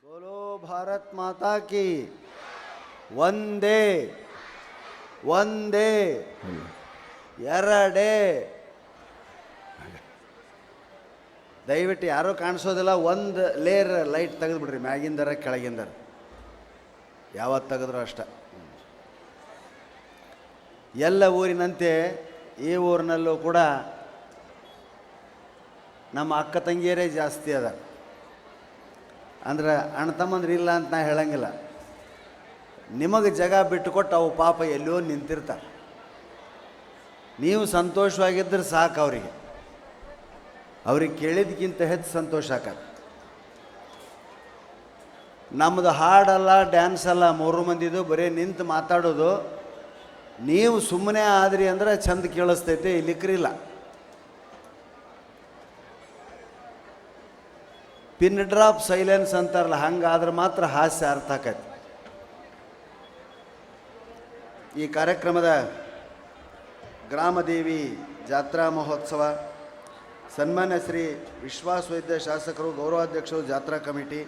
बोलो भारत माता की ಒಂದೇ ಒಂದೇ ಎರಡೇ. ದಯವಿಟ್ಟು ಯಾರೂ ಕಾಣಿಸೋದಿಲ್ಲ. ಒಂದು ಲೇಯರ್ ಲೈಟ್ ತೆಗೆದುಬಿಡ್ರಿ, ಮ್ಯಾಗಿಂದರ ಕೆಳಗಿಂದರ. ಯಾವತ್ತು ತೆಗೆದ್ರು ಅಷ್ಟ. ಎಲ್ಲ ಊರಿನಂತೆ ಈ ಊರಿನಲ್ಲೂ ಕೂಡ ನಮ್ಮ ಅಕ್ಕ ತಂಗಿಯರೇ ಜಾಸ್ತಿ ಅದ. ಅಂದ್ರೆ ಅಣ್ಣ ತಮ್ಮಂದ್ರೆ ಇಲ್ಲ ಅಂತ ನಾ ಹೇಳಂಗಿಲ್ಲ. ನಿಮಗೆ ಜಾಗ ಬಿಟ್ಟುಕೊಟ್ಟು ಅವು ಪಾಪ ಎಲ್ಲೋ ನಿಂತಿರ್ತಾರೆ. ನೀವು ಸಂತೋಷವಾಗಿದ್ದರೆ ಸಾಕು. ಅವ್ರಿಗೆ ಕೇಳಿದ್ಕಿಂತ ಹೆಚ್ಚು ಸಂತೋಷ ಆಕತ್ತೆ. ನಮ್ಮದು ಹಾಡಲ್ಲ, ಡ್ಯಾನ್ಸ್ ಅಲ್ಲ, ಮೂರು ಮಂದಿದು ಬರೀ ನಿಂತು ಮಾತಾಡೋದು. ನೀವು ಸುಮ್ಮನೆ ಆದ್ರಿ ಅಂದ್ರೆ ಚಂದ ಕೇಳಿಸ್ತೈತೆ, ಇಲ್ಲಿಕ್ರಿಲ್ಲ. ಪಿನ್ ಡ್ರಾಪ್ ಸೈಲೆನ್ಸ್ ಅಂತಾರಲ್ಲ, ಹಂಗಾದ್ರೆ ಮಾತ್ರ ಹಾಸ್ಯ ಅರ್ಥ ಆಕೈತಿ. ಈ ಕಾರ್ಯಕ್ರಮದ ಗ್ರಾಮದೇವಿ ಜಾತ್ರಾ ಮಹೋತ್ಸವ ಸನ್ಮಾನ್ಯ ಶ್ರೀ ವಿಶ್ವಾಸ ವೈದ್ಯ ಶಾಸಕರು, ಗೌರವಾಧ್ಯಕ್ಷರು, ಜಾತ್ರಾ ಕಮಿಟಿ,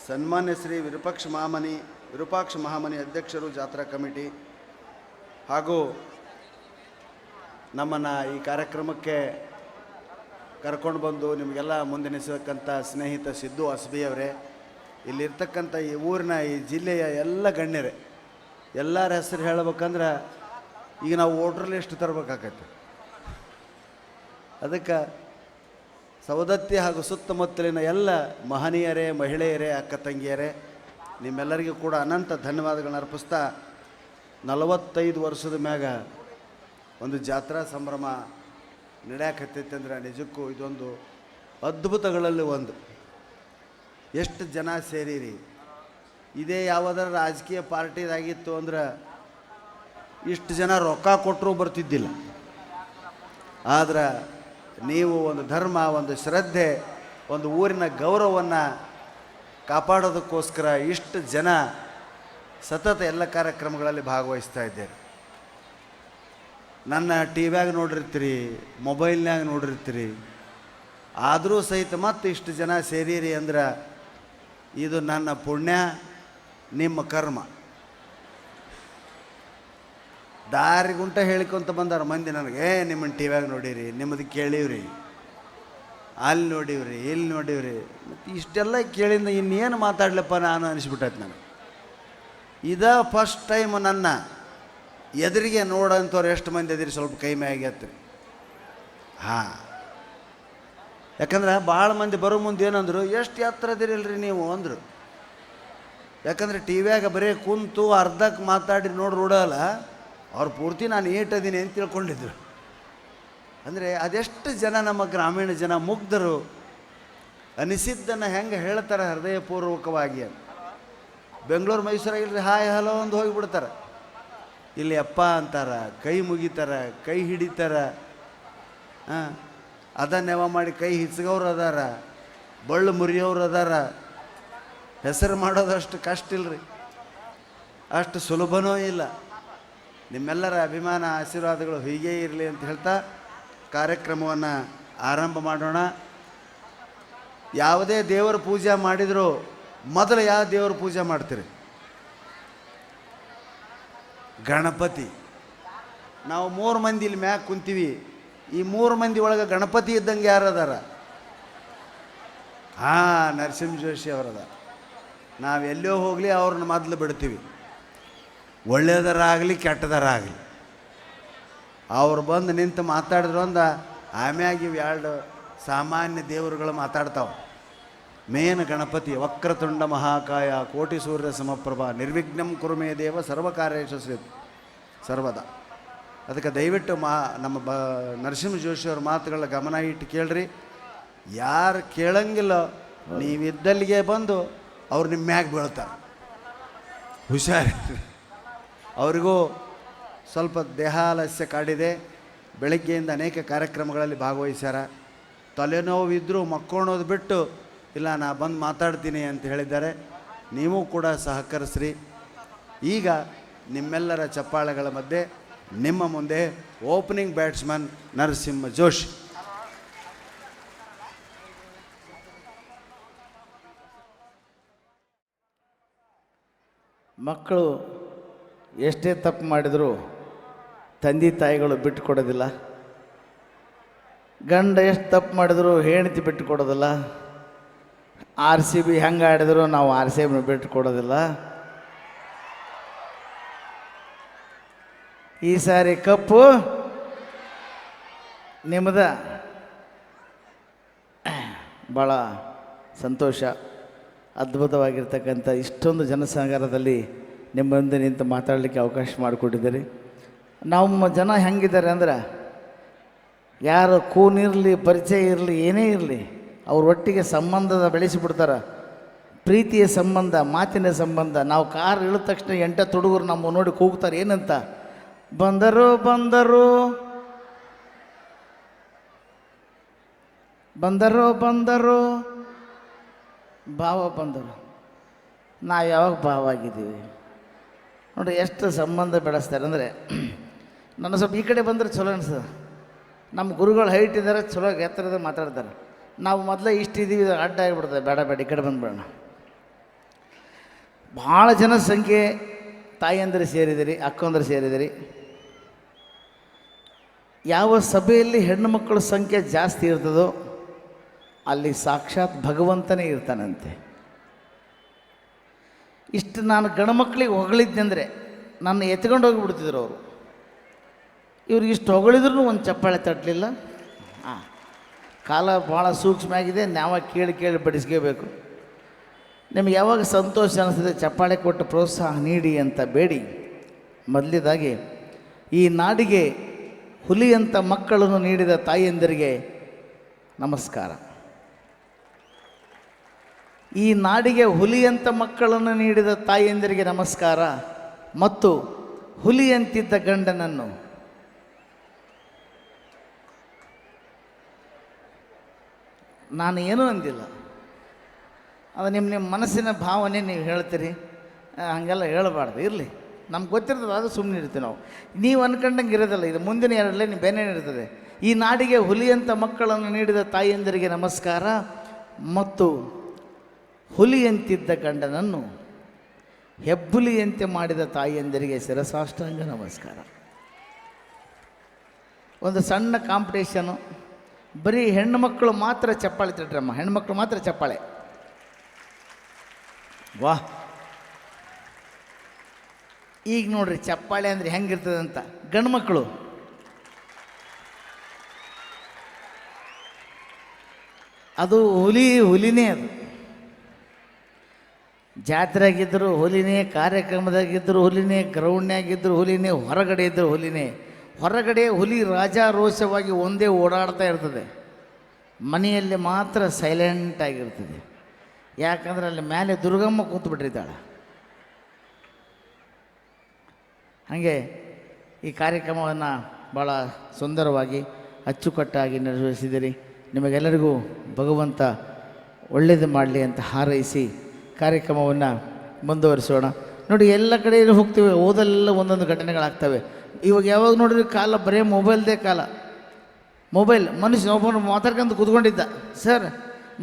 ಸನ್ಮಾನ್ಯ ಶ್ರೀ ವಿರೂಪಾಕ್ಷ ಮಹಾಮನಿ ಅಧ್ಯಕ್ಷರು, ಜಾತ್ರಾ ಕಮಿಟಿ, ಹಾಗೂ ನಮ್ಮನ್ನು ಈ ಕಾರ್ಯಕ್ರಮಕ್ಕೆ ಕರ್ಕೊಂಡು ಬಂದು ನಿಮಗೆಲ್ಲ ಮುಂದೆನಿಸತಕ್ಕಂಥ ಸ್ನೇಹಿತ ಸಿದ್ದು ಅಸ್ಬಿಯವರೇ, ಇಲ್ಲಿರ್ತಕ್ಕಂಥ ಈ ಊರಿನ ಈ ಜಿಲ್ಲೆಯ ಎಲ್ಲ ಗಣ್ಯರೇ, ಎಲ್ಲರ ಹೆಸರು ಹೇಳ್ಬೇಕಂದ್ರೆ ಈಗ ನಾವು ವೋಟ್ರ್ ಲಿಸ್ಟ್ ತರಬೇಕಾಗತ್ತೆ. ಅದಕ್ಕೆ ಸವದತ್ತಿ ಹಾಗೂ ಸುತ್ತಮುತ್ತಲಿನ ಎಲ್ಲ ಮಹನೀಯರೇ, ಮಹಿಳೆಯರೇ, ಅಕ್ಕ ತಂಗಿಯರೇ, ನಿಮ್ಮೆಲ್ಲರಿಗೂ ಕೂಡ ಅನಂತ ಧನ್ಯವಾದಗಳನ್ನ ಅರ್ಪಿಸ್ತಾ, 45 ವರ್ಷದ ಮ್ಯಾಗ ಒಂದು ಜಾತ್ರಾ ಸಂಭ್ರಮ ನಡೆಯಕತ್ತೈತೆ ಅಂದ್ರೆ ನಿಜಕ್ಕೂ ಇದೊಂದು ಅದ್ಭುತಗಳಲ್ಲಿ ಒಂದು. ಎಷ್ಟು ಜನ ಸೇರಿರಿ. ಇದೇ ಯಾವುದಾರ ರಾಜಕೀಯ ಪಾರ್ಟಿದಾಗಿತ್ತು ಅಂದ್ರೆ ಇಷ್ಟು ಜನ ರೊಕ್ಕ ಕೊಟ್ಟರೂ ಬರ್ತಿದ್ದಿಲ್ಲ. ಆದ್ರೆ ನೀವು ಒಂದು ಧರ್ಮ, ಒಂದು ಶ್ರದ್ಧೆ, ಒಂದು ಊರಿನ ಗೌರವವನ್ನು ಕಾಪಾಡೋದಕ್ಕೋಸ್ಕರ ಇಷ್ಟು ಜನ ಸತತ ಎಲ್ಲ ಕಾರ್ಯಕ್ರಮಗಳಲ್ಲಿ ಭಾಗವಹಿಸ್ತಾ ಇದ್ದೇನೆ. ನನ್ನ ಟಿ ವ್ಯಾಗ ನೋಡಿರ್ತೀರಿ, ಮೊಬೈಲ್ನಾಗ ನೋಡಿರ್ತೀರಿ. ಆದರೂ ಸಹಿತ ಮತ್ತೆ ಇಷ್ಟು ಜನ ಸೇರಿರಿ ಅಂದ್ರೆ ಇದು ನನ್ನ ಪುಣ್ಯ, ನಿಮ್ಮ ಕರ್ಮ. ದಾರಿಗುಂಟ ಹೇಳಿಕೊಂತ ಬಂದಾರ ಮಂದಿ ನನಗೆ, ನಿಮ್ಮನ್ನು ಟಿ ವ್ಯಾಗ ನೋಡಿರಿ, ನಿಮ್ಮದು ಕೇಳೀವ್ರಿ, ಅಲ್ಲಿ ನೋಡೀವ್ರಿ, ಇಲ್ಲಿ ನೋಡೀವ್ರಿ. ಮತ್ತು ಇಷ್ಟೆಲ್ಲ ಕೇಳಿಂದ ಇನ್ನೇನು ಮಾತಾಡ್ಲಪ್ಪ ನಾನು ಅನಿಸ್ಬಿಟ್ಟೈತೆ ನನಗೆ. ಇದೇ ಫಸ್ಟ್ ಟೈಮ್ ನನ್ನ ಎದುರಿಗೆ ನೋಡೋಂಥವ್ರು ಎಷ್ಟು ಮಂದಿ ಅದಿರಿ, ಸ್ವಲ್ಪ ಕೈ ಮ್ಯಾಗತ್ರಿ. ಹಾಂ, ಯಾಕಂದ್ರೆ ಭಾಳ ಮಂದಿ ಬರೋ ಮುಂದೆ ಏನಂದ್ರು, ಎಷ್ಟು ಎತ್ತರ ಅದಿರಿಲ್ರಿ ನೀವು ಅಂದರು. ಯಾಕಂದರೆ ಟಿ ವ್ಯಾಗ ಬರೀ ಕುಂತು ಅರ್ಧಕ್ಕೆ ಮಾತಾಡಿ ನೋಡಿ ರೂಢಲ್ಲ, ಅವ್ರು ಪೂರ್ತಿ ನಾನು ಏಟದೀನಿ ಅಂತ ತಿಳ್ಕೊಂಡಿದ್ರು. ಅಂದರೆ ಅದೆಷ್ಟು ಜನ ನಮ್ಮ ಗ್ರಾಮೀಣ ಜನ ಮುಗ್ಧರು, ಅನಿಸಿದ್ದನ್ನು ಹೆಂಗೆ ಹೇಳ್ತಾರೆ ಹೃದಯಪೂರ್ವಕವಾಗಿ ಅಂತ. ಬೆಂಗಳೂರು ಮೈಸೂರಾಗಿಲ್ರಿ ಹಾಯ್ ಹಲೋ ಒಂದು ಹೋಗಿಬಿಡ್ತಾರೆ. ಇಲ್ಲಿ ಅಪ್ಪ ಅಂತಾರೆ, ಕೈ ಮುಗಿತಾರೆ, ಕೈ ಹಿಡಿತಾರೆ. ಅದನ್ನೆವ ಮಾಡಿ ಕೈ ಹಿಚ್ಗವ್ರು ಅದಾರ, ಬಳ್ಳು ಮುರಿಯೋರು ಅದಾರ. ಹೆಸರು ಮಾಡೋದಷ್ಟು ಕಷ್ಟ ಇಲ್ಲರಿ, ಅಷ್ಟು ಸುಲಭನೂ ಇಲ್ಲ. ನಿಮ್ಮೆಲ್ಲರ ಅಭಿಮಾನ, ಆಶೀರ್ವಾದಗಳು ಹೀಗೇ ಇರಲಿ ಅಂತ ಹೇಳ್ತಾ ಕಾರ್ಯಕ್ರಮವನ್ನು ಆರಂಭ ಮಾಡೋಣ. ಯಾವುದೇ ದೇವರ ಪೂಜೆ ಮಾಡಿದರೂ ಮೊದಲು ಯಾವ ದೇವರ ಪೂಜೆ ಮಾಡ್ತೀರಿ? ಗಣಪತಿ. ನಾವು 3 ಮಂದಿ ಇಲ್ಲಿ ಮ್ಯಾಗ ಕುಂತೀವಿ. ಈ 3 ಮಂದಿ ಒಳಗೆ ಗಣಪತಿ ಇದ್ದಂಗೆ ಯಾರದಾರ? ನರಸಿಂಹ ಜೋಶಿ ಅವರದ. ನಾವು ಎಲ್ಲೋ ಹೋಗಲಿ ಅವ್ರನ್ನ ಮೊದಲು ಬಿಡ್ತೀವಿ, ಒಳ್ಳೆಯದರಾಗಲಿ ಕೆಟ್ಟದರಾಗಲಿ. ಅವ್ರು ಬಂದು ನಿಂತು ಮಾತಾಡಿದ್ರು ಅಂದ ಆಮ್ಯಾಗ ಇವು 2 ಸಾಮಾನ್ಯ ದೇವರುಗಳು ಮಾತಾಡ್ತಾವೆ. ಮೇನ್ ಗಣಪತಿ, ವಕ್ರತುಂಡ ಮಹಾಕಾಯ ಕೋಟಿ ಸೂರ್ಯ ಸಮಪ್ರಭಾ ನಿರ್ವಿಘ್ನಂ ಕುರುಮೇ ದೇವ ಸರ್ವಕಾರ್ಯೇಷು ಸರ್ವದಾ. ಅದಕ್ಕೆ ದಯವಿಟ್ಟು ನಮ್ಮ ನರಸಿಂಹ ಜೋಶಿಯವ್ರ ಮಾತುಗಳ ಗಮನ ಇಟ್ಟು ಕೇಳ್ರಿ. ಯಾರು ಕೇಳಂಗಿಲ್ಲ, ನೀವಿದ್ದಲ್ಲಿಗೆ ಬಂದು ಅವ್ರು ನಿಮ್ಮ ಮ್ಯಾಗ ಬೀಳ್ತಾರೆ. ಹುಷಾರಿರಿ. ಅವರಿಗೂ ಸ್ವಲ್ಪ ದೇಹಾಲಸ್ಯ ಕಾಡಿದೆ. ಬೆಳಗ್ಗೆಯಿಂದ ಅನೇಕ ಕಾರ್ಯಕ್ರಮಗಳಲ್ಲಿ ಭಾಗವಹಿಸ್ಯಾರ. ತಲೆನೋವಿದ್ದರೂ ಮಕ್ಕೊಳ್ಳೋದು ಬಿಟ್ಟು ಇಲ್ಲ ನಾ ಬಂದು ಮಾತಾಡ್ತೀನಿ ಅಂತ ಹೇಳಿದ್ದಾರೆ. ನೀವು ಕೂಡ ಸಹಕರಿಸ್ರಿ. ಈಗ ನಿಮ್ಮೆಲ್ಲರ ಚಪ್ಪಾಳೆಗಳ ಮಧ್ಯೆ ನಿಮ್ಮ ಮುಂದೆ ಓಪನಿಂಗ್ ಬ್ಯಾಟ್ಸ್ಮನ್ ನರಸಿಂಹ ಜೋಶಿ. ಮಕ್ಕಳು ಎಷ್ಟೇ ತಪ್ಪು ಮಾಡಿದರೂ ತಂದೆ ತಾಯಿಗಳು ಬಿಟ್ಟು ಕೊಡೋದಿಲ್ಲ. ಗಂಡ ಎಷ್ಟು ತಪ್ಪು ಮಾಡಿದ್ರು ಹೆಂಡತಿ ಬಿಟ್ಟು ಕೊಡೋದಿಲ್ಲ. RCB ಹೆಂಗೆ ಆಡಿದ್ರು ನಾವು RCB ಬಿಟ್ಟು ಕೊಡೋದಿಲ್ಲ. ಈ ಸಾರಿ ಕಪ್ಪು ನಿಮ್ಮದ. ಭಾಳ ಸಂತೋಷ. ಅದ್ಭುತವಾಗಿರ್ತಕ್ಕಂಥ ಇಷ್ಟೊಂದು ಜನಸಾಗರದಲ್ಲಿ ನಿಮ್ಮ ಮುಂದೆ ನಿಂತು ಮಾತಾಡಲಿಕ್ಕೆ ಅವಕಾಶ ಮಾಡಿಕೊಟ್ಟಿದ್ದೀರಿ. ನಮ್ಮ ಜನ ಹೆಂಗಿದ್ದಾರೆ ಅಂದ್ರೆ, ಯಾರು ಕೂನಿರಲಿ ಪರಿಚಯ ಇರಲಿ ಏನೇ ಇರಲಿ ಅವ್ರ ಒಟ್ಟಿಗೆ ಸಂಬಂಧದ ಬೆಳೆಸಿಬಿಡ್ತಾರೆ. ಪ್ರೀತಿಯ ಸಂಬಂಧ, ಮಾತಿನ ಸಂಬಂಧ. ನಾವು ಕಾರ್ ಇಳಿದ ತಕ್ಷಣ 8 ಹುಡುಗರು ನಮ್ಮ ನೋಡಿ ಕೂಗ್ತಾರೆ. ಏನಂತ? ಬಂದರು ಬಂದರು ಬಂದರು ಬಂದರು ಭಾವ ಬಂದರು. ನಾವು ಯಾವಾಗ ಭಾವ ಆಗಿದ್ದೀವಿ ನೋಡಿ. ಎಷ್ಟು ಸಂಬಂಧ ಬೆಳೆಸ್ತಾರೆ ಅಂದರೆ, ನನ್ನ ಸ್ವಲ್ಪ ಈ ಕಡೆ ಬಂದರೆ ಚಲೋ ಅನಿಸ್ತದೆ. ನಮ್ಮ ಗುರುಗಳು ಹೈಟ್ ಇದ್ದಾರೆ, ಚಲೋ ಎತ್ತರದ ಮಾತಾಡ್ತಾರೆ. ನಾವು ಮೊದಲೇ ಇಷ್ಟಿದ್ದೀವಿ, ಅಡ್ಡ ಆಗಿಬಿಡ್ತದೆ. ಬೇಡ ಬೇಡ ಈ ಕಡೆ ಬಂದುಬಿಡೋಣ. ಭಾಳ ಜನ ಸಂಖ್ಯೆ ತಾಯಿಯಂದ್ರೆ ಸೇರಿದಿರಿ, ಅಕ್ಕಂದ್ರೆ ಸೇರಿದಿರಿ. ಯಾವ ಸಭೆಯಲ್ಲಿ ಹೆಣ್ಣು ಮಕ್ಕಳ ಸಂಖ್ಯೆ ಜಾಸ್ತಿ ಇರ್ತದೋ ಅಲ್ಲಿ ಸಾಕ್ಷಾತ್ ಭಗವಂತನೇ ಇರ್ತಾನಂತೆ. ಇಷ್ಟು ನಾನು ಗಂಡ್ಮಕ್ಳಿಗೆ ಹೊಗಳಿದ್ದಂದರೆ ನನ್ನ ಎತ್ಕೊಂಡು ಹೋಗಿಬಿಡ್ತಿದ್ರು ಅವರು. ಇವ್ರಿಗೆ ಇಷ್ಟು ಹೊಗಳಿದ್ರು ಒಂದು ಚಪ್ಪಾಳೆ ತಟ್ಟಲಿಲ್ಲ. ಕಾಲ ಭಾಳ ಸೂಕ್ಷ್ಮ ಆಗಿದೆ. ನಾವು ಕೇಳಿ ಕೇಳಿ ಬಡಿಸ್ಕೋಬೇಕು. ನಿಮಗೆ ಯಾವಾಗ ಸಂತೋಷ ಅನ್ನಿಸ್ತದೆ ಚಪ್ಪಾಳೆ ಕೊಟ್ಟು ಪ್ರೋತ್ಸಾಹ ನೀಡಿ ಅಂತ ಬೇಡಿ. ಮೊದಲನೇದಾಗಿ ಈ ನಾಡಿಗೆ ಹುಲಿಯಂಥ ಮಕ್ಕಳನ್ನು ನೀಡಿದ ತಾಯಿಯಂದರಿಗೆ ನಮಸ್ಕಾರ. ಈ ನಾಡಿಗೆ ಹುಲಿಯಂಥ ಮಕ್ಕಳನ್ನು ನೀಡಿದ ತಾಯಿಯಂದರಿಗೆ ನಮಸ್ಕಾರ. ಮತ್ತು ಹುಲಿಯಂತಿದ್ದ ಗಂಡನನ್ನು ನಾನು ಏನೂ ಅಂದಿಲ್ಲ. ಅದು ನಿಮ್ಮ ಮನಸ್ಸಿನ ಭಾವನೆ ನೀವು ಹೇಳ್ತೀರಿ, ಹಾಗೆಲ್ಲ ಹೇಳಬಾರ್ದು. ಇರಲಿ, ನಮ್ಗೆ ಗೊತ್ತಿರ್ತದೆ, ಅದು ಸುಮ್ಮನೆ ಇರ್ತೀವಿ ನಾವು. ನೀವು ಅನ್ಕೊಂಡಂಗೆ ಇರೋದಲ್ಲ ಇದು. ಮುಂದಿನ 2 ಲೈನ್ ಬೇನೆ ಇರ್ತದೆ. ಈ ನಾಡಿಗೆ ಹುಲಿಯಂಥ ಮಕ್ಕಳನ್ನು ನೀಡಿದ ತಾಯಿಯಂದರಿಗೆ ನಮಸ್ಕಾರ. ಮತ್ತು ಹುಲಿಯಂತಿದ್ದ ಗಂಡನನ್ನು ಹೆಬ್ಬುಲಿಯಂತೆ ಮಾಡಿದ ತಾಯಿಯಂದರಿಗೆ ಶಿರಸಾಷ್ಟಾಂಗ ನಮಸ್ಕಾರ. ಒಂದು ಸಣ್ಣ ಕಾಂಪಿಟೇಷನು. ಬರೀ ಹೆಣ್ಣು ಮಕ್ಕಳು ಮಾತ್ರ ಚಪ್ಪಾಳೆ ತಟ್ರಮ್ಮ. ಹೆಣ್ಮಕ್ಳು ಮಾತ್ರ ಚಪ್ಪಾಳೆ. ವಾಹ್! ಈಗ ನೋಡ್ರಿ ಚಪ್ಪಾಳೆ ಅಂದರೆ ಹೆಂಗಿರ್ತದೆ ಅಂತ. ಗಂಡು ಮಕ್ಕಳು ಅದು ಹುಲಿನೇ. ಅದು ಜಾತ್ರೆಯಾಗಿದ್ದರು ಹುಲಿನೇ, ಕಾರ್ಯಕ್ರಮದಾಗಿದ್ದರು ಹುಲಿನೇ, ಗ್ರೌಂಡ್ನಾಗಿದ್ದರು ಹುಲಿನೇ, ಹೊರಗಡೆ ಇದ್ದರು ಹುಲಿನೇ. ಹೊರಗಡೆ ಹುಲಿ ರಾಜಾರೋಷವಾಗಿ ಒಂದೇ ಓಡಾಡ್ತಾ ಇರ್ತದೆ. ಮನೆಯಲ್ಲಿ ಮಾತ್ರ ಸೈಲೆಂಟಾಗಿರ್ತದೆ. ಯಾಕಂದ್ರೆ ಅಲ್ಲಿ ಮೇಲೆ ದುರ್ಗಮ್ಮ ಕೂತ್ಬಿಟ್ಟಿದ್ದಾಳೆ. ಹಾಗೆ ಈ ಕಾರ್ಯಕ್ರಮವನ್ನು ಭಾಳ ಸುಂದರವಾಗಿ ಅಚ್ಚುಕಟ್ಟಾಗಿ ನಿರ್ವಹಿಸಿದಿರಿ. ನಿಮಗೆಲ್ಲರಿಗೂ ಭಗವಂತ ಒಳ್ಳೆಯದು ಮಾಡಲಿ ಅಂತ ಹಾರೈಸಿ ಕಾರ್ಯಕ್ರಮವನ್ನು ಮುಂದುವರಿಸೋಣ. ನೋಡಿ, ಎಲ್ಲ ಕಡೆ ಹೋಗ್ತೀವಿ, ಓದೆಲ್ಲ ಒಂದೊಂದು ಘಟನೆಗಳಾಗ್ತವೆ. ಇವಾಗ ಯಾವಾಗ ನೋಡಿದ್ರೆ ಕಾಲ ಬರೀ ಮೊಬೈಲ್ದೇ ಕಾಲ. ಮೊಬೈಲ್ ಮನುಷ್ಯ ಒಬ್ಬನು ಮಾತಾಡ್ಕೊಂಡು ಕೂತ್ಕೊಂಡಿದ್ದ. ಸರ್,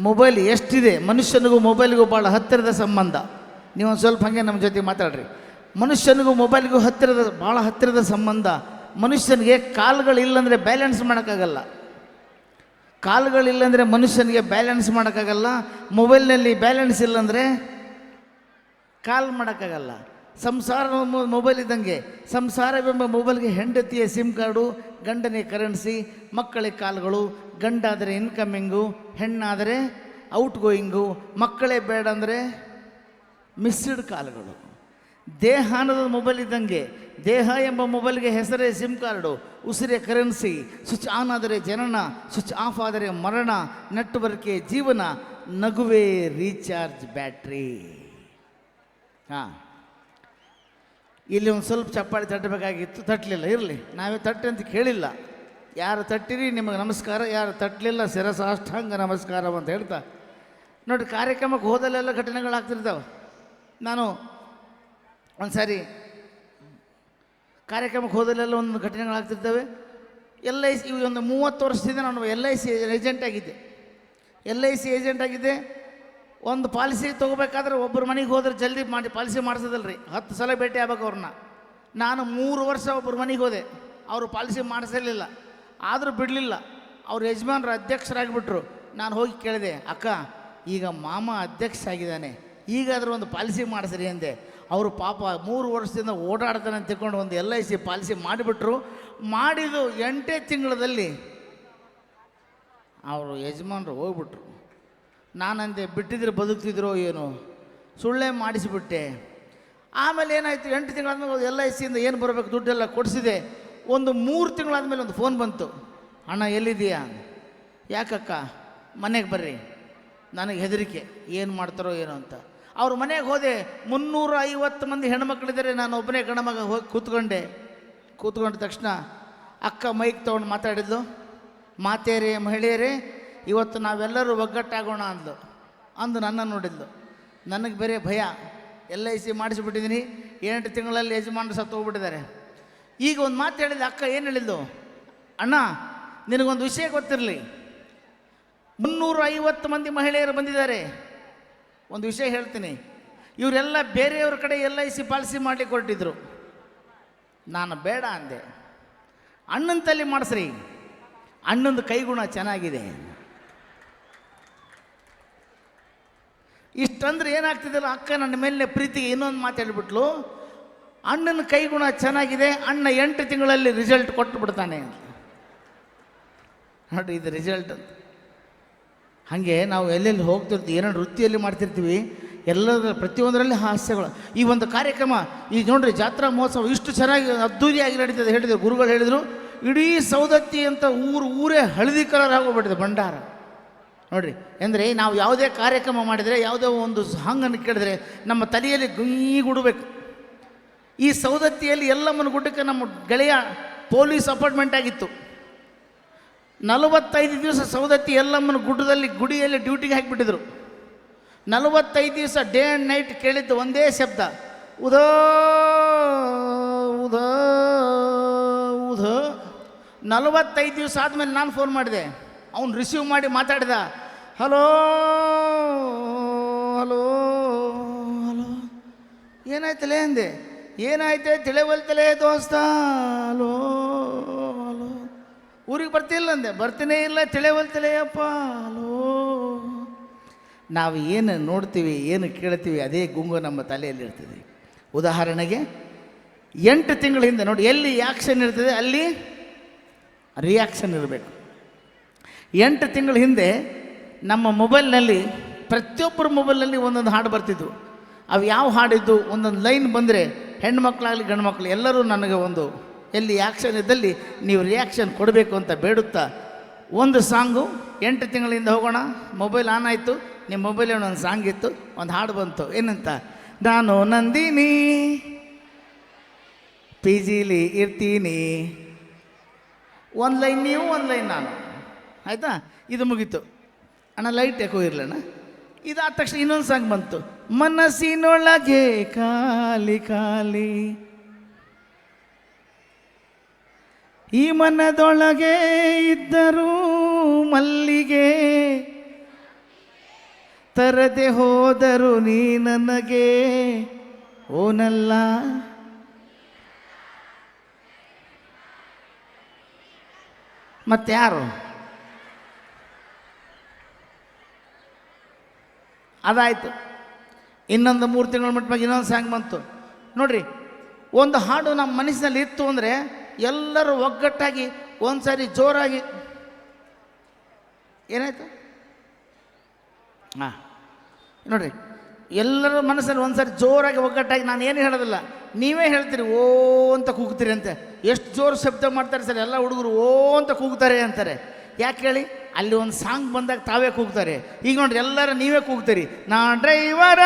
ಮೊಬೈಲ್ ಎಷ್ಟಿದೆ? ಮನುಷ್ಯನಿಗೂ ಮೊಬೈಲ್ಗೂ ಭಾಳ ಹತ್ತಿರದ ಸಂಬಂಧ. ನೀವೊಂದು ಸ್ವಲ್ಪ ಹಾಗೆ ನಮ್ಮ ಜೊತೆ ಮಾತಾಡ್ರಿ. ಮನುಷ್ಯನಿಗೂ ಮೊಬೈಲ್ಗೂ ಭಾಳ ಹತ್ತಿರದ ಸಂಬಂಧ. ಮನುಷ್ಯನಿಗೆ ಕಾಲುಗಳಿಲ್ಲಂದರೆ ಬ್ಯಾಲೆನ್ಸ್ ಮಾಡೋಕ್ಕಾಗಲ್ಲ. ಕಾಲುಗಳಿಲ್ಲಂದರೆ ಮನುಷ್ಯನಿಗೆ ಬ್ಯಾಲೆನ್ಸ್ ಮಾಡೋಕ್ಕಾಗಲ್ಲ. ಮೊಬೈಲ್ನಲ್ಲಿ ಬ್ಯಾಲೆನ್ಸ್ ಇಲ್ಲಂದರೆ ಕಾಲ್ ಮಾಡೋಕ್ಕಾಗಲ್ಲ. ಸಂಸಾರ ಮೊಬೈಲ್ ಇದ್ದಂಗೆ. ಸಂಸಾರವೆಂಬ ಮೊಬೈಲ್ಗೆ ಹೆಂಡತಿಯ ಸಿಮ್ ಕಾರ್ಡು, ಗಂಡನೇ ಕರೆನ್ಸಿ, ಮಕ್ಕಳಿಗೆ ಕಾಲ್ಗಳು. ಗಂಡಾದರೆ ಇನ್ಕಮಿಂಗು, ಹೆಣ್ಣಾದರೆ ಔಟ್ ಗೋಯಿಂಗು. ಮಕ್ಕಳೇ ಬೇಡ ಅಂದರೆ ಮಿಸ್ಡ್ ಕಾಲ್ಗಳು. ದೇಹ ಅನ್ನೋದು ಮೊಬೈಲ್ ಇದ್ದಂಗೆ. ದೇಹ ಎಂಬ ಮೊಬೈಲ್ಗೆ ಹೆಸರೇ sim card, Usire currency. Switch on ಆದರೆ ಜನನ, ಸ್ವಿಚ್ ಆಫ್ ಆದರೆ ಮರಣ. ನೆಟ್ವರ್ಕೆ ಜೀವನ, ನಗುವೇ ರೀಚಾರ್ಜ್ ಬ್ಯಾಟ್ರಿ. ಹಾಂ, ಇಲ್ಲಿ ಒಂದು ಸ್ವಲ್ಪ ಚಪ್ಪಾಳೆ ತಟ್ಟಬೇಕಾಗಿತ್ತು, ತಟ್ಟಲಿಲ್ಲ. ಇರಲಿ, ನಾವೇ ತಟ್ಟೆ ಅಂತ ಕೇಳಿಲ್ಲ. ಯಾರು ತಟ್ಟಿರಿ ನಿಮಗೆ ನಮಸ್ಕಾರ, ಯಾರು ತಟ್ಟಲಿಲ್ಲ ಶಿರಸಾಷ್ಟಾಂಗ ನಮಸ್ಕಾರ ಅಂತ ಹೇಳ್ತಾ ನೋಡಿ. ಕಾರ್ಯಕ್ರಮಕ್ಕೆ ಹೋದಲ್ಲೆಲ್ಲ ಘಟನೆಗಳಾಗ್ತಿರ್ತಾವೆ. ನಾನು ಒಂದು ಸಾರಿ ಕಾರ್ಯಕ್ರಮಕ್ಕೆ ಹೋದಲ್ಲೆಲ್ಲ ಒಂದು ಘಟನೆಗಳಾಗ್ತಿರ್ತವೆ. LIC ಒಂದು 30 ವರ್ಷದಿಂದ ನಾನು LIC ಏಜೆಂಟ್ ಆಗಿದ್ದೆ. LIC ಏಜೆಂಟ್ ಆಗಿದ್ದೆ. ಒಂದು ಪಾಲಿಸಿ ತೊಗೋಬೇಕಾದ್ರೆ ಒಬ್ಬರು ಮನೆಗೆ ಹೋದ್ರೆ ಜಲ್ದಿ ಮಾಡಿ ಪಾಲಿಸಿ ಮಾಡಿಸೋದಲ್ರಿ, 10 ಸಲ ಭೇಟಿ ಆಗ್ಬೇಕು ಅವ್ರನ್ನ. ನಾನು 3 ವರ್ಷ ಒಬ್ಬರು ಮನೆಗೆ ಹೋದೆ, ಅವರು ಪಾಲಿಸಿ ಮಾಡಿಸಲಿಲ್ಲ, ಆದರೂ ಬಿಡಲಿಲ್ಲ. ಅವ್ರ ಯಜಮಾನ್ರು ಅಧ್ಯಕ್ಷರಾಗಿಬಿಟ್ರು. ನಾನು ಹೋಗಿ ಕೇಳಿದೆ, ಅಕ್ಕ ಈಗ ಮಾಮ ಅಧ್ಯಕ್ಷ ಆಗಿದ್ದಾನೆ, ಈಗಾದರೂ ಒಂದು ಪಾಲಿಸಿ ಮಾಡಿಸ್ರಿ ಅಂದೆ. ಅವರು ಪಾಪ 3 ವರ್ಷದಿಂದ ಓಡಾಡ್ತಾನೆ ಅಂತ ತಿಳ್ಕೊಂಡು ಒಂದು LIC ಪಾಲಿಸಿ ಮಾಡಿಬಿಟ್ರು. ಮಾಡಿದ್ದು 8 ತಿಂಗಳಲ್ಲಿ ಅವರು ಯಜಮಾನ್ರು ಹೋಗ್ಬಿಟ್ರು. ನಾನಂದೆ ಬಿಟ್ಟಿದ್ರೆ ಬದುಕ್ತಿದ್ರೋ ಏನೋ, ಸುಳ್ಳೇ ಮಾಡಿಸಿಬಿಟ್ಟೆ. ಆಮೇಲೆ ಏನಾಯಿತು, 8 ತಿಂಗಳಾದ್ಮೇಲೆ LICಯಿಂದ ಏನು ಬರಬೇಕು ದುಡ್ಡೆಲ್ಲ ಕೊಡಿಸಿದೆ. ಒಂದು 3 ತಿಂಗಳಾದ್ಮೇಲೆ ಒಂದು ಫೋನ್ ಬಂತು, ಅಣ್ಣ ಎಲ್ಲಿದೆಯಾ? ಯಾಕಕ್ಕ? ಮನೆಗೆ ಬರ್ರಿ. ನನಗೆ ಹೆದರಿಕೆ, ಏನು ಮಾಡ್ತಾರೋ ಏನೋ ಅಂತ. ಅವ್ರ ಮನೆಗೆ ಹೋದೆ, 350 ಮಂದಿ ಹೆಣ್ಮಕ್ಳಿದ್ದಾರೆ, ನಾನು ಒಬ್ಬನೇ ಗಂಡಮಗ. ಹೋಗಿ ಕೂತ್ಕೊಂಡ ತಕ್ಷಣ ಅಕ್ಕ ಮೈಕ್ ತೊಗೊಂಡು ಮಾತಾಡಿದ್ಲು, ಮಾತೇರೇ ಮಹಿಳೆಯರೇ, ಇವತ್ತು ನಾವೆಲ್ಲರೂ ಒಗ್ಗಟ್ಟಾಗೋಣ ಅಂದು ನನ್ನ ನೋಡಿದ್ಲು. ನನಗೆ ಬೇರೆ ಭಯ, LIC ಮಾಡಿಸಿಬಿಟ್ಟಿದ್ದೀನಿ, 8 ತಿಂಗಳಲ್ಲಿ ಯಜಮಾನರು ಸತ್ತು ಹೋಗ್ಬಿಟ್ಟಿದ್ದಾರೆ. ಈಗ ಒಂದು ಮಾತು ಹೇಳಿದ್ಲು ಅಕ್ಕ. ಏನು ಹೇಳಿದ್ಲು? ಅಣ್ಣ ನಿನಗೊಂದು ವಿಷಯ ಗೊತ್ತಿರಲಿ, 350 ಮಂದಿ ಮಹಿಳೆಯರು ಬಂದಿದ್ದಾರೆ. ಒಂದು ವಿಷಯ ಹೇಳ್ತೀನಿ, ಇವರೆಲ್ಲ ಬೇರೆಯವ್ರ ಕಡೆ LIC ಪಾಲಿಸಿ ಮಾಡಲಿಕ್ಕೆ ಹೊರಟಿದ್ರು. ನಾನು ಬೇಡ ಅಂದೆ. ಅಣ್ಣನ ತಲೆ ಮಾಡಿಸ್ರಿ, ಅಣ್ಣಂದು ಕೈಗುಣ ಚೆನ್ನಾಗಿದೆ. ಇಷ್ಟಂದ್ರೆ ಏನಾಗ್ತಿದ್ದಲ್ಲ, ಅಕ್ಕ ನನ್ನ ಮೇಲಿನ ಪ್ರೀತಿಗೆ ಇನ್ನೊಂದು ಮಾತಾಡ್ಬಿಟ್ಲು, ಅಣ್ಣನ ಕೈಗುಣ ಚೆನ್ನಾಗಿದೆ, ಅಣ್ಣ 8 ತಿಂಗಳಲ್ಲಿ ರಿಸಲ್ಟ್ ಕೊಟ್ಟು ಬಿಡ್ತಾನೆ ಅಂತ. ನೋಡಿ ಇದು ರಿಸಲ್ಟ್ ಅಂತ. ಹಾಗೆ ನಾವು ಎಲ್ಲೆಲ್ಲಿ ಹೋಗ್ತಿರ್ತೀವಿ, ಏನೋ ವೃತ್ತಿಯಲ್ಲಿ ಮಾಡ್ತಿರ್ತೀವಿ, ಎಲ್ಲದರ ಪ್ರತಿಯೊಂದರಲ್ಲಿ ಹಾಸ್ಯಗಳು. ಈ ಒಂದು ಕಾರ್ಯಕ್ರಮ ಈಗ ನೋಡ್ರಿ, ಜಾತ್ರಾ ಮಹೋತ್ಸವ ಇಷ್ಟು ಚೆನ್ನಾಗಿ ಅದ್ದೂರಿಯಾಗಿ ನಡೀತದೆ ಹೇಳಿದರು ಗುರುಗಳು. ಹೇಳಿದರು ಇಡೀ ಸೌದತ್ತಿ ಅಂತ ಊರೇ ಹಳದಿ ಕಲರ್ ಆಗೋಗ್ಬಿಟ್ಟಿದೆ, ಭಂಡಾರ. ನೋಡಿರಿ, ಅಂದರೆ ನಾವು ಯಾವುದೇ ಕಾರ್ಯಕ್ರಮ ಮಾಡಿದರೆ, ಯಾವುದೇ ಒಂದು ಸಾಂಗನ್ನು ಕೇಳಿದ್ರೆ ನಮ್ಮ ತಲೆಯಲ್ಲಿ ಗುಂಗಿಗುಡಬೇಕು. ಈ ಸೌದತ್ತಿಯಲ್ಲಿ ಎಲ್ಲಮ್ಮನ ಗುಡ್ಡಕ್ಕೆ ನಮ್ಮ ಗೆಳೆಯ ಪೊಲೀಸ್ ಅಪಾರ್ಟ್ಮೆಂಟ್ ಆಗಿತ್ತು. 45 ದಿವಸ ಸೌದತ್ತಿ ಎಲ್ಲಮ್ಮನ ಗುಡಿಯಲ್ಲಿ ಡ್ಯೂಟಿಗೆ ಹಾಕಿಬಿಟ್ಟಿದ್ರು. 45 ದಿವಸ ಡೇ ಆ್ಯಂಡ್ ನೈಟ್ ಕೇಳಿದ್ದು ಒಂದೇ ಶಬ್ದ, ಉದೋ ಉದೋ ಉದೋ. 45 ದಿವಸ ಆದಮೇಲೆ ನಾನು ಫೋನ್ ಮಾಡಿದೆ, ಅವನು ರಿಸೀವ್ ಮಾಡಿ ಮಾತಾಡಿದ, ಹಲೋ ಹಲೋ ಹಲೋ, ಏನಾಯ್ತಲೇ ಅಂದೆ. ಏನಾಯ್ತೆ ತಿಳಿವಲ್ತಲೇ ದೋಸ್ತ, ಹಲೋ ಹಲೋ. ಊರಿಗೆ ಬರ್ತಿಲ್ಲ ಅಂದೆ, ಬರ್ತೀನೇ ಇಲ್ಲ, ತಿಳಿವಲ್ತಲೇ ಅಪ್ಪ, ಹಲೋ. ನಾವು ಏನು ನೋಡ್ತೀವಿ, ಏನು ಕೇಳ್ತೀವಿ, ಅದೇ ಗುಂಗು ನಮ್ಮ ತಲೆಯಲ್ಲಿ ಇರ್ತದೆ. ಉದಾಹರಣೆಗೆ 8 ತಿಂಗಳ ಹಿಂದೆ ನೋಡಿ, ಎಲ್ಲಿ ಆ್ಯಕ್ಷನ್ ಇರ್ತದೆ ಅಲ್ಲಿ ರಿಯಾಕ್ಷನ್ ಇರಬೇಕು. 8 ತಿಂಗಳ ಹಿಂದೆ ನಮ್ಮ ಮೊಬೈಲ್ನಲ್ಲಿ, ಪ್ರತಿಯೊಬ್ಬರ ಮೊಬೈಲ್ನಲ್ಲಿ ಒಂದೊಂದು ಹಾಡು ಬರ್ತಿದ್ವು. ಅವು ಯಾವ ಹಾಡಿದ್ದು, ಒಂದೊಂದು ಲೈನ್ ಬಂದರೆ ಹೆಣ್ಮಕ್ಳಾಗಲಿ ಗಂಡು ಮಕ್ಕಳು ಎಲ್ಲರೂ ನನಗೆ ಒಂದು ಎಲ್ಲಿ ಆ್ಯಕ್ಷನ್ ಇದ್ದಲ್ಲಿ ನೀವು ರಿಯಾಕ್ಷನ್ ಕೊಡಬೇಕು ಅಂತ ಬೇಡುತ್ತಾ ಒಂದು ಸಾಂಗು 8 ತಿಂಗಳಿಂದ ಹೋಗೋಣ. ಮೊಬೈಲ್ ಆನ್ ಆಯಿತು, ನಿಮ್ಮ ಮೊಬೈಲ್ ಒಂದು ಸಾಂಗ್ ಇತ್ತು, ಒಂದು ಹಾಡು ಬಂತು. ಏನಂತ? ನಾನು ನಂದಿನಿ PG ಇರ್ತೀನಿ, ಒಂದು ಲೈನ್ ನೀವು, ಒಂದು ಲೈನ್ ನಾನು, ಆಯಿತಾ? ಇದು ಮುಗೀತು. ಅಣ್ಣ ಲೈಟ್ ಯಾಕೋ ಇರಲಣ್ಣ. ಇದಾದ ತಕ್ಷಣ ಇನ್ನೊಂದು ಸಾಂಗ್ ಬಂತು, ಮನಸ್ಸಿನೊಳಗೆ ಖಾಲಿ ಖಾಲಿ, ಈ ಮನದೊಳಗೆ ಇದ್ದರೂ ಮಲ್ಲಿಗೆ, ತರದೆ ಹೋದರು ನೀ ನನಗೆ ಓನಲ್ಲ. ಮತ್ತಾರು? ಅದಾಯಿತು. ಇನ್ನೊಂದು 3 ತಿಂಗಳ ಮಟ್ಟಿಗೆ ಇನ್ನೊಂದು ಸಾಂಗ್ ಬಂತು. ನೋಡ್ರಿ, ಒಂದು ಹಾಡು ನಮ್ಮ ಮನಸ್ಸಿನಲ್ಲಿ ಇತ್ತು ಅಂದರೆ ಎಲ್ಲರೂ ಒಗ್ಗಟ್ಟಾಗಿ ಒಂದು ಸಾರಿ ಜೋರಾಗಿ, ಏನಾಯಿತು? ಹಾಂ ನೋಡ್ರಿ, ಎಲ್ಲರ ಮನಸ್ಸಲ್ಲಿ ಒಂದು ಸಾರಿ ಜೋರಾಗಿ ಒಗ್ಗಟ್ಟಾಗಿ, ನಾನು ಏನು ಹೇಳೋದಿಲ್ಲ, ನೀವೇ ಹೇಳ್ತೀರಿ ಓ ಅಂತ ಕೂಗ್ತೀರಿ ಅಂತೆ. ಎಷ್ಟು ಜೋರು ಶಬ್ದ ಮಾಡ್ತಾರೆ ಸರ್, ಎಲ್ಲ ಹುಡುಗರು ಓ ಅಂತ ಕೂಗ್ತಾರೆ ಅಂತಾರೆ. ಯಾಕೆ ಹೇಳಿ? ಅಲ್ಲಿ ಒಂದು ಸಾಂಗ್ ಬಂದಾಗ ತಾವೇ ಕೂಗ್ತಾರೆ. ಈಗ ನೋಡ್ರಿ, ಎಲ್ಲರೂ ನೀವೇ ಕೂಗ್ತೀರಿ, ನಾ ಡ್ರೈವರ.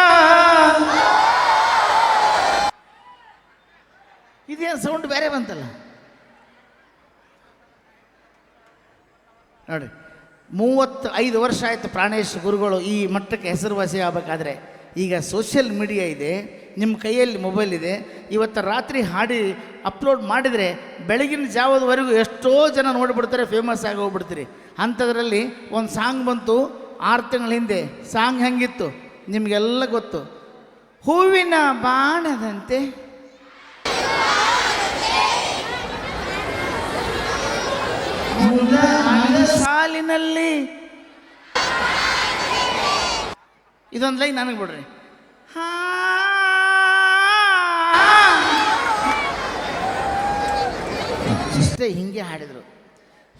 ಇದೇನು ಸೌಂಡ್ ಬೇರೆ ಬಂತಲ್ಲ ನೋಡಿ. 35 ವರ್ಷ ಆಯಿತು ಪ್ರಾಣೇಶ್ ಗುರುಗಳು ಈ ಮಟ್ಟಕ್ಕೆ ಹೆಸರುವಾಸಿ ಆಗಬೇಕಾದ್ರೆ. ಈಗ ಸೋಷಿಯಲ್ ಮೀಡಿಯಾ ಇದೆ, ನಿಮ್ಮ ಕೈಯಲ್ಲಿ ಮೊಬೈಲ್ ಇದೆ. ಇವತ್ತು ರಾತ್ರಿ ಹಾಡಿ ಅಪ್ಲೋಡ್ ಮಾಡಿದರೆ ಬೆಳಗಿನ ಜಾವದವರೆಗೂ ಎಷ್ಟೋ ಜನ ನೋಡಿಬಿಡ್ತಾರೆ, ಫೇಮಸ್ ಆಗಿ ಹೋಗ್ಬಿಡ್ತೀರಿ. ಅಂಥದ್ರಲ್ಲಿ ಒಂದು ಸಾಂಗ್ ಬಂತು 6 ತಿಂಗಳ ಹಿಂದೆ. ಸಾಂಗ್ ಹೆಂಗಿತ್ತು? ನಿಮಗೆಲ್ಲ ಗೊತ್ತು. ಹೂವಿನ ಬಾಣದಂತೆ ಸಾಲಿನಲ್ಲಿ, ಇದೊಂದು ಲೈನ್ ನನಗೆ ಬಿಡ್ರಿ. ಇಷ್ಟೇ ಹಿಂಗೆ ಹಾಡಿದರು.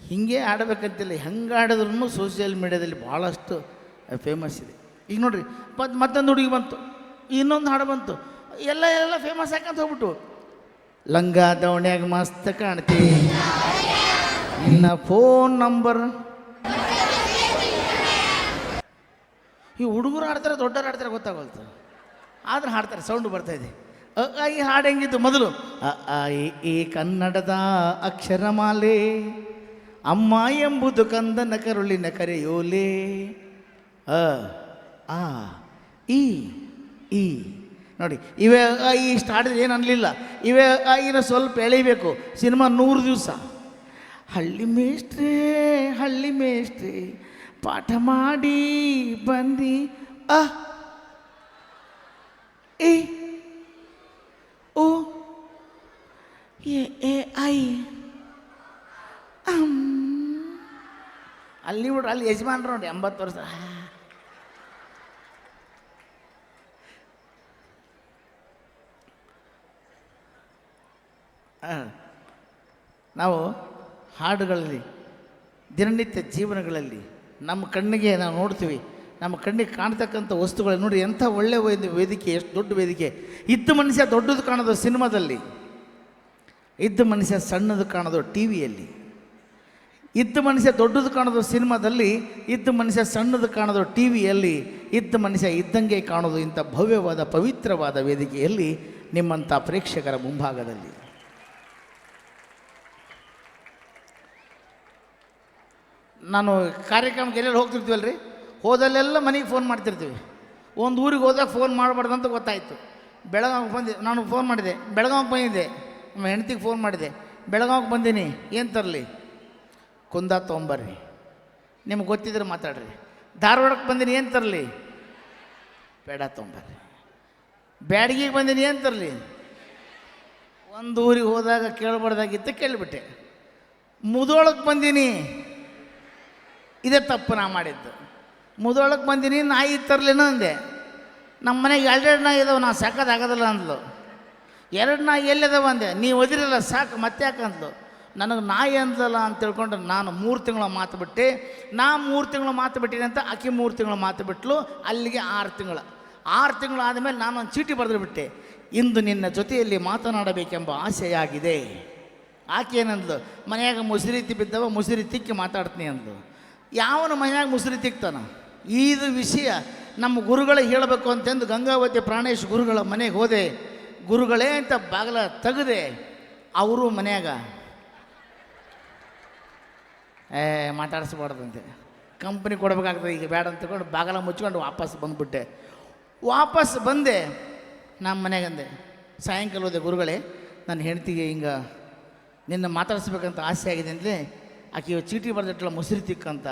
ಹಿಂಗೆ ಆಡಬೇಕಂತಿಲ್ಲ, ಹೆಂಗೆ ಆಡಿದ್ರು ಸೋಷಿಯಲ್ ಮೀಡ್ಯಾದಲ್ಲಿ ಭಾಳಷ್ಟು ಫೇಮಸ್ ಇದೆ. ಈಗ ನೋಡ್ರಿ, ಮತ್ತೊಂದು ಹುಡುಗಿ ಬಂತು, ಇನ್ನೊಂದು ಹಾಡು ಬಂತು, ಎಲ್ಲ ಫೇಮಸ್ ಹಾಕಂತ ಹೋಗ್ಬಿಟ್ಟು. ಲಂಗ ದವಣ್ಯಾಗ ಮಸ್ತ್ ಕಾಣ್ತಿ, ನಿನ್ನ ಫೋನ್ ನಂಬರ್. ಈ ಹುಡುಗರು ಹಾಡ್ತಾರೆ, ದೊಡ್ಡರು ಹಾಡ್ತಾರೆ ಗೊತ್ತಾಗಲ್ತು, ಆದ್ರೆ ಹಾಡ್ತಾರೆ, ಸೌಂಡು ಬರ್ತಾಯಿದೆ. ಈ ಹಾಡು ಹೆಂಗಿತ್ತು ಮೊದಲು? ಈ ಕನ್ನಡದ ಅಕ್ಷರಮಾಲೆ, ಅಮ್ಮ ಎಂಬುದು ಕಂದನ ಕರುಳಿನ ಕರೆಯೋಲೆ. ಆ ಈ ಈ ನೋಡಿ, ಇವೇ ಇಷ್ಟು ಹಾಡಿದ್ರೆ ಏನು ಅನ್ನಲಿಲ್ಲ. ಇವೇ ಇನ್ನು ಸ್ವಲ್ಪ ಎಳಿಬೇಕು. ಸಿನಿಮಾ 100 ದಿವಸ. ಹಳ್ಳಿ ಮೇಷ್ಟ್ರೆ ಪಾಠ ಮಾಡಿ ಬಂದಿ ಎ ಓ ಎ ಐ ಅಲ್ಲಿ ನೋಡ್ರಿ, ಅಲ್ಲಿ ಯಜಮಾನ್ರು ನೋಡಿ 80 ವರ್ಷ. ನಾವು ಹಾಡುಗಳಲ್ಲಿ, ದಿನನಿತ್ಯ ಜೀವನಗಳಲ್ಲಿ ನಮ್ಮ ಕಣ್ಣಿಗೆ ನಾವು ನೋಡ್ತೀವಿ, ನಮ್ಮ ಕಣ್ಣಿಗೆ ಕಾಣ್ತಕ್ಕಂಥ ವಸ್ತುಗಳು ನೋಡಿ, ಎಂಥ ಒಳ್ಳೆಯ ವೇದಿಕೆ, ಎಷ್ಟು ದೊಡ್ಡ ವೇದಿಕೆ. ಇದ್ದ ಮನುಷ್ಯ ದೊಡ್ಡದು ಕಾಣೋದು ಸಿನಿಮಾದಲ್ಲಿ, ಇದ್ದ ಮನುಷ್ಯ ಸಣ್ಣದು ಕಾಣೋದು ಟಿ ವಿಯಲ್ಲಿ. ಇದ್ದ ಮನುಷ್ಯ ದೊಡ್ಡದು ಕಾಣೋದು ಸಿನಿಮಾದಲ್ಲಿ, ಇದ್ದ ಮನುಷ್ಯ ಸಣ್ಣದು ಕಾಣೋದು ಟಿ ವಿಯಲ್ಲಿ, ಇದ್ದ ಮನುಷ್ಯ ಇದ್ದಂಗೆ ಕಾಣೋದು ಇಂಥ ಭವ್ಯವಾದ ಪವಿತ್ರವಾದ ವೇದಿಕೆಯಲ್ಲಿ, ನಿಮ್ಮಂಥ ಪ್ರೇಕ್ಷಕರ ಮುಂಭಾಗದಲ್ಲಿ. ನಾನು ಕಾರ್ಯಕ್ರಮಕ್ಕೆ ಎಲ್ಲೆಲ್ಲಿ ಹೋಗ್ತಿರ್ತೀವಲ್ಲ ರೀ, ಹೋದಲ್ಲೆಲ್ಲ ಮನೆಗೆ ಫೋನ್ ಮಾಡ್ತಿರ್ತೀವಿ. ಒಂದು ಊರಿಗೆ ಹೋದಾಗ ಫೋನ್ ಮಾಡಬಾರ್ದಂತ ಗೊತ್ತಾಯಿತು. ಬೆಳಗಾವಿಗೆ ಬಂದಿದ್ದೆ, ನಾನು ಫೋನ್ ಮಾಡಿದೆ, ಬೆಳಗಾವಿಗೆ ಬಂದಿದ್ದೆ, ನಮ್ಮ ಹೆಂಡ್ತಿಗೆ ಫೋನ್ ಮಾಡಿದೆ, ಬೆಳಗಾವಿಗೆ ಬಂದೀನಿ, ಏನು ತರಲಿ? ಕುಂದ ತೊಗೊಂಬರ್ರಿ, ನಿಮ್ಗೆ ಗೊತ್ತಿದ್ರೆ ಮಾತಾಡ್ರಿ. ಧಾರವಾಡಕ್ಕೆ ಬಂದೀನಿ, ಏನು ತರಲಿ? ಬೇಡ ತೊಗೊಂಬರ್ರಿ. ಬ್ಯಾಡಗಿಗೆ ಬಂದೀನಿ, ಏನು ತರಲಿ? ಒಂದು ಊರಿಗೆ ಹೋದಾಗ ಕೇಳಬಾರ್ದಾಗಿತ್ತು, ಕೇಳಿಬಿಟ್ಟೆ. ಮುದೋಳಕ್ಕೆ ಬಂದೀನಿ, ಇದೇ ತಪ್ಪು ನಾ ಮಾಡಿದ್ದು. ಮುದೋಳಕ್ಕೆ ಬಂದೀನಿ, ನಾಯಿ ತರಲಿನ ಅಂದೆ. ನಮ್ಮ ಮನೆಗೆ 2 ನಾಯಿ ಇದಾವೆ, ನಾ ಸಾಕೋದಾಗೋದಿಲ್ಲ ಅಂದ್ಲು. 2 ನಾಯಿ ಎಲ್ಲಿದಾವೆ ಅಂದೆ, ನೀವು ಒದಿರಲ್ಲ ಸಾಕು ಮತ್ತೆ ಯಾಕಂದ್ಲು. ನನಗೆ ನಾಯಿ ಅಂದಲ್ಲ ಅಂತ ತಿಳ್ಕೊಂಡು ನಾನು 3 ತಿಂಗಳ ಮಾತು ಬಿಟ್ಟೆ. ನಾ 3 ತಿಂಗಳು ಮಾತು ಬಿಟ್ಟಿನಿ ಅಂತ ಆಕೆ 3 ತಿಂಗಳು ಮಾತು ಬಿಟ್ಟಲು. ಅಲ್ಲಿಗೆ 6 ತಿಂಗಳು ಆದಮೇಲೆ ನಾನು ಒಂದು ಚೀಟಿ ಬರೆದು ಬಿಟ್ಟೆ. ಇಂದು ನಿನ್ನ ಜೊತೆಯಲ್ಲಿ ಮಾತನಾಡಬೇಕೆಂಬ ಆಸೆಯಾಗಿದೆ. ಆಕೆ ಏನಂದ್ಲು, ಮನೆಯಾಗ ಮುಸುರಿ ಬಿದ್ದವ, ಮುಸುರಿ ತಿಕ್ಕಿ ಮಾತಾಡ್ತೀನಿ ಅಂದ್ಲು. ಯಾವನ ಮನೆಯಾಗ ಮುಸುರಿ ತಿಕ್ತಾನ? ಇದು ವಿಷಯ ನಮ್ಮ ಗುರುಗಳಿಗೆ ಹೇಳಬೇಕು ಅಂತಂದು ಗಂಗಾವತಿ ಪ್ರಾಣೇಶ್ ಗುರುಗಳ ಮನೆಗೆ ಹೋದೆ. ಗುರುಗಳೇ ಅಂತ ಬಾಗಿಲ ತೆಗೆದೆ. ಅವರು ಮನೆಯಾಗ ಮಾತಾಡಿಸ್ಬಾರ್ದಂತೆ, ಕಂಪ್ನಿ ಕೊಡಬೇಕಾಗ್ತದೆ, ಈಗ ಬೇಡ ಅಂತ ತಿಳ್ಕೊಂಡು ಬಾಗಿಲ ಮುಚ್ಕೊಂಡು ವಾಪಸ್ ಬಂದುಬಿಟ್ಟೆ. ವಾಪಸ್ ಬಂದೆ, ನಮ್ಮ ಮನೆಗಂದೆ ಸಾಯಂಕಾಲ ಹೋದೆ, ಗುರುಗಳೇ ನನ್ನ ಹೆಂಡ್ತಿಗೆ ಹಿಂಗೆ ನಿನ್ನ ಮಾತಾಡಿಸ್ಬೇಕಂತ ಆಸೆ ಆಗಿದೆ ಅಂತಲೇ ಆಕೆ ಚೀಟಿ ಬರೆದಿಟ್ಟಲ್ಲ ಮುಸುರಿ ತಿಕ್ಕಂತ.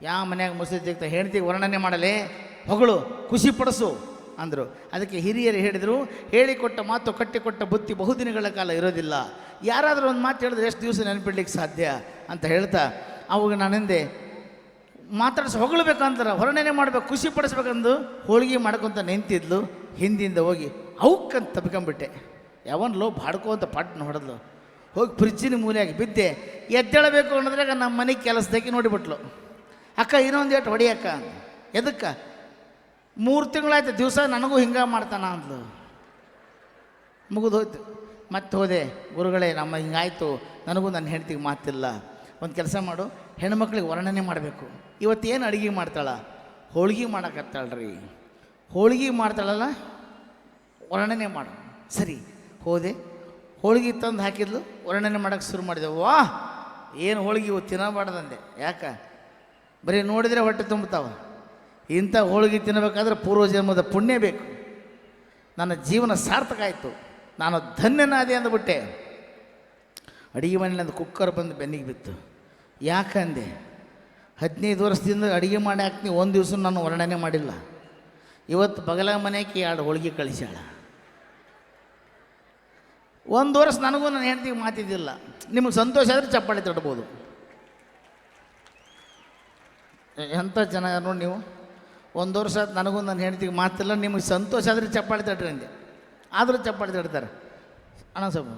ಯಾವ ಮನ್ಯಾಗ ಮುಸುರಿ ತಿಕ್ತ ಹೆಂಡ್ತಿಗೆ ವರ್ಣನೆ ಮಾಡಲೇ, ಹೊಗಳು, ಖುಷಿ ಪಡಿಸು ಅಂದರು. ಅದಕ್ಕೆ ಹಿರಿಯರು ಹೇಳಿದರು, ಹೇಳಿಕೊಟ್ಟ ಮಾತು ಕಟ್ಟಿಕೊಟ್ಟ ಬುತ್ತಿ ಬಹುದಿನಗಳ ಕಾಲ ಇರೋದಿಲ್ಲ. ಯಾರಾದರೂ ಒಂದು ಮಾತು ಹೇಳಿದ್ರೆ ಎಷ್ಟು ದಿವಸ ನೆನಪಿಡ್ಲಿಕ್ಕೆ ಸಾಧ್ಯ ಅಂತ ಹೇಳ್ತಾ, ಅವಾಗ ನಾನೆಂದೆ ಹೊಗಳಬೇಕಂತಾರೆ, ವರ್ಣನೆ ಮಾಡ್ಬೇಕು, ಖುಷಿ ಪಡಿಸ್ಬೇಕಂದು ಹೋಳಿಗೆ ಮಾಡ್ಕೊತ ನಿಂತಿದ್ಲು. ಹಿಂದಿಂದ ಹೋಗಿ ಅವಕ್ಕಂತ ತಪ್ಕೊಂಬಿಟ್ಟೆ. ಯಾವನ್ಲೋ ಬಾಡ್ಕೋ ಅಂತ ಪಟ್ನ ಹೊಡೆದ್ಲು. ಹೋಗಿ ಫ್ರಿಜ್ಜಿನ ಮೂಲೆಯಾಗಿ ಬಿದ್ದೆ. ಎದ್ದೇಳಬೇಕು ಅನ್ನೋದ್ರಾಗ ನಮ್ಮ ಮನೆಗೆ ಕೆಲಸದಾಗಿ ನೋಡಿಬಿಟ್ಲು. ಅಕ್ಕ ಇನ್ನೊಂದು ಏಟು ಹೊಡಿಯಕ್ಕ. ಎದಕ್ಕೆ? 3 ತಿಂಗಳಾಯ್ತು ದಿವಸ ನನಗೂ ಹಿಂಗೆ ಮಾಡ್ತಾನ ಅಂದ್ಲು. ಮುಗಿದು ಹೋಯ್ತು. ಮತ್ತೆ ಹೋದೆ, ಗುರುಗಳೇ ನಮ್ಮ ಹಿಂಗಾಯ್ತು, ನನಗೂ ನನ್ನ ಹೆಂಡ್ತಿಗೆ ಮಾತಿಲ್ಲ, ಒಂದು ಕೆಲಸ ಮಾಡು, ಹೆಣ್ಮಕ್ಳಿಗೆ ವರ್ಣನೆ ಮಾಡಬೇಕು. ಇವತ್ತೇನು ಅಡುಗೆ ಮಾಡ್ತಾಳ? ಹೋಳಿಗೆ ಮಾಡಕತ್ತಾಳ್ರಿ. ಹೋಳಿಗೆ ಮಾಡ್ತಾಳಲ್ಲ, ವರ್ಣನೆ ಮಾಡು. ಸರಿ ಹೋದೆ, ಹೋಳಿಗೆ ತಂದು ಹಾಕಿದ್ಲು, ವರ್ಣನೆ ಮಾಡೋಕ್ಕೆ ಶುರು ಮಾಡಿದೆ. ವಾ ಏನು ಹೋಳಿಗೆ ಇವತ್ತು ತಿನ್ನಬಾರ್ದಂದೆ. ಯಾಕೆ? ಬರೀ ನೋಡಿದರೆ ಹೊಟ್ಟೆ ತುಂಬುತ್ತಾವ. ಇಂಥ ಹೋಳಿಗೆ ತಿನ್ನಬೇಕಾದ್ರೆ ಪೂರ್ವಜನ್ಮದ ಪುಣ್ಯ ಬೇಕು. ನನ್ನ ಜೀವನ ಸಾರ್ಥಕ ಆಯಿತು, ನಾನು ಧನ್ಯನಾದೆ ಅಂದುಬಿಟ್ಟೆ. ಅಡುಗೆ ಮನೆಯಲ್ಲಿ ಕುಕ್ಕರ್ ಬಂದು ಬೆನ್ನಿಗೆ ಬಿತ್ತು. ಯಾಕಂದೆ? 15 ವರ್ಷದಿಂದ ಅಡುಗೆ ಮಾಡಿ ಹಾಕ್ತೀನಿ, ಒಂದು ದಿವಸ ನಾನು ವರ್ಣನೆ ಮಾಡಿಲ್ಲ. ಇವತ್ತು ಬಗಲ ಮನೆಗೆ 2 ಹೋಳಿಗೆ ಕಳಿಸ್ಯಾಳ. 1 ವರ್ಷ ನನಗೂ ನನ್ನ ಹೆಂಡತಿಗೆ ಮಾತಿದ್ದಿಲ್ಲ. ನಿಮಗೆ ಸಂತೋಷ ಆದರೆ ಚಪ್ಪಾಳೆ ತಡ್ಬೋದು. ಎಂಥ ಜನ ನೋಡಿ ನೀವು. 1 ವರ್ಷ ಆಯ್ತು ನನಗೂ ನನ್ನ ಹೆಂಡತಿಗೆ ಮಾತಿಲ್ಲ, ನಿಮಗೆ ಸಂತೋಷ ಆದರೆ ಚಪ್ಪಾಳೆ ತಟ್ರಿ ಅಂದೆ. ಆದರೂ ಚಪ್ಪಾಳೆ ತಡ್ತಾರೆ. ಅಣ್ಣ ಸ್ವಲ್ಪ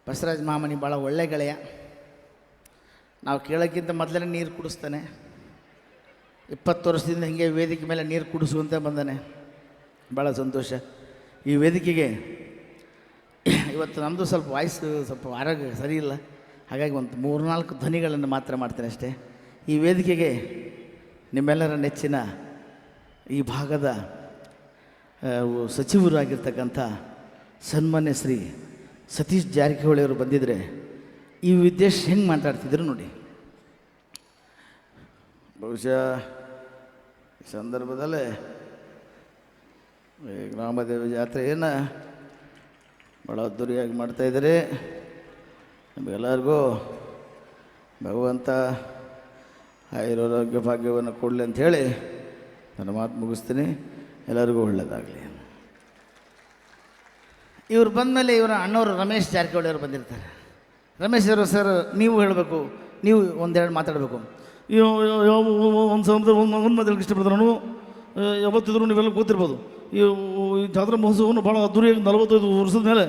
ಬಸವರಾಜ್ ಮಾಮನಿ ಭಾಳ ಒಳ್ಳೆ ಗೆಳೆಯ. ನಾವು ಕೇಳೋಕ್ಕಿಂತ ಮೊದಲೇ ನೀರು ಕುಡಿಸ್ತಾನೆ. 20 ವರ್ಷದಿಂದ ಹಿಂಗೆ ವೇದಿಕೆ ಮೇಲೆ ನೀರು ಕುಡಿಸುವಂತೆ ಬಂದಾನೆ. ಭಾಳ ಸಂತೋಷ. ಈ ವೇದಿಕೆಗೆ ಇವತ್ತು ನಮ್ಮದು ಸ್ವಲ್ಪ ವಾಯ್ಸು ಸ್ವಲ್ಪ ಆರೋಗ್ಯ ಸರಿ ಇಲ್ಲ, ಹಾಗಾಗಿ ಒಂದು 3-4 ಧ್ವನಿಗಳನ್ನು ಮಾತ್ರ ಮಾಡ್ತೇನೆ ಅಷ್ಟೇ. ಈ ವೇದಿಕೆಗೆ ನಿಮ್ಮೆಲ್ಲರ ನೆಚ್ಚಿನ ಈ ಭಾಗದ ಸಚಿವರಾಗಿರ್ತಕ್ಕಂಥ ಸನ್ಮಾನ್ಯ ಶ್ರೀ ಸತೀಶ್ ಜಾರಕಿಹೊಳಿ ಅವರು ಬಂದಿದ್ದರೆ ಈ ಉದ್ದೇಶ ಹೆಂಗೆ ಮಾತಾಡ್ತಿದ್ರು ನೋಡಿ. ಬಹುಶಃ ಈ ಸಂದರ್ಭದಲ್ಲೇ ಈ ಗ್ರಾಮದೇವಿ ಜಾತ್ರೆಯನ್ನು ಭಾಳ ಅದ್ದೂರಿಯಾಗಿ ಮಾಡ್ತಾಯಿದ್ದಾರೆ. ನಮಗೆಲ್ಲರಿಗೂ ಭಗವಂತ ಆಯುರಾರೋಗ್ಯ ಭಾಗ್ಯವನ್ನು ಕೊಡಲಿ ಅಂಥೇಳಿ ನನ್ನ ಮಾತು ಮುಗಿಸ್ತೀನಿ. ಎಲ್ಲರಿಗೂ ಒಳ್ಳೆಯದಾಗಲಿ. ಇವ್ರು ಬಂದಮೇಲೆ ಇವರ ಅಣ್ಣವರು ರಮೇಶ್ ಜಾರಕಿಹೊಳಿ ಅವರು ಬಂದಿರ್ತಾರೆ. ರಮೇಶ್ ಅವರು ಸರ್ ನೀವು ಹೇಳಬೇಕು, ನೀವು ಒಂದೆರಡು ಮಾತಾಡಬೇಕು. ಒಂದು ಸಂಬಂಧ ಒಂದು ಮಾತಾಡಲಿಕ್ಕೆ ಇಷ್ಟಪಡ್ತಾರೆ. ನಾನು ಯಾವತ್ತಿದ್ರು ನೀವೆಲ್ಲ ಗೊತ್ತಿರ್ಬೋದು, ಈ ಜಾತ್ರಾ ಮಹೋತ್ಸವವನ್ನು ಭಾಳ ಅದ್ದೂರಿಯಾಗಿ 45 ವರ್ಷದ ಮೇಲೆ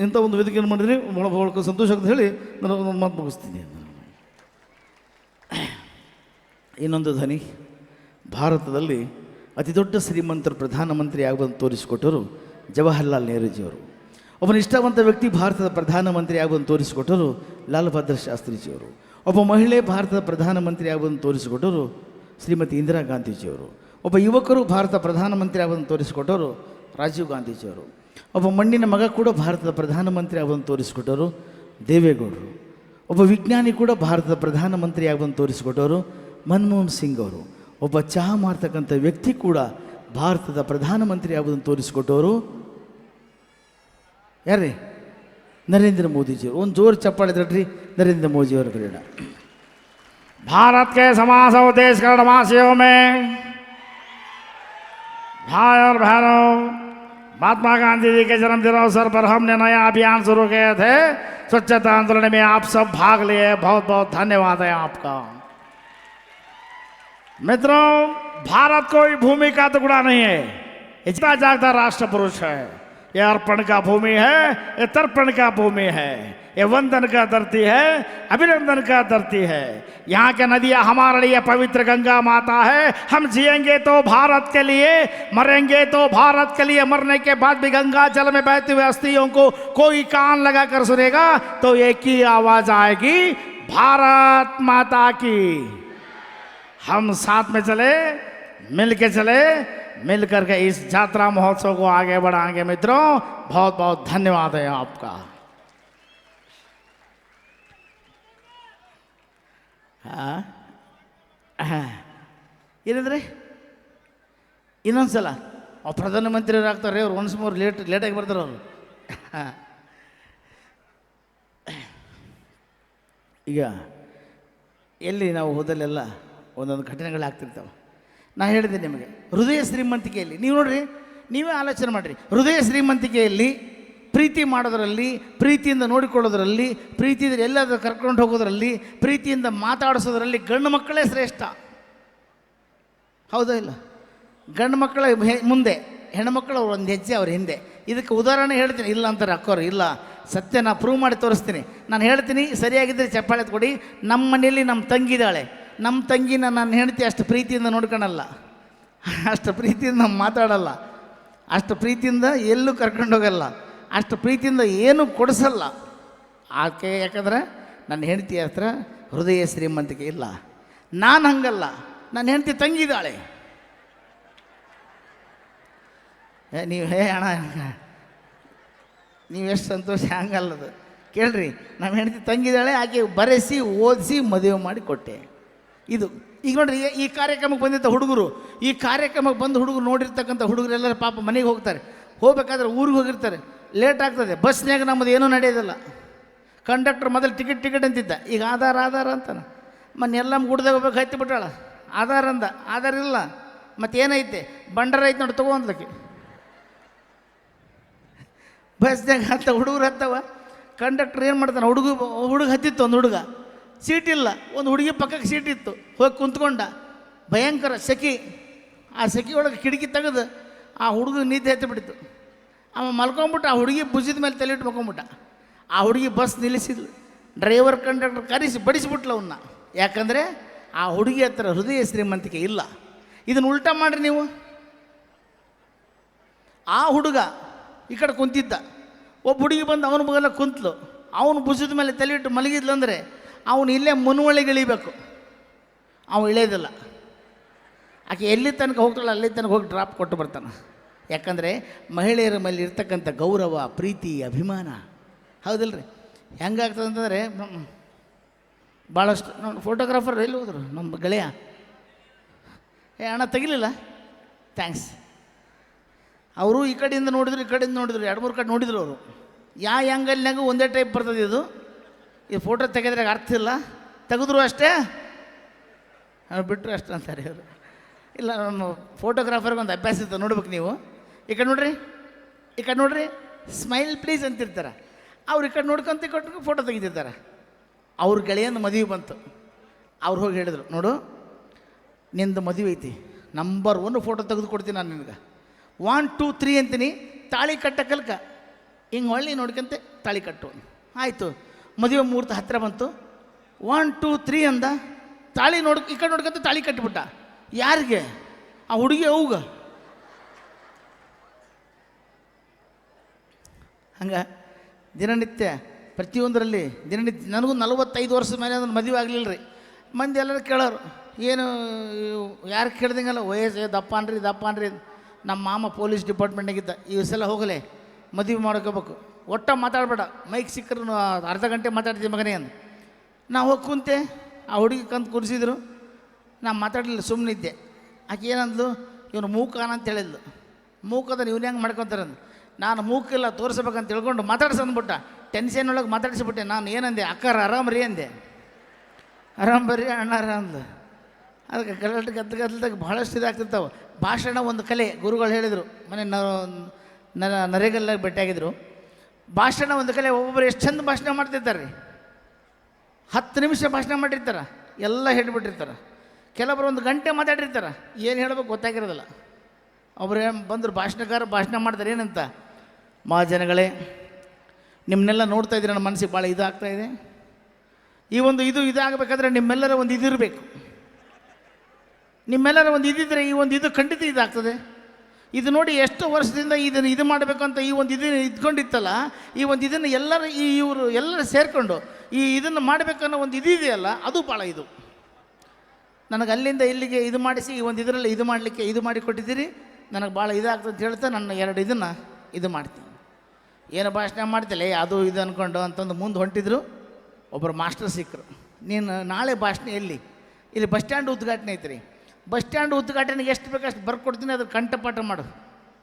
ಇಂಥ ಒಂದು ವೇದಿಕೆಯನ್ನು ಮಾಡಿದ್ರಿ. ಭಾಳ ಸಂತೋಷ ಅಂತ ಹೇಳಿ ನಾನು ಮಾತು ಮುಗಿಸ್ತೀನಿ. ಇನ್ನೊಂದು ಧ್ವನಿ. ಭಾರತದಲ್ಲಿ ಅತಿ ದೊಡ್ಡ ಶ್ರೀಮಂತರು ಪ್ರಧಾನಮಂತ್ರಿ ಆಗುವಂತ ತೋರಿಸಿಕೊಟ್ಟರು ಜವಾಹರ್ಲಾಲ್ ನೆಹರೂಜಿಯವರು. ಒಬ್ಬ ನಿಷ್ಠಾವಂತ ವ್ಯಕ್ತಿ ಭಾರತದ ಪ್ರಧಾನಮಂತ್ರಿ ಆಗುವಂತ ತೋರಿಸಿಕೊಟ್ಟರು ಲಾಲ್ ಬಹದ್ದೂರ್ ಶಾಸ್ತ್ರಿಜಿಯವರು. ಒಬ್ಬ ಮಹಿಳೆ ಭಾರತದ ಪ್ರಧಾನಮಂತ್ರಿ ಆಗುವಂತ ತೋರಿಸಿಕೊಟ್ಟರು ಶ್ರೀಮತಿ ಇಂದಿರಾ ಗಾಂಧೀಜಿಯವರು. ಒಬ್ಬ ಯುವಕರು ಭಾರತ ಪ್ರಧಾನಮಂತ್ರಿ ಆಗುವಂತ ತೋರಿಸಿಕೊಟ್ಟರು ರಾಜೀವ್ ಗಾಂಧೀಜಿಯವರು. ಒಬ್ಬ ಮಣ್ಣಿನ ಮಗ ಕೂಡ ಭಾರತದ ಪ್ರಧಾನಮಂತ್ರಿ ಆಗುವಂತ ತೋರಿಸಿಕೊಟ್ಟರು ದೇವೇಗೌಡರು. ಒಬ್ಬ ವಿಜ್ಞಾನಿ ಕೂಡ ಭಾರತದ ಪ್ರಧಾನಮಂತ್ರಿ ಆಗುವಂತ ತೋರಿಸಿಕೊಟ್ಟವರು ಮನಮೋಹನ್ ಸಿಂಗ್ ಅವರು. ಒಬ್ಬ ಚಹಾ ಮಾಡ್ತಕ್ಕಂಥ ವ್ಯಕ್ತಿ ಕೂಡ ಭಾರತದ ಪ್ರಧಾನಮಂತ್ರಿ ಆಗುವುದನ್ನು ತೋರಿಸಿಕೊಟ್ಟವರು ಯಾರೇ ನರೇಂದ್ರ ಮೋದಿಜಿಯವರು. ಒಂದು ಜೋರು ಚಪ್ಪಾಳೆ ತಟ್ರಿ नरेंद्र मोदी और करेगा। भारत के समाज और देश के निवासियों में भाई और बहनों, महात्मा गांधी जी के जन्मदिन अवसर पर हमने नया अभियान शुरू किए थे। स्वच्छता आंदोलन में आप सब भाग लिए, बहुत बहुत धन्यवाद है आपका। मित्रों, भारत कोई भूमि का टुकड़ा नहीं है, इतना जागता राष्ट्र पुरुष है। ये अर्पण का भूमि है, ये तर्पण का भूमि है, ये वंदन का धरती है, अभिनंदन का धरती है। यहाँ के नदियाँ हमारे लिए पवित्र गंगा माता है। हम जिएंगे तो भारत के लिए, मरेंगे तो भारत के लिए। मरने के बाद भी गंगा जल में बहती हुई अस्थियों को कोई कान लगा कर सुनेगा तो एक ही आवाज आएगी, भारत माता की। हम साथ में चले, मिल के चले, मिल करके इस यात्रा महोत्सव को आगे बढ़ाएंगे। मित्रों, बहुत बहुत धन्यवाद है आपका। ಏನಂದರೆ ಇನ್ನೊಂದು ಸಲ ಅವ್ರು ಪ್ರಧಾನಮಂತ್ರಿಯವ್ರು ಆಗ್ತಾರೆ. ಅವ್ರು ಒನ್ಸ್ ಮೋರ್ ಲೇಟಾಗಿ ಬರ್ತಾರೆ ಅವರು. ಈಗ ಎಲ್ಲಿ ನಾವು ಹೋದಲ್ಲೆಲ್ಲ ಒಂದೊಂದು ಘಟನೆಗಳಾಗ್ತಿರ್ತಾವೆ. ನಾನು ಹೇಳಿದೆ ನಿಮಗೆ, ಹೃದಯ ಶ್ರೀಮಂತಿಕೆಯಲ್ಲಿ ನೀವು ನೋಡ್ರಿ, ನೀವೇ ಆಲೋಚನೆ ಮಾಡಿರಿ. ಹೃದಯ ಶ್ರೀಮಂತಿಕೆಯಲ್ಲಿ ಪ್ರೀತಿ ಮಾಡೋದರಲ್ಲಿ, ಪ್ರೀತಿಯಿಂದ ನೋಡಿಕೊಳ್ಳೋದರಲ್ಲಿ, ಪ್ರೀತಿಯಿಂದ ಎಲ್ಲಾದರೂ ಕರ್ಕೊಂಡು ಹೋಗೋದರಲ್ಲಿ, ಪ್ರೀತಿಯಿಂದ ಮಾತಾಡಿಸೋದ್ರಲ್ಲಿ ಗಂಡು ಮಕ್ಕಳೇ ಶ್ರೇಷ್ಠ. ಹೌದಾ ಇಲ್ಲ? ಗಂಡು ಮಕ್ಕಳ ಮುಂದೆ, ಹೆಣ್ಮಕ್ಳು ಒಂದು ಹೆಜ್ಜೆ ಅವ್ರ ಹಿಂದೆ. ಇದಕ್ಕೆ ಉದಾಹರಣೆ ಹೇಳ್ತೀನಿ. ಇಲ್ಲ ಅಂತಾರೆ ಅಕ್ಕೋರು. ಇಲ್ಲ, ಸತ್ಯ ನಾ ಪ್ರೂವ್ ಮಾಡಿ ತೋರಿಸ್ತೀನಿ. ನಾನು ಹೇಳ್ತೀನಿ, ಸರಿಯಾಗಿದ್ದರೆ ಚಪ್ಪಾಳೆ ಕೊಡಿ. ನಮ್ಮ ಮನೆಯಲ್ಲಿ ನಮ್ಮ ತಂಗಿದ್ದಾಳೆ. ನಮ್ಮ ತಂಗಿನ ನನ್ನ ಹೆಂಡತಿ ಅಷ್ಟು ಪ್ರೀತಿಯಿಂದ ನೋಡ್ಕೊಳಲ್ಲ, ಅಷ್ಟು ಪ್ರೀತಿಯಿಂದ ಮಾತಾಡಲ್ಲ, ಅಷ್ಟು ಪ್ರೀತಿಯಿಂದ ಎಲ್ಲೂ ಕರ್ಕೊಂಡೋಗಲ್ಲ, ಅಷ್ಟು ಪ್ರೀತಿಯಿಂದ ಏನೂ ಕೊಡಿಸಲ್ಲ ಆಕೆ. ಯಾಕಂದರೆ ನನ್ನ ಹೆಂಡತಿ ಹತ್ರ ಹೃದಯ ಶ್ರೀಮಂತಿಕೆ ಇಲ್ಲ. ನಾನು ಹಂಗಲ್ಲ, ನನ್ನ ಹೆಂಡತಿ ತಂಗಿದ್ದಾಳೆ. ನೀವು ಅಣ್ಣ ನೀವು ಎಷ್ಟು ಸಂತೋಷ, ಹಂಗಲ್ಲದು ಕೇಳ್ರಿ. ನಮ್ಮ ಹೆಂಡತಿ ತಂಗಿದ್ದಾಳೆ, ಆಕೆ ಬರೆಸಿ ಓದಿಸಿ ಮದುವೆ ಮಾಡಿ ಕೊಟ್ಟೆ. ಇದು ಈಗ ನೋಡ್ರಿ, ಈ ಕಾರ್ಯಕ್ರಮಕ್ಕೆ ಬಂದಿದ್ದ ಹುಡುಗರು, ಈ ಕಾರ್ಯಕ್ರಮಕ್ಕೆ ಬಂದು ಹುಡುಗರು ನೋಡಿರ್ತಕ್ಕಂಥ ಹುಡುಗರೆಲ್ಲರೂ ಪಾಪ ಮನೆಗೆ ಹೋಗ್ತಾರೆ. ಹೋಗ್ಬೇಕಾದ್ರೆ ಊರಿಗೆ ಹೋಗಿರ್ತಾರೆ, ಲೇಟ್ ಆಗ್ತದೆ. ಬಸ್ನಾಗ ನಮ್ಮದು ಏನೂ ನಡೆಯೋದಿಲ್ಲ. ಕಂಡಕ್ಟರ್ ಮೊದಲು ಟಿಕೆಟ್ ಅಂತಿದ್ದ, ಈಗ ಆಧಾರ ಅಂತಾನೆ. ಎಲ್ಲ ಗುಡ್ದಾಗ ಹೋಗ್ಬೇಕು ಹತ್ತಿ ಬಿಟ್ಟಾಳ. ಆಧಾರ ಅಂದ, ಆಧಾರ ಇಲ್ಲ. ಮತ್ತೇನೈತೆ ಬಂಡರ ಐತೆ ನೋಡಿ ತಗೋ ಅಂದ್ಲಕ್ಕೆ. ಬಸ್ನಾಗ ಹುಡುಗರು ಹತ್ತವ. ಕಂಡಕ್ಟರ್ ಏನು ಮಾಡ್ತಾನೆ, ಹುಡುಗ ಹತ್ತಿತ್ತು, ಒಂದು ಹುಡುಗ ಸೀಟ್ ಇಲ್ಲ, ಒಂದು ಹುಡುಗಿ ಪಕ್ಕಕ್ಕೆ ಸೀಟ್ ಇತ್ತು, ಹೋಗಿ ಕುಂತ್ಕೊಂಡ. ಭಯಂಕರ ಸೆಖಿ. ಆ ಸೆಖಿ ಒಳಗೆ ಕಿಟಕಿ ತೆಗೆದು ಆ ಹುಡುಗ ನೀತಿ ಹತ್ತಿ ಬಿಡ್ತು. ಅವ ಮಲ್ಕೊಂಬಿಟ್ಟು ಆ ಹುಡುಗಿ ಭುಜದ ಮೇಲೆ ತಲೆಯಿಟ್ಟು ಮಲ್ಕೊಂಬಿಟ್ಟ. ಆ ಹುಡುಗಿ ಬಸ್ ನಿಲ್ಲಿಸಿದ್ಲು. ಡ್ರೈವರ್ ಕಂಡಕ್ಟರ್ ಕರೆಸಿ ಬಡಿಸಿಬಿಟ್ಲು ಅವನ್ನ. ಯಾಕಂದರೆ ಆ ಹುಡುಗಿ ಹತ್ರ ಹೃದಯ ಶ್ರೀಮಂತಿಕೆ ಇಲ್ಲ. ಇದನ್ನು ಉಲ್ಟಾ ಮಾಡಿರಿ ನೀವು. ಆ ಹುಡುಗ ಈ ಕಡೆ ಕುಂತಿದ್ದ, ಒಬ್ಬ ಹುಡುಗಿ ಬಂದು ಅವನ ಬಗಲ ಕುಂತ್ಲು. ಅವನು ಭುಜದ ಮೇಲೆ ತಲೆಯಿಟ್ಟು ಮಲಗಿದ್ಲು ಅಂದರೆ ಅವನು ಇಲ್ಲೇ ಮುನ್ವಳಿಗೆ ಇಳಿಬೇಕು, ಅವನು ಇಳಿಯೋದಿಲ್ಲ. ಆಕೆ ಎಲ್ಲಿ ತನಕ ಹೋಗ್ತಾಳೆ ಅಲ್ಲಿ ತನಕ ಹೋಗಿ ಡ್ರಾಪ್ ಕೊಟ್ಟು ಬರ್ತಾನೆ. ಯಾಕಂದರೆ ಮಹಿಳೆಯರ ಮೇಲೆ ಇರ್ತಕ್ಕಂಥ ಗೌರವ, ಪ್ರೀತಿ, ಅಭಿಮಾನ. ಹೌದಿಲ್ಲ ರೀ? ಹೆಂಗಾಗ್ತದೆ ಅಂತಂದರೆ ಭಾಳಷ್ಟು ನೋಡಿ ಫೋಟೋಗ್ರಾಫರ್ ಎಲ್ಲಿ ಹೋದರು ನಮ್ಮ ಗೆಳೆಯ, ಅಣ್ಣ ತೆಗಿಲಿಲ್ಲ, ಥ್ಯಾಂಕ್ಸ್. ಅವರು ಈ ಕಡೆಯಿಂದ ನೋಡಿದ್ರು, ಈ ಕಡೆಯಿಂದ ನೋಡಿದ್ರು, 2-3 ಕಡೆ ನೋಡಿದ್ರು ಅವರು. ಯಾವ ಆ್ಯಂಗಲ್ನಾಗೂ ಒಂದೇ ಟೈಪ್ ಬರ್ತದೆ ಇದು. ಈ ಫೋಟೋ ತೆಗೆದ್ರೆ ಅರ್ಥ ಇಲ್ಲ, ತೆಗೆದ್ರು ಅಷ್ಟೇ, ಬಿಟ್ಟರು ಅಷ್ಟೇ ಅಂತಾರೆ ಇವರು. ಇಲ್ಲ, ನಮ್ಮ ಫೋಟೋಗ್ರಾಫರ್ಗೆ ಒಂದು ಅಭ್ಯಾಸ ಇತ್ತು, ನೋಡ್ಬೇಕು ನೀವು. ಈ ಕಡೆ ನೋಡ್ರಿ, ಈ ಕಡೆ ನೋಡ್ರಿ, ಸ್ಮೈಲ್ ಪ್ಲೀಸ್ ಅಂತಿರ್ತಾರೆ. ಅವ್ರು ಈ ಕಡೆ ನೋಡ್ಕೊಂತ ಕೊಟ್ಟು ಫೋಟೋ ತೆಗಿತಿರ್ತಾರೆ. ಅವ್ರ ಗೆಳೆಯನ ಮದುವೆ ಬಂತು. ಅವ್ರು ಹೋಗಿ ಹೇಳಿದ್ರು, ನೋಡು ನಿಂದು ಮದುವೆ ಐತಿ, ನಂಬರ್ 1 ಫೋಟೋ ತೆಗೆದು ಕೊಡ್ತೀನಿ ನಾನು ನಿನಗೆ. 1 2 3 ಅಂತೀನಿ, ತಾಳಿ ಕಟ್ಟ ಕಲ್ಕ ಹಿಂಗೆ ಹೊಳ್ಳಿ ನೋಡ್ಕೊಂತೆ ತಾಳಿ ಕಟ್ಟು. ಆಯಿತು, ಮದುವೆ ಮುಹೂರ್ತ ಹತ್ತಿರ ಬಂತು. 1 2 3 ಅಂದ, ತಾಳಿ ಈ ಕಡೆ ನೋಡ್ಕೊಂತ ತಾಳಿ ಕಟ್ಟಿಬಿಟ್ಟ. ಯಾರಿಗೆ? ಆ ಹುಡುಗಿ ಅವ್ಗ. ಹಂಗೆ ದಿನನಿತ್ಯ ಪ್ರತಿಯೊಂದರಲ್ಲಿ ದಿನನಿತ್ಯ. ನನಗೂ 45 ವರ್ಷದ ಮೇಲೆ ಅದನ್ನು ಮದುವೆ ಆಗಲಿಲ್ಲ ರೀ. ಮಂದಿ ಎಲ್ಲರೂ ಕೇಳೋರು, ಏನು ಯಾರು ಕೇಳ್ದಂಗಲ್ಲ, ವಯಸ್ಸು ದಪ್ಪ ಅನ್ರಿ. ನಮ್ಮ ಮಾಮ ಪೊಲೀಸ್ ಡಿಪಾರ್ಟ್ಮೆಂಟ್ನಾಗಿದ್ದ. ಈ ಸಲ ಹೋಗಲೇ ಮದುವೆ ಮಾಡ್ಕೋಬೇಕು, ಒಟ್ಟ ಮಾತಾಡಬೇಡ, ಮೈಕ್ ಸಿಕ್ಕರು ಅರ್ಧ ಗಂಟೆ ಮಾತಾಡ್ತೀವಿ ಮಗನೇ ಅಂದು. ನಾ ಹೋಗಿ ಕುಂತೆ, ಆ ಹುಡುಗಿ ಕಂತು ಕುಡಿಸಿದ್ರು. ನಾ ಮಾತಾಡಲಿಲ್ಲ, ಸುಮ್ಮನೆ ಇದ್ದೆ. ಆಕೆ ಏನಂದ್ಲು, ಇವನು ಮೂಕಾನ ಅಂತ ಹೇಳಿದ್ಲು. ಮೂಕದನ್ನು ಇವನು ಹೆಂಗೆ ಮಾಡ್ಕೊತಾರೆ ಅಂದು. ನಾನು ಮೂಕಿಲ್ಲ ತೋರಿಸ್ಬೇಕಂತ ತಿಳ್ಕೊಂಡು ಮಾತಾಡ್ಸಂದ್ಬಿಟ್ಟ. ಟೆನ್ಷನ್ ಒಳಗೆ ಮಾತಾಡಿಸ್ಬಿಟ್ಟೆ. ನಾನು ಏನಂದೆ, ಅಕ್ಕಾರ ಆರಾಮ್ರಿ ಅಂದೆ. ಆರಾಮ್ ಬರ್ರಿ ಅಣ್ಣಾರ ಅಂದ್ಲು. ಅದಕ್ಕೆ ಗದ್ದಲ್ದಾಗ ಭಾಳಷ್ಟು ಇದಾಗ್ತಿರ್ತಾವೆ. ಭಾಷಣ ಒಂದು ಕಲೆ. ಗುರುಗಳು ಹೇಳಿದರು, ಮನೆ ನರೇಗಲ್ಲಾಗ ಭೇಟಿಯಾಗಿದ್ರು. ಭಾಷಣ ಒಂದು ಕಲೆ. ಒಬ್ಬೊಬ್ಬರು ಎಷ್ಟು ಚಂದ ಭಾಷಣ ಮಾಡ್ತಿರ್ತಾರೆ ರೀ. 10 ನಿಮಿಷ ಭಾಷಣ ಮಾಡಿರ್ತಾರೆ, ಎಲ್ಲ ಹೇಳ್ಬಿಟ್ಟಿರ್ತಾರೆ. ಕೆಲವೊಬ್ರು 1 ಗಂಟೆ ಮಾತಾಡಿರ್ತಾರೆ, ಏನು ಹೇಳ್ಬೇಕು ಗೊತ್ತಾಗಿರೋದಿಲ್ಲ. ಒಬ್ಬರು ಬಂದರು ಭಾಷಣಕಾರ ಭಾಷಣ ಮಾಡ್ತಾರೆ. ಏನಂತ, ಮಹಾಜನಗಳೇ, ನಿಮ್ಮನ್ನೆಲ್ಲ ನೋಡ್ತಾ ಇದ್ದೀರಿ, ನನ್ನ ಮನಸ್ಸಿಗೆ ಭಾಳ ಇದಾಗ್ತಾಯಿದೆ. ಈ ಒಂದು ಇದಾಗಬೇಕಾದ್ರೆ ನಿಮ್ಮೆಲ್ಲರ ಒಂದು ಇದಿರಬೇಕು. ನಿಮ್ಮೆಲ್ಲರ ಒಂದು ಇದಿದ್ದರೆ ಈ ಒಂದು ಇದು ಖಂಡಿತ ಇದಾಗ್ತದೆ. ಇದು ನೋಡಿ ಎಷ್ಟು ವರ್ಷದಿಂದ ಇದು ಮಾಡಬೇಕು ಅಂತ ಈ ಒಂದು ಇದ್ಕೊಂಡಿತ್ತಲ್ಲ, ಈ ಒಂದು ಇದನ್ನು ಇವರು ಎಲ್ಲರೂ ಸೇರಿಕೊಂಡು ಇದನ್ನು ಮಾಡಬೇಕನ್ನೋ ಒಂದು ಇದೆಯಲ್ಲ, ಅದು ಭಾಳ ಇದು. ನನಗೆ ಅಲ್ಲಿಂದ ಇಲ್ಲಿಗೆ ಇದು ಮಾಡಿಸಿ ಈ ಒಂದು ಇದರಲ್ಲಿ ಇದು ಮಾಡಲಿಕ್ಕೆ ಇದು ಮಾಡಿಕೊಟ್ಟಿದ್ದೀರಿ, ನನಗೆ ಭಾಳ ಇದಾಗ್ತದೆ ಅಂತ ಹೇಳ್ತಾ ನನ್ನ 2 ಇದನ್ನು ಇದು ಮಾಡ್ತೀನಿ. ಏನು ಭಾಷಣ ಮಾಡ್ತಿಲ್ಲ ಅದು ಇದು ಅಂದ್ಕೊಂಡು ಅಂತಂದು ಮುಂದೆ ಹೊಂಟಿದ್ರು. ಒಬ್ಬರು ಮಾಸ್ಟರ್ ಸಿಕ್ಕರು. ನೀನು ನಾಳೆ ಭಾಷಣ ಎಲ್ಲಿ? ಇಲ್ಲಿ ಬಸ್ ಸ್ಟ್ಯಾಂಡ್ ಉದ್ಘಾಟನೆ ಐತ್ರಿ. ಬಸ್ ಸ್ಟ್ಯಾಂಡ್ ಉದ್ಘಾಟನೆಗೆ ಎಷ್ಟು ಬೇಕಷ್ಟು ಬರ್ಕೊಡ್ತೀನಿ, ಅದ್ರ ಕಂಠಪಾಠ ಮಾಡು,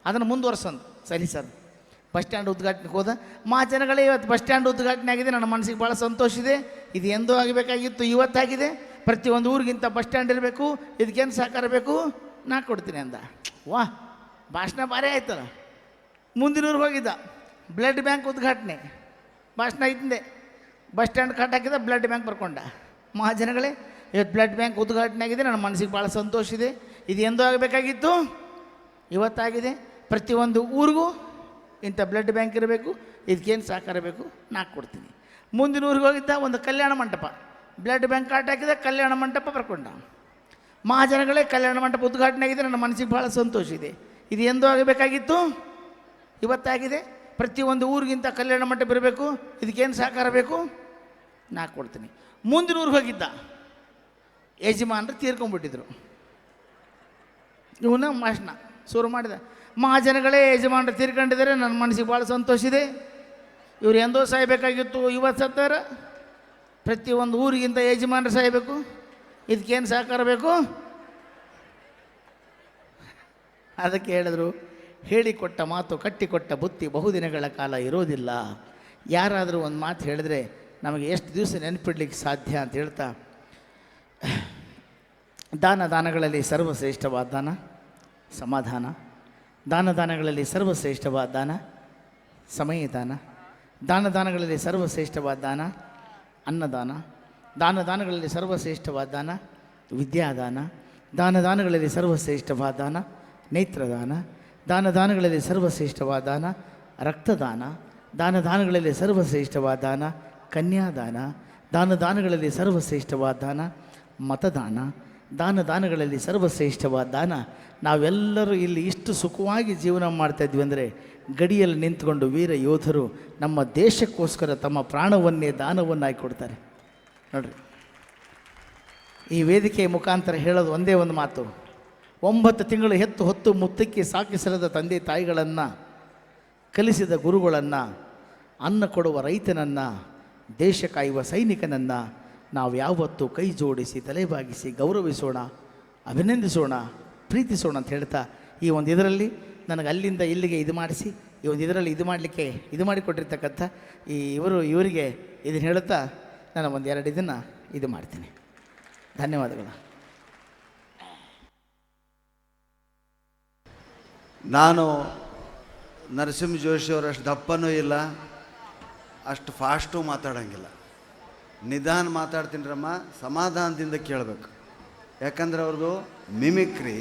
ಅದನ್ನು ಮುಂದುವರ್ಸಂದು. ಸರಿ ಸರ್. ಬಸ್ ಸ್ಟ್ಯಾಂಡ್ ಉದ್ಘಾಟನೆಗೆ ಹೋದ. ಮಹಾಜನಗಳೇ, ಇವತ್ತು ಬಸ್ ಸ್ಟ್ಯಾಂಡ್ ಉದ್ಘಾಟನೆ ಆಗಿದೆ, ನನ್ನ ಮನಸ್ಸಿಗೆ ಭಾಳ ಸಂತೋಷ ಇದೆ. ಇದು ಎಂದೂ ಆಗಬೇಕಾಗಿತ್ತು, ಇವತ್ತಾಗಿದೆ. ಪ್ರತಿಯೊಂದು ಊರಿಗಿಂತ ಬಸ್ ಸ್ಟ್ಯಾಂಡ್ ಇರಬೇಕು, ಇದಕ್ಕೇನು ಸಹಕಾರ ಬೇಕು, ನಾ ಕೊಡ್ತೀನಿ ಅಂದ. ವಾಹ್, ಭಾಷಣ ಭಾರಿ ಆಯ್ತಲ್ಲ. ಮುಂದಿನ ಊರಿಗೆ ಹೋಗಿದ್ದ, ಬ್ಲಡ್ ಬ್ಯಾಂಕ್ ಉದ್ಘಾಟನೆ ಭಾಷಣ ಇದ್ದೆ. ಬಸ್ ಸ್ಟ್ಯಾಂಡ್ ಕಟ್ ಹಾಕಿದ, ಬ್ಲಡ್ ಬ್ಯಾಂಕ್ ಬರ್ಕೊಂಡ. ಮಹಾಜನಗಳೇ, ಇವತ್ತು ಬ್ಲಡ್ ಬ್ಯಾಂಕ್ ಉದ್ಘಾಟನೆ ಆಗಿದೆ, ನನ್ನ ಮನಸ್ಸಿಗೆ ಭಾಳ ಸಂತೋಷ ಇದೆ. ಇದು ಎಂದೂ ಆಗಬೇಕಾಗಿತ್ತು, ಇವತ್ತಾಗಿದೆ. ಪ್ರತಿಯೊಂದು ಊರಿಗೂ ಇಂಥ ಬ್ಲಡ್ ಬ್ಯಾಂಕ್ ಇರಬೇಕು, ಇದಕ್ಕೇನು ಸಹಕಾರ ಬೇಕು, ನಾ ಕೊಡ್ತೀನಿ. ಮುಂದಿನ ಊರಿಗೆ ಹೋಗಿದ್ದ, ಒಂದು Kalyana Mantapa, blood bank card ಹಾಕಿದ, ಕಲ್ಯಾಣ ಮಂಟಪ ಬರ್ಕೊಂಡ. ಮಹಾಜನಗಳೇ, ಕಲ್ಯಾಣ ಮಂಟಪ ಉದ್ಘಾಟನೆ ಆಗಿದೆ, ನನ್ನ ಮನಸ್ಸಿಗೆ ಭಾಳ ಸಂತೋಷ ಇದೆ. ಇದು ಎಂದೂ ಆಗಬೇಕಾಗಿತ್ತು, ಇವತ್ತಾಗಿದೆ. ಪ್ರತಿಯೊಂದು ಊರಿಗಿಂತ ಕಲ್ಯಾಣ ಮಂಟಪ ಇರಬೇಕು, ಇದಕ್ಕೇನು ಸಹಕಾರ ಬೇಕು, ನಾ ಕೊಡ್ತೀನಿ. ಮುಂದಿನ ಊರಿಗೆ ಹೋಗಿದ್ದ, ಯಜಮಾನರು ತೀರ್ಕೊಂಡ್ಬಿಟ್ಟಿದ್ರು. ಇವನ ಭಾಷಣ ಶುರು ಮಾಡಿದ. ಮಹಾಜನಗಳೇ, ಯಜಮಾನರು ತೀರ್ಕೊಂಡಿದ್ದಾರೆ, ನನ್ನ ಮನಸ್ಸಿಗೆ ಭಾಳ ಸಂತೋಷ ಇದೆ. ಇವ್ರು ಎಂದೋ ಸಾಯಬೇಕಾಗಿತ್ತು, ಇವತ್ತು ಸತ್ತಾರ. ಪ್ರತಿಯೊಂದು ಊರಿಗಿಂತ ಯಜಮಾನರು ಸಾಯಬೇಕು, ಇದಕ್ಕೇನು ಸಹಕಾರ ಬೇಕು. ಅದಕ್ಕೆ ಹೇಳಿದ್ರು, ಹೇಳಿಕೊಟ್ಟ ಮಾತು ಕಟ್ಟಿಕೊಟ್ಟ ಬುತ್ತಿ ಬಹುದಿನಗಳ ಕಾಲ ಇರೋದಿಲ್ಲ. ಯಾರಾದರೂ ಒಂದು ಮಾತು ಹೇಳಿದ್ರೆ ನಮಗೆ ಎಷ್ಟು ದಿವಸ ನೆನಪಿಡ್ಲಿಕ್ಕೆ ಸಾಧ್ಯ ಅಂತ ಹೇಳ್ತಾ, ದಾನಗಳಲ್ಲಿ ಸರ್ವಶ್ರೇಷ್ಠವಾದ ದಾನ ಸಮಾಧಾನ. ದಾನಗಳಲ್ಲಿ ಸರ್ವಶ್ರೇಷ್ಠವಾದ ದಾನ ಸಮಯದಾನ. ದಾನಗಳಲ್ಲಿ ಸರ್ವಶ್ರೇಷ್ಠವಾದ ದಾನ ಅನ್ನದಾನ. ದಾನಗಳಲ್ಲಿ ಸರ್ವಶ್ರೇಷ್ಠವಾದ ದಾನ ವಿದ್ಯಾದಾನ. ದಾನಗಳಲ್ಲಿ ಸರ್ವಶ್ರೇಷ್ಠವಾದ ದಾನ ನೇತ್ರದಾನ. ದಾನಗಳಲ್ಲಿ ಸರ್ವಶ್ರೇಷ್ಠವಾದ ದಾನ ರಕ್ತದಾನ. ದಾನಗಳಲ್ಲಿ ಸರ್ವಶ್ರೇಷ್ಠವಾದ ದಾನ ಕನ್ಯಾದಾನ. ದಾನಗಳಲ್ಲಿ ಸರ್ವಶ್ರೇಷ್ಠವಾದ ದಾನ ಮತದಾನ. ದಾನಗಳಲ್ಲಿ ಸರ್ವಶ್ರೇಷ್ಠವಾದ ದಾನ. ನಾವೆಲ್ಲರೂ ಇಲ್ಲಿ ಇಷ್ಟು ಸುಖವಾಗಿ ಜೀವನ ಮಾಡ್ತಾಯಿದ್ವಿ ಅಂದರೆ ಗಡಿಯಲ್ಲಿ ನಿಂತ್ಕೊಂಡು ವೀರ ಯೋಧರು ನಮ್ಮ ದೇಶಕ್ಕೋಸ್ಕರ ತಮ್ಮ ಪ್ರಾಣವನ್ನೇ ದಾನವನ್ನಾಗಿ ಕೊಡ್ತಾರೆ ನೋಡ್ರಿ. ಈ ವೇದಿಕೆಯ ಮುಖಾಂತರ ಹೇಳೋದು ಒಂದೇ ಒಂದು ಮಾತು, 9 ತಿಂಗಳು ಹೆತ್ತು ಹೊತ್ತು ಮುತ್ತಕ್ಕೆ ಸಾಕಿಸರದ ತಂದೆ ತಾಯಿಗಳನ್ನು, ಕಲಿಸಿದ ಗುರುಗಳನ್ನು, ಅನ್ನ ಕೊಡುವ ರೈತನನ್ನು, ದೇಶ ಕಾಯುವ ಸೈನಿಕನನ್ನು ನಾವು ಯಾವತ್ತೂ ಕೈ ಜೋಡಿಸಿ ತಲೆಬಾಗಿಸಿ ಗೌರವಿಸೋಣ, ಅಭಿನಂದಿಸೋಣ, ಪ್ರೀತಿಸೋಣ ಅಂತ ಹೇಳ್ತಾ ಈ ಒಂದು ಇದರಲ್ಲಿ ನನಗೆ ಅಲ್ಲಿಂದ ಇಲ್ಲಿಗೆ ಇದು ಮಾಡಿಸಿ ಈ ಒಂದು ಇದರಲ್ಲಿ ಇದು ಮಾಡಲಿಕ್ಕೆ ಇದು ಮಾಡಿಕೊಟ್ಟಿರ್ತಕ್ಕಂಥ ಇವರಿಗೆ ಇದನ್ನು ಹೇಳುತ್ತಾ ನಾನು ಒಂದು 2 ಇದನ್ನು ಇದು ಮಾಡ್ತೀನಿ. ಧನ್ಯವಾದಗಳು. ನಾನು ನರಸಿಂಹ ಜೋಶಿ ಅವರಷ್ಟು ದಪ್ಪನೂ ಇಲ್ಲ, ಅಷ್ಟು ಫಾಸ್ಟು ಮಾತಾಡೋಂಗಿಲ್ಲ. ನಿಧಾನ ಮಾತಾಡ್ತೀನಿ ರಮ್ಮ, ಸಮಾಧಾನದಿಂದ ಕೇಳಬೇಕು. ಯಾಕಂದ್ರೆ ಅವ್ರದ್ದು ಮಿಮಿಕ್ರಿ,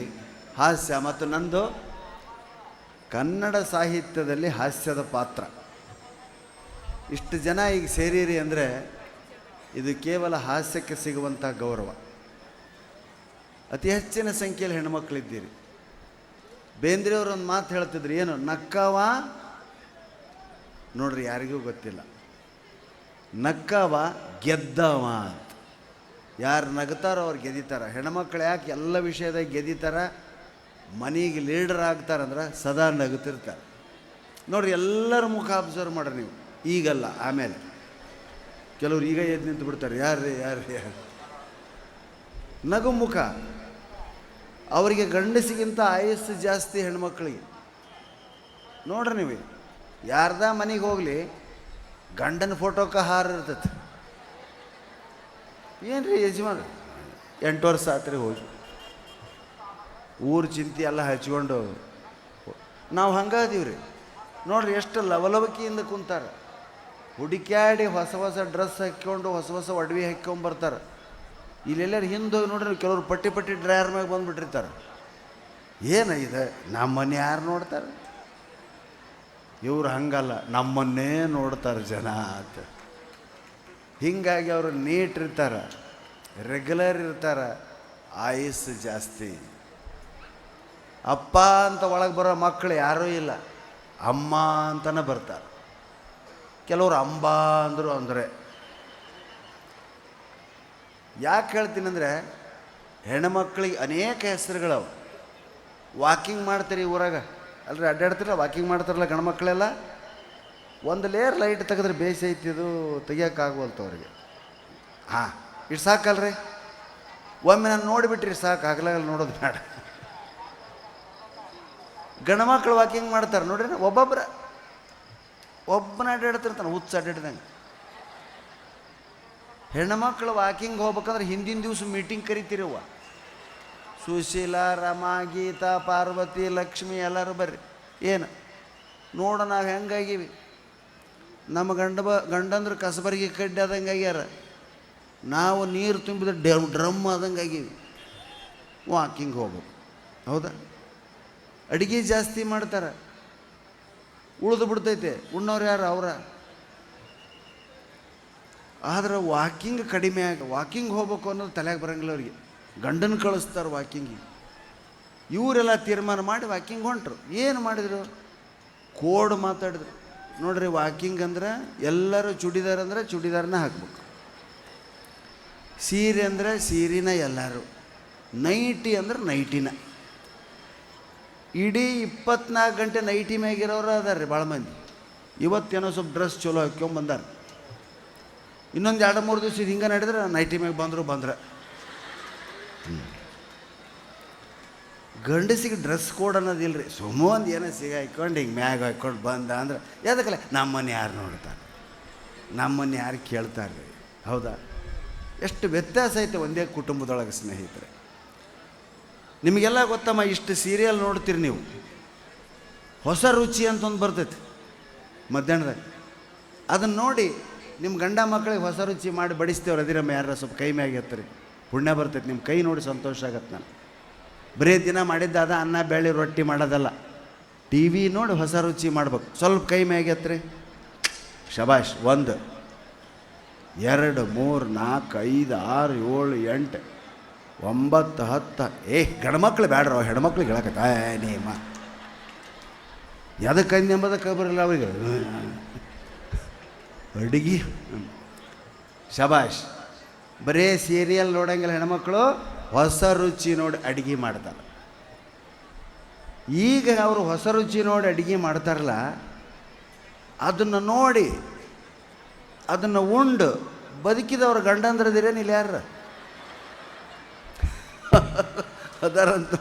ಹಾಸ್ಯ ಮತ್ತು ನಂದು ಕನ್ನಡ ಸಾಹಿತ್ಯದಲ್ಲಿ ಹಾಸ್ಯದ ಪಾತ್ರ. ಇಷ್ಟು ಜನ ಈಗ ಸೇರಿರಿ ಅಂದರೆ ಇದು ಕೇವಲ ಹಾಸ್ಯಕ್ಕೆ ಸಿಗುವಂಥ ಗೌರವ. ಅತಿ ಹೆಚ್ಚಿನ ಸಂಖ್ಯೆಯಲ್ಲಿ ಹೆಣ್ಮಕ್ಳಿದ್ದೀರಿ. ಬೇಂದ್ರೆಯವರು ಒಂದು ಮಾತು ಹೇಳ್ತಿದ್ರು, ಏನು ನಕ್ಕವ ನೋಡ್ರಿ, ಯಾರಿಗೂ ಗೊತ್ತಿಲ್ಲ. ನಕ್ಕವ ಗೆದ್ದವ ಅಂತ. ಯಾರು ನಗ್ತಾರೋ ಅವ್ರು ಗೆದಿತಾರ. ಹೆಣ್ಮಕ್ಳು ಯಾಕೆ ಎಲ್ಲ ವಿಷಯದಾಗ ಗೆದಿತಾರ, ಮನೆಗೆ ಲೀಡರ್ ಆಗ್ತಾರಂದ್ರೆ ಸದಾ ನಗುತ್ತಿರ್ತಾರೆ ನೋಡ್ರಿ. ಎಲ್ಲರ ಮುಖ ಅಬ್ಸರ್ವ್ ಮಾಡ್ರಿ ನೀವು. ಈಗಲ್ಲ, ಆಮೇಲೆ ಕೆಲವ್ರು ಈಗ ಎದ್ದು ನಿಂತು ಬಿಡ್ತಾರೆ, ಯಾರು ನಗು ಮುಖ. ಅವರಿಗೆ ಗಂಡಸಿಗಿಂತ ಆಯಸ್ಸು ಜಾಸ್ತಿ ಹೆಣ್ಮಕ್ಳಿಗೆ. ನೋಡ್ರಿ ನೀವು, ಯಾರ್ದ ಮನೆಗೆ ಹೋಗಲಿ ಗಂಡನ ಫೋಟೋಕ್ಕೆ ಹಾರ ಇರ್ತೈತೆ. ಏನು ರೀ ಯಜಮಾನ 8 ವರ್ಷ ಆತ್ರಿ ಹೋಗಿ ಊರು ಚಿಂತೆ ಎಲ್ಲ ಹಚ್ಕೊಂಡು ನಾವು ಹಂಗಾದೀವಿ ರೀ. ನೋಡ್ರಿ ಎಷ್ಟು ಲವಲವಿಕೆಯಿಂದ ಕುಂತಾರೆ. ಹುಡುಕ್ಯಾಡಿ ಹೊಸ ಡ್ರೆಸ್ ಹಾಕ್ಕೊಂಡು ಹೊಸ ಒಡವೆ ಹಾಕ್ಕೊಂಬರ್ತಾರೆ. ಇಲ್ಲೆಲ್ಲರೂ ಹಿಂದೆ ಹೋಗಿ ನೋಡ್ರಿ, ಕೆಲವ್ರು ಪಟ್ಟಿ ಡ್ರೈವರ್ ಮ್ಯಾಗ ಬಂದುಬಿಟ್ಟಿರ್ತಾರೆ. ಏನು ಇದೆ, ನಮ್ಮನ್ನು ಯಾರು ನೋಡ್ತಾರೆ? ಇವ್ರು ಹಂಗಲ್ಲ, ನಮ್ಮನ್ನೇ ನೋಡ್ತಾರೆ ಜನ ಅಂತ. ಹೀಗಾಗಿ ಅವರು ನೀಟ್ ಇರ್ತಾರೆ, ರೆಗ್ಯುಲರ್ ಇರ್ತಾರೆ, ಆಯಸ್ಸು ಜಾಸ್ತಿ. ಅಪ್ಪ ಅಂತ ಒಳಗೆ ಬರೋ ಮಕ್ಕಳು ಯಾರೂ ಇಲ್ಲ, ಅಮ್ಮ ಅಂತಲೇ ಬರ್ತಾರೆ. ಕೆಲವರು ಅಂಬ ಅಂದರು. ಅಂದರೆ ಯಾಕೆ ಹೇಳ್ತೀನಿ ಅಂದರೆ, ಹೆಣ್ಮಕ್ಳಿಗೆ ಅನೇಕ ಹೆಸರುಗಳವ. ವಾಕಿಂಗ್ ಮಾಡ್ತೀರಿ ಊರಾಗ ಅಲ್ರಿ, ಅಡ್ಡಾಡ್ತಿರಲ್ಲ, ವಾಕಿಂಗ್ ಮಾಡ್ತಾರಲ್ಲ ಗಂಡು ಮಕ್ಕಳೆಲ್ಲ. ಒಂದು ಲೇಯರ್ ಲೈಟ್ ತೆಗೆದ್ರೆ ಬೇಸಿ ಐತಿದು ತೆಗಿಯೋಕ್ಕಾಗವಲ್ತು ಅವ್ರಿಗೆ. ಹಾಂ, ಇಷ್ಟು ಸಾಕಲ್ರಿ. ಒಮ್ಮೆ ನಾನು ನೋಡಿಬಿಟ್ರಿ ಸಾಕು, ಹಗಲಾಗಲ್ಲ ನೋಡೋದು ಬೇಡ. ಗಂಡು ಮಕ್ಕಳು ವಾಕಿಂಗ್ ಮಾಡ್ತಾರೆ ನೋಡ್ರಿ, ಒಬ್ಬನ ಅಡ್ಡಾಡ್ತಿರ್ತಾನೆ ಹುಚ್ಚ ಅಡ್ಡಾಡ್ದಂಗೆ. ಹೆಣ್ಮಕ್ಳು ವಾಕಿಂಗ್ ಹೋಗ್ಬೇಕಂದ್ರೆ ಹಿಂದಿನ ದಿವಸ ಮೀಟಿಂಗ್ ಕರಿತೀರವ್ವ. ಸುಶೀಲ, ರಮಾ, ಗೀತಾ, ಪಾರ್ವತಿ, ಲಕ್ಷ್ಮಿ ಎಲ್ಲರೂ ಬರ್ರಿ. ಏನು ನೋಡ ನಾವು ಹೆಂಗಾಗೀವಿ. ನಮ್ಮ ಗಂಡಂದ್ರೆ ಕಸಬರಿಗೆ ಕಡ್ಡಿ ಆದಂಗೆ ಆಗ್ಯಾರ, ನಾವು ನೀರು ತುಂಬಿದ ಡ್ರಮ್ ಆದಂಗೆ ಆಗೀವಿ. ವಾಕಿಂಗ್ ಹೋಗ್ಬೇಕು, ಹೌದಾ? ಅಡುಗೆ ಜಾಸ್ತಿ ಮಾಡ್ತಾರೆ, ಉಳಿದು ಬಿಡ್ತೈತೆ. ಉಣ್ಣವ್ರು ಯಾರು? ಅವರ. ಆದ್ರೆ ವಾಕಿಂಗ್ ಕಡಿಮೆ ಆಗಿ ವಾಕಿಂಗ್ ಹೋಗ್ಬೇಕು ಅನ್ನೋದು ತಲೆಗೆ ಬರೋಂಗಿಲ್ಲ ಅವ್ರಿಗೆ. ಗಂಡನ ಕಳಿಸ್ತಾರೆ ವಾಕಿಂಗಿಗೆ. ಇವರೆಲ್ಲ ತೀರ್ಮಾನ ಮಾಡಿ ವಾಕಿಂಗ್ ಹೊಂಟ್ರು. ಏನು ಮಾಡಿದರು? ಕೋಡ್ ಮಾತಾಡಿದ್ರು ನೋಡ್ರಿ. ವಾಕಿಂಗ್ ಅಂದ್ರೆ ಎಲ್ಲರೂ ಚೂಡಿದಾರ್ ಅಂದರೆ ಚೂಡಿದಾರನ್ನ ಹಾಕ್ಬೇಕು, ಸೀರೆ ಅಂದರೆ ಸೀರೆನ ಎಲ್ಲರೂ, ನೈಟಿ ಅಂದ್ರೆ ನೈಟಿನ. ಇಡೀ 24 ಗಂಟೆ ನೈಟಿ ಮ್ಯಾಗಿರೋರು ಅದಾರ ರೀ ಭಾಳ ಮಂದಿ. ಇವತ್ತೇನೋ ಸ್ವಲ್ಪ ಡ್ರೆಸ್ ಚಲೋ ಹಾಕ್ಕೊಂಬಂದಾರ. ಇನ್ನೊಂದು 2-3 ದಿವಸ ಇದು ಹಿಂಗೆ ನಡೆದ್ರೆ ನೈಟಿ ಮ್ಯಾಗ ಬಂದ್ರೆ ಗಂಡಸಿಗೆ ಡ್ರೆಸ್ ಕೋಡ್ ಅನ್ನೋದಿಲ್ಲ ರೀ. ಸುಮ್ಮನೆ ಒಂದು ಏನೋ ಸಿಗ ಹಾಕ್ಕೊಂಡು ಹಿಂಗೆ ಮ್ಯಾಗ ಹಾಕ್ಕೊಂಡು ಬಂದ ಅಂದ್ರೆ ಯಾವ್ದಕ್ಕಲ್ಲ, ನಮ್ಮನ್ನು ಯಾರು ನೋಡ್ತಾರೆ, ನಮ್ಮನ್ನು ಯಾರು ಕೇಳ್ತಾರೆ ರೀ, ಹೌದಾ? ಎಷ್ಟು ವ್ಯತ್ಯಾಸ ಐತೆ ಒಂದೇ ಕುಟುಂಬದೊಳಗೆ ಸ್ನೇಹಿತರೆ. ನಿಮಗೆಲ್ಲ ಗೊತ್ತಮ್ಮ, ಇಷ್ಟು ಸೀರಿಯಲ್ ನೋಡ್ತೀರಿ ನೀವು. ಹೊಸ ರುಚಿ ಅಂತ ಒಂದು ಬರ್ತೈತಿ ಮಧ್ಯಾಹ್ನದಾಗ. ಅದನ್ನು ನೋಡಿ ನಿಮ್ಮ ಗಂಡ ಮಕ್ಕಳಿಗೆ ಹೊಸ ರುಚಿ ಮಾಡಿ ಬಡಿಸ್ತೇವ್ರು. ಅದಿರಮ್ಮ ಯಾರ ಸ್ವಲ್ಪ ಕೈ ಮ್ಯಾಗೆ ಎತ್ತರಿ, ಪುಣ್ಯ ಬರ್ತೈತೆ. ನಿಮ್ಮ ಕೈ ನೋಡಿ ಸಂತೋಷ ಆಗತ್ತೆ. ನಾನು ಬರೀ ದಿನ ಮಾಡಿದ್ದಾದ ಅನ್ನ ಬೇಳೆ ರೊಟ್ಟಿ ಮಾಡೋದಲ್ಲ, ಟಿ ವಿ ನೋಡಿ ಹೊಸ ರುಚಿ ಮಾಡ್ಬೇಕು. ಸ್ವಲ್ಪ ಕೈ ಮ್ಯಾಗೆ ಎತ್ತರಿ, ಶಬಾಷ್. 1 2 3 4 5 6 7 8 9 10. ಗಂಡ್ಮಕ್ಳು ಬೇಡ್ರ, ಹೆಣ್ಮಕ್ಳಿಗೆ ಹೇಳಕತ್ತ ನೇಮ ಯಾವುದಕ್ಕೆ ಎಂಬುದಕ್ಕೆ ಬರಲ್ಲ ಅವ್ರಿಗೆ. ಅಡುಗೆ ಶಬಾಷ್. ಬರೀ ಸೀರಿಯಲ್ ನೋಡಂಗಿಲ್ಲ ಹೆಣ್ಮಕ್ಳು, ಹೊಸ ರುಚಿ ನೋಡಿ ಅಡುಗೆ ಮಾಡ್ತಾರೆ. ಈಗ ಅವರು ಹೊಸ ರುಚಿ ನೋಡಿ ಅಡುಗೆ ಮಾಡ್ತಾರಲ್ಲ, ಅದನ್ನು ನೋಡಿ ಅದನ್ನು ಉಂಡು ಬದುಕಿದವ್ರ ಗಂಡಂದ್ರದಿರೇನಿಲ್ಲ ಯಾರು ಅದರಂತ.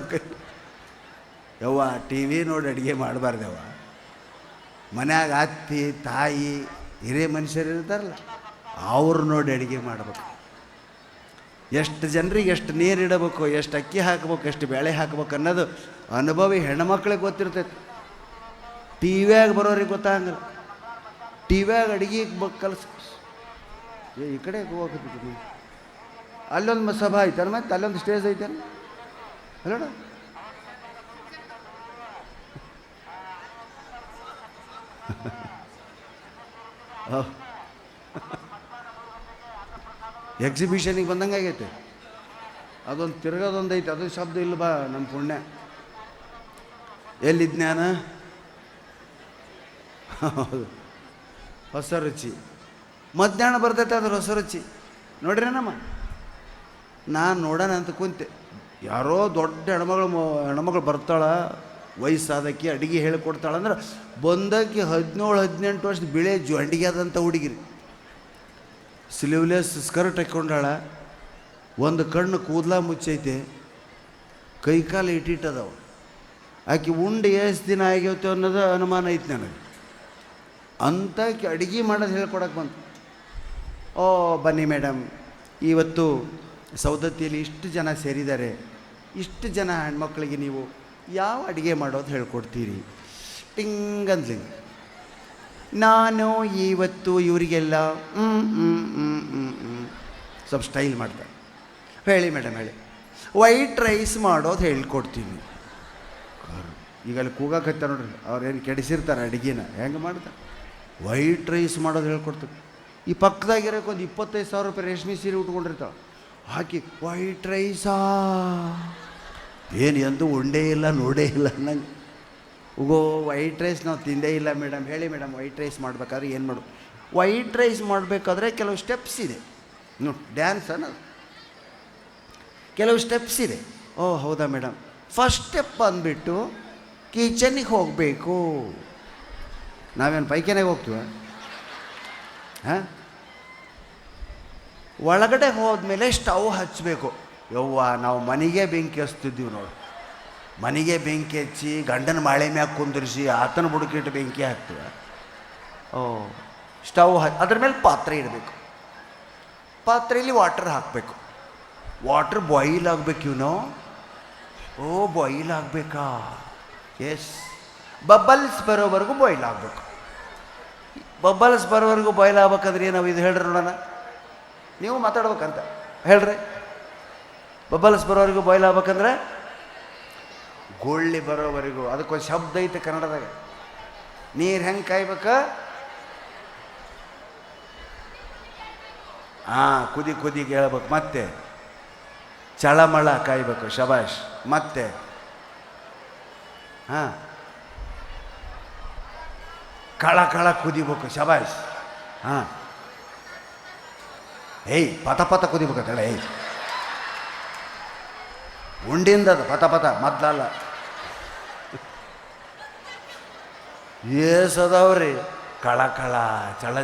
ಯವ್ವ ಟಿ ವಿ ನೋಡಿ ಅಡುಗೆ ಮಾಡಬಾರ್ದವ್ವ. ಮನ್ಯಾಗ ಅತ್ತಿ ತಾಯಿ ಹಿರಿಯ ಮನುಷ್ಯರು ಇರ್ತಾರಲ್ಲ, ಅವ್ರು ನೋಡಿ ಅಡುಗೆ ಮಾಡ್ಬೇಕು. ಎಷ್ಟು ಜನರಿಗೆ ಎಷ್ಟು ನೀರು ಇಡಬೇಕು, ಎಷ್ಟು ಅಕ್ಕಿ ಹಾಕ್ಬೇಕು, ಎಷ್ಟು ಬೇಳೆ ಹಾಕ್ಬೇಕು ಅನ್ನೋದು ಅನುಭವಿ ಹೆಣ್ಮಕ್ಳಿಗೆ ಗೊತ್ತಿರ್ತೈತೆ. ಟಿ ವ್ಯಾಗ ಬರೋರಿಗೆ ಗೊತ್ತಾಗಂಗಿಲ್ಲ. ಟಿ ವ್ಯಾಗ ಅಡುಗೆ ಕಲ್ಸ ಈ ಕಡೆ ಹೋಗ್ತಿದ್ದೀನಿ. ಅಲ್ಲೊಂದು ಸಭಾ ಐತಲ್ಲ, ಮತ್ತೆ ಅಲ್ಲೊಂದು ಸ್ಟೇಜ್ ಐತಲ್ಲ ಅಲ್ಲೋಡ. ಎಕ್ಸಿಬಿಷನಿಗೆ ಬಂದಂಗೆ ಆಗೈತೆ. ಅದೊಂದು ತಿರ್ಗೋದೊಂದು ಐತೆ, ಅದು ಶಬ್ದ ಇಲ್ಲ ಬಾ ನಮ್ಮ ಪುಣ್ಯ. ಎಲ್ಲಿ ಜ್ಞಾನ? ಹೌದು, ಹೊಸ ರುಚಿ. ಮಧ್ಯಾಹ್ನ ಬರ್ತೈತೆ ಅದ್ರ ಹೊಸ ರುಚಿ. ನೋಡ್ರಿ ನಮ್ಮ ನಾನು ನೋಡೋಣ ಅಂತ ಕುಂತೆ. ಯಾರೋ ದೊಡ್ಡ ಹೆಣ್ಮಗಳು ಬರ್ತಾಳ, ವಯಸ್ಸಾದಕ್ಕೆ ಅಡುಗೆ ಹೇಳಿಕೊಡ್ತಾಳಂದ್ರೆ ಬಂದಕ್ಕೆ 17-18 ವರ್ಷದ ಬಿಳೆ ಜೊಂಡಿಗೆ ಆದಂಥ ಹುಡುಗಿರಿ. ಸ್ಲೀವ್ಲೆಸ್ ಸ್ಕರ್ಟ್ ಹಾಕ್ಕೊಂಡಾಳ, ಒಂದು ಕಣ್ಣು ಕೂದಲ ಮುಚ್ಚೈತೆ, ಕೈಕಾಲು ಇಟ್ಟಿಟ್ಟದವ. ಆಕೆ ಉಂಡು ಎಷ್ಟು ದಿನ ಆಗ್ಯವತ್ತೆ ಅನ್ನೋದು ಅನುಮಾನ ಐತೆ ನನಗೆ. ಅಂಥಕ್ಕೆ ಅಡುಗೆ ಮಾಡೋದು ಹೇಳ್ಕೊಡಕ್ಕೆ ಬಂತು. ಓ ಬನ್ನಿ ಮೇಡಮ್, ಇವತ್ತು ಸೌದತ್ತಿಯಲ್ಲಿ ಇಷ್ಟು ಜನ ಸೇರಿದ್ದಾರೆ, ಇಷ್ಟು ಜನ ಹೆಣ್ಮಕ್ಳಿಗೆ ನೀವು ಯಾವ ಅಡುಗೆ ಮಾಡೋದು ಹೇಳ್ಕೊಡ್ತೀರಿ? ಟಿಂಗಂದ್ಲಿ ನಾನು ಇವತ್ತು ಇವರಿಗೆಲ್ಲ ಸ್ವಲ್ಪ ಸ್ಟೈಲ್ ಮಾಡ್ತಾರೆ. ಹೇಳಿ ಮೇಡಮ್ ಹೇಳಿ. ವೈಟ್ ರೈಸ್ ಮಾಡೋದು ಹೇಳ್ಕೊಡ್ತೀನಿ. ಈಗ ಅಲ್ಲಿ ಕೂಗಾಕತ್ತ ನೋಡ್ರಿ, ಅವ್ರೇನು ಕೆಡಿಸಿರ್ತಾರೆ ಅಡುಗೆನ, ಹೆಂಗೆ ಮಾಡ್ತಾರೆ? ವೈಟ್ ರೈಸ್ ಮಾಡೋದು ಹೇಳ್ಕೊಡ್ತಾರೆ. ಈ ಪಕ್ಕದಾಗಿರೋಕೆ ಒಂದು 25,000 ರೂಪಾಯಿ ರೇಷ್ಮೆ ಸೀರೆ ಉಟ್ಕೊಂಡಿರ್ತಾವೆ, ಹಾಕಿ ವೈಟ್ ರೈಸಾ ಏನು ಎಂದು ಉಂಡೇ ಇಲ್ಲ ನೋಡೇ ಇಲ್ಲ ನಂಗೆ. ಉಗೋ ವೈಟ್ ರೈಸ್ ನಾವು ತಿಂದೇ ಇಲ್ಲ ಮೇಡಮ್. ಹೇಳಿ ಮೇಡಮ್, ವೈಟ್ ರೈಸ್ ಮಾಡ್ಬೇಕಾದ್ರೆ ಏನು ಮಾಡು? ವೈಟ್ ರೈಸ್ ಮಾಡಬೇಕಾದ್ರೆ ಕೆಲವು ಸ್ಟೆಪ್ಸ್ ಇದೆ ನೋಡಿ, ಡ್ಯಾನ್ಸ್ ಅನ್ನೋದು ಕೆಲವು ಸ್ಟೆಪ್ಸ್ ಇದೆ. ಓ ಹೌದಾ ಮೇಡಮ್. ಫಸ್ಟ್ ಸ್ಟೆಪ್ ಅಂದ್ಬಿಟ್ಟು ಕಿಚನಿಗೆ ಹೋಗಬೇಕು. ನಾವೇನು ಪೈಖಾನೆಗೆ ಹೋಗ್ತೀವ? ಹಾಂ, ಒಳಗಡೆ ಹೋದ್ಮೇಲೆ ಸ್ಟವ್ ಹಚ್ಚಬೇಕು. ಯವ್ವ ನಾವು ಮನೆಗೆ ಬೆಂಕಿ ಹಚ್ತಿದ್ದೀವಿ ನೋಡಿ. ಮನೆಗೆ ಬೆಂಕಿ ಹಚ್ಚಿ ಗಂಡನ ಮಾಳೆ ಮ್ಯಾಗ ಕುಂದಿರಿಸಿ ಆತನ ಬುಡಕಿಟ್ಟು ಬೆಂಕಿ ಹಾಕ್ತೀವಿ. ಓ ಸ್ಟವ್ ಅದ್ರ ಮೇಲೆ ಪಾತ್ರೆ ಇಡಬೇಕು. ಪಾತ್ರೆಯಲ್ಲಿ ವಾಟರ್ ಹಾಕಬೇಕು. ವಾಟರ್ ಬಾಯ್ಲ್ ಆಗಬೇಕು. ಇವನು ಓ ಬಾಯ್ಲ್ ಆಗಬೇಕಾ? ಎಸ್, ಬಬಲ್ಸ್ ಬರೋವರೆಗೂ ಬಾಯ್ಲ್ ಆಗಬೇಕು. ಬಬಲ್ಸ್ ಬರೋವರೆಗೂ ಬಾಯ್ಲ್ ಆಗ್ಬೇಕಾದ್ರೆ ನಾವು ಇದು ಹೇಳ್ರಿ ನೋಡೋಣ. ನೀವು ಮಾತಾಡ್ಬೇಕಂತ ಹೇಳ್ರಿ. ಬಬಲ್ಸ್ ಬರೋವರೆಗೂ ಬಾಯ್ಲ್ ಆಗ್ಬೇಕಂದ್ರೆ ಗುಳ್ಳಿ ಬರೋವರೆಗೂ. ಅದಕ್ಕೊಂದು ಶಬ್ದ ಐತೆ ಕನ್ನಡದಾಗ. ನೀರು ಹೆಂಗೆ ಕಾಯ್ಬೇಕ? ಹಾಂ, ಕುದಿಗೆ ಹೇಳ್ಬೇಕು. ಮತ್ತೆ ಚಳಮಳ ಕಾಯ್ಬೇಕು. ಶಬಾಷ್. ಮತ್ತೆ ಹಾಂ, ಕಳ ಕುದಿಬೇಕು. ಶಬಾಷ್. ಹಾಂ, ಏಯ್ ಪತ ಕುದಿಬೇಕಂತೇಳಿ. ಏಯ್ ಉಂಡಿಂದ ಅದು ಪತ ಮೊದಲಲ್ಲ. ಏಸದವ್ರಿ ಕಳ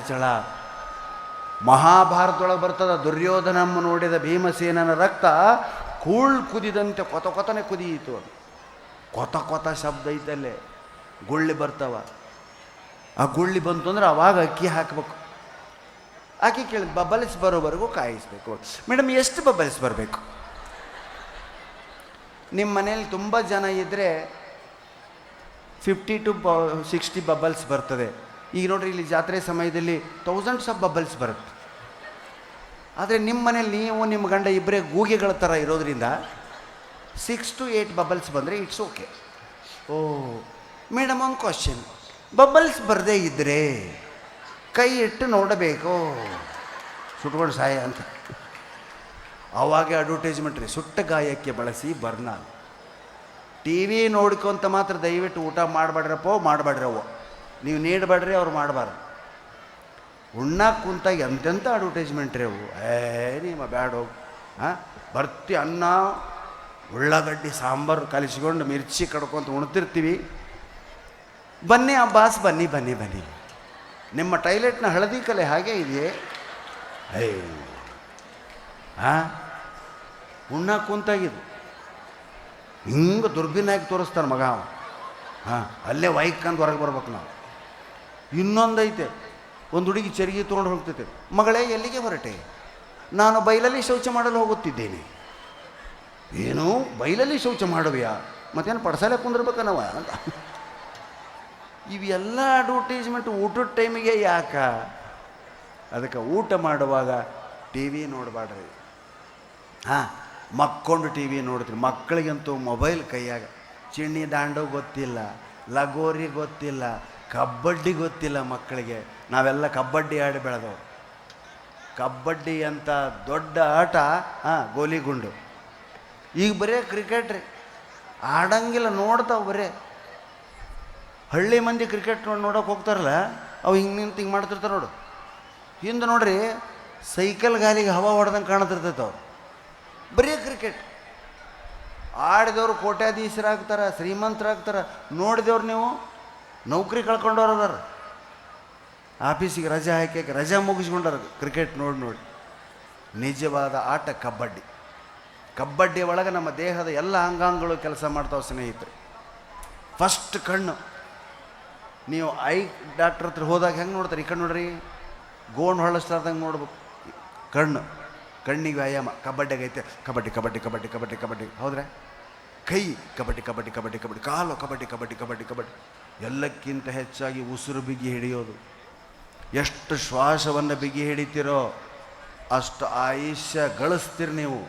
ಚಳ. ಮಹಾಭಾರತದೊಳಗೆ ಬರ್ತದ, ದುರ್ಯೋಧನಮ್ಮ ನೋಡಿದ ಭೀಮಸೇನನ ರಕ್ತ ಕುದಿದಂತೆ ಕೊತನೆ ಕುದಿಯಿತು. ಅದು ಕೊತ ಶಬ್ದ ಐತಲ್ಲೇ. ಗುಳ್ಳಿ ಬರ್ತಾವ. ಆ ಗುಳ್ಳಿ ಬಂತು ಅಂದ್ರೆ ಅವಾಗ ಅಕ್ಕಿ ಹಾಕಬೇಕು. ಆಕೆ ಕೇಳಿದ ಬಬಲ್ಸ್ ಬರೋವರೆಗೂ ಕಾಯಿಸ್ಬೇಕು. ಮೇಡಮ್ ಎಷ್ಟು ಬಬಲ್ಸ್ ಬರಬೇಕು? ನಿಮ್ಮ ಮನೇಲಿ ತುಂಬ ಜನ ಇದ್ದರೆ 50 to 60 ಬಬಲ್ಸ್ ಬರ್ತದೆ. ಈಗ ನೋಡ್ರಿ, ಇಲ್ಲಿ ಜಾತ್ರೆ ಸಮಯದಲ್ಲಿ ಥೌಸಂಡ್ಸ್ ಆಫ್ ಬಬಲ್ಸ್ ಬರುತ್ತೆ. ಆದರೆ ನಿಮ್ಮ ಮನೇಲಿ ನೀವು ನಿಮ್ಮ ಗಂಡ ಇಬ್ಬರೇ ಗೂಗೆಗಳ ಥರ ಇರೋದ್ರಿಂದ 6 to 8 ಬಬಲ್ಸ್ ಬಂದರೆ ಇಟ್ಸ್ ಓಕೆ. ಓ ಮೇಡಮ್, ಒಂದು ಕ್ವಶನ್, ಬಬಲ್ಸ್ ಬರದೇ ಇದ್ದರೆ ಕೈ ಇಟ್ಟು ನೋಡಬೇಕು, ಸುಟ್ಕೊಂಡು ಸಾಯ ಅಂತ. ಅವಾಗೆ ಅಡ್ವರ್ಟೈಸ್ಮೆಂಟ್ ರೀ, ಸುಟ್ಟ ಗಾಯಕ್ಕೆ ಬಳಸಿ ಬರ್ನಾಲ್. ಟಿ ವಿ ನೋಡ್ಕೊಂತ ಮಾತ್ರ ದಯವಿಟ್ಟು ಊಟ ಮಾಡಬೇಡ್ರವ್ವ, ನೀವು ನೀಡಬೇಡ್ರಿ, ಅವ್ರು ಮಾಡಬಾರ್ದು. ಉಣ್ಣಾಕ ಕುಂತಾಗ ಎಂತೆಂಥ ಅಡ್ವರ್ಟೈಸ್ಮೆಂಟ್ ರೀ ಅವು. ನಿಮ್ಮ ಬ್ಯಾಡ ಹೋಗಿ, ಬರ್ತಿ ಅನ್ನ ಉಳ್ಳಾಗಡ್ಡಿ ಸಾಂಬಾರು ಕಲಿಸ್ಕೊಂಡು ಮಿರ್ಚಿ ಕಡ್ಕೊತ ಉಣ್ತಿರ್ತೀವಿ. ಬನ್ನಿ ಅಬ್ಬಾಸ್, ಬನ್ನಿ ಬನ್ನಿ ಬನ್ನಿ, ನಿಮ್ಮ ಟಾಯ್ಲೆಟ್ನ ಹಳದಿ ಕಲೆ ಹಾಗೆ ಇದೆಯೇ? ಉಣ್ಣಾಕ ಕುಂತಾಗಿದ್ದು ಹಿಂಗೆ ದುರ್ಬಿನಾಗಿ ತೋರಿಸ್ತಾನೆ ಮಗ ಅವ. ಅಲ್ಲೇ ವೈಕಂದು ಹೊರಗೆ ಬರ್ಬೇಕು ನಾವು. ಇನ್ನೊಂದೈತೆ, ಒಂದು ಹುಡುಗಿ ಚರಿಗೆ ತೊಗೊಂಡು ಹೋಗ್ತೈತೆ. ಮಗಳೇ, ಎಲ್ಲಿಗೆ ಹೊರಟೆ? ನಾನು ಬೈಲಲ್ಲಿ ಶೌಚ ಮಾಡಲು ಹೋಗುತ್ತಿದ್ದೇನೆ. ಏನು ಬೈಲಲ್ಲಿ ಶೌಚ ಮಾಡುವೆಯಾ? ಮತ್ತೇನು ಪಡ್ಸಾಲೆ ಕುಂದಿರ್ಬೇಕನವ ಅಂತ. ಇವೆಲ್ಲ ಅಡ್ವರ್ಟೈಸ್ಮೆಂಟ್ ಊಟದ ಟೈಮಿಗೆ ಯಾಕ? ಅದಕ್ಕೆ ಊಟ ಮಾಡುವಾಗ ಟಿ ವಿ ನೋಡಬೇಡ್ರಿ. ಮಕ್ಕೊಂಡು ಟಿ ವಿ ನೋಡ್ತೀರಿ. ಮಕ್ಕಳಿಗಂತೂ ಮೊಬೈಲ್ ಕೈಯಾಗ. ಚಿಣ್ಣಿ ದಾಂಡು ಗೊತ್ತಿಲ್ಲ, ಲಗೋರಿ ಗೊತ್ತಿಲ್ಲ, ಕಬಡ್ಡಿ ಗೊತ್ತಿಲ್ಲ ಮಕ್ಕಳಿಗೆ. ನಾವೆಲ್ಲ ಕಬಡ್ಡಿ ಆಡಿ ಬೆಳೆದವು. ಕಬಡ್ಡಿ ಅಂತ ದೊಡ್ಡ ಆಟ ಗೋಲಿಗುಂಡು. ಈಗ ಬರೇ ಕ್ರಿಕೆಟ್ ರೀ, ಆಡಂಗಿಲ್ಲ, ನೋಡ್ತಾವೆ ಬರೇ. ಹಳ್ಳಿ ಮಂದಿ ಕ್ರಿಕೆಟ್ ನೋಡೋಕೆ ಹೋಗ್ತಾರಲ್ಲ, ಅವು ಹಿಂಗೆ ನಿಂತು ಹಿಂಗೆ ಮಾಡ್ತಿರ್ತಾರೆ ನೋಡು. ಹಿಂದೆ ನೋಡ್ರಿ, ಸೈಕಲ್ ಗಾಲಿಗೆ ಹವಾ ಹೊಡೆದಂಗೆ ಕಾಣ್ತಿರ್ತೈತೆ ಅವ್ರು. ಬರೀ ಕ್ರಿಕೆಟ್ ಆಡಿದವ್ರು ಕೋಟ್ಯಾಧೀಶರಾಗ್ತಾರೆ, ಶ್ರೀಮಂತರಾಗ್ತಾರೆ. ನೋಡಿದವ್ರು ನೀವು ನೌಕರಿ ಕಳ್ಕೊಂಡವ್ರು ಅದಾರ, ಆಫೀಸಿಗೆ ರಜೆ ಹಾಕಿ ರಜೆ ಮುಗಿಸ್ಕೊಂಡಾರ ಕ್ರಿಕೆಟ್ ನೋಡಿ. ನಿಜವಾದ ಆಟ ಕಬಡ್ಡಿ. ಕಬಡ್ಡಿ ಒಳಗೆ ನಮ್ಮ ದೇಹದ ಎಲ್ಲ ಅಂಗಾಂಗಗಳು ಕೆಲಸ ಮಾಡ್ತಾವೆ ಸ್ನೇಹಿತರೆ. ಫಸ್ಟ್ ಕಣ್ಣು. ನೀವು ಐ ಡಾಕ್ಟ್ರ್ ಹತ್ರ ಹೋದಾಗ ಹೆಂಗೆ ನೋಡ್ತಾರೆ? ಈ ಕಣ್ಣು ನೋಡ್ರಿ, ಗೋಣ್ ಹೊಳಸ್ಲಾರ್ದಂಗೆ ನೋಡ್ಬೇಕು. ಕಣ್ಣಿಗೆ ವ್ಯಾಯಾಮ. ಕಬಡ್ಡಿಗೆ ಐತೆ ಕಬಡ್ಡಿ ಕಬಡ್ಡಿ ಕಬಡ್ಡಿ ಕಬಡ್ಡಿ ಕಬಡ್ಡಿ, ಹೌದ್ರೆ? ಕೈ ಕಬಡ್ಡಿ ಕಬಡ್ಡಿ ಕಬಡ್ಡಿ ಕಬಡ್ಡಿ, ಕಾಲು ಕಬಡ್ಡಿ ಕಬಡ್ಡಿ ಕಬಡ್ಡಿ ಕಬಡ್ಡಿ. ಎಲ್ಲಕ್ಕಿಂತ ಹೆಚ್ಚಾಗಿ ಉಸಿರು ಬಿಗಿ ಹಿಡಿಯೋದು. ಎಷ್ಟು ಶ್ವಾಸವನ್ನು ಬಿಗಿ ಹಿಡಿತೀರೋ ಅಷ್ಟು ಆಯುಷ್ಯ ಗಳಿಸ್ತೀರಿ ನೀವು.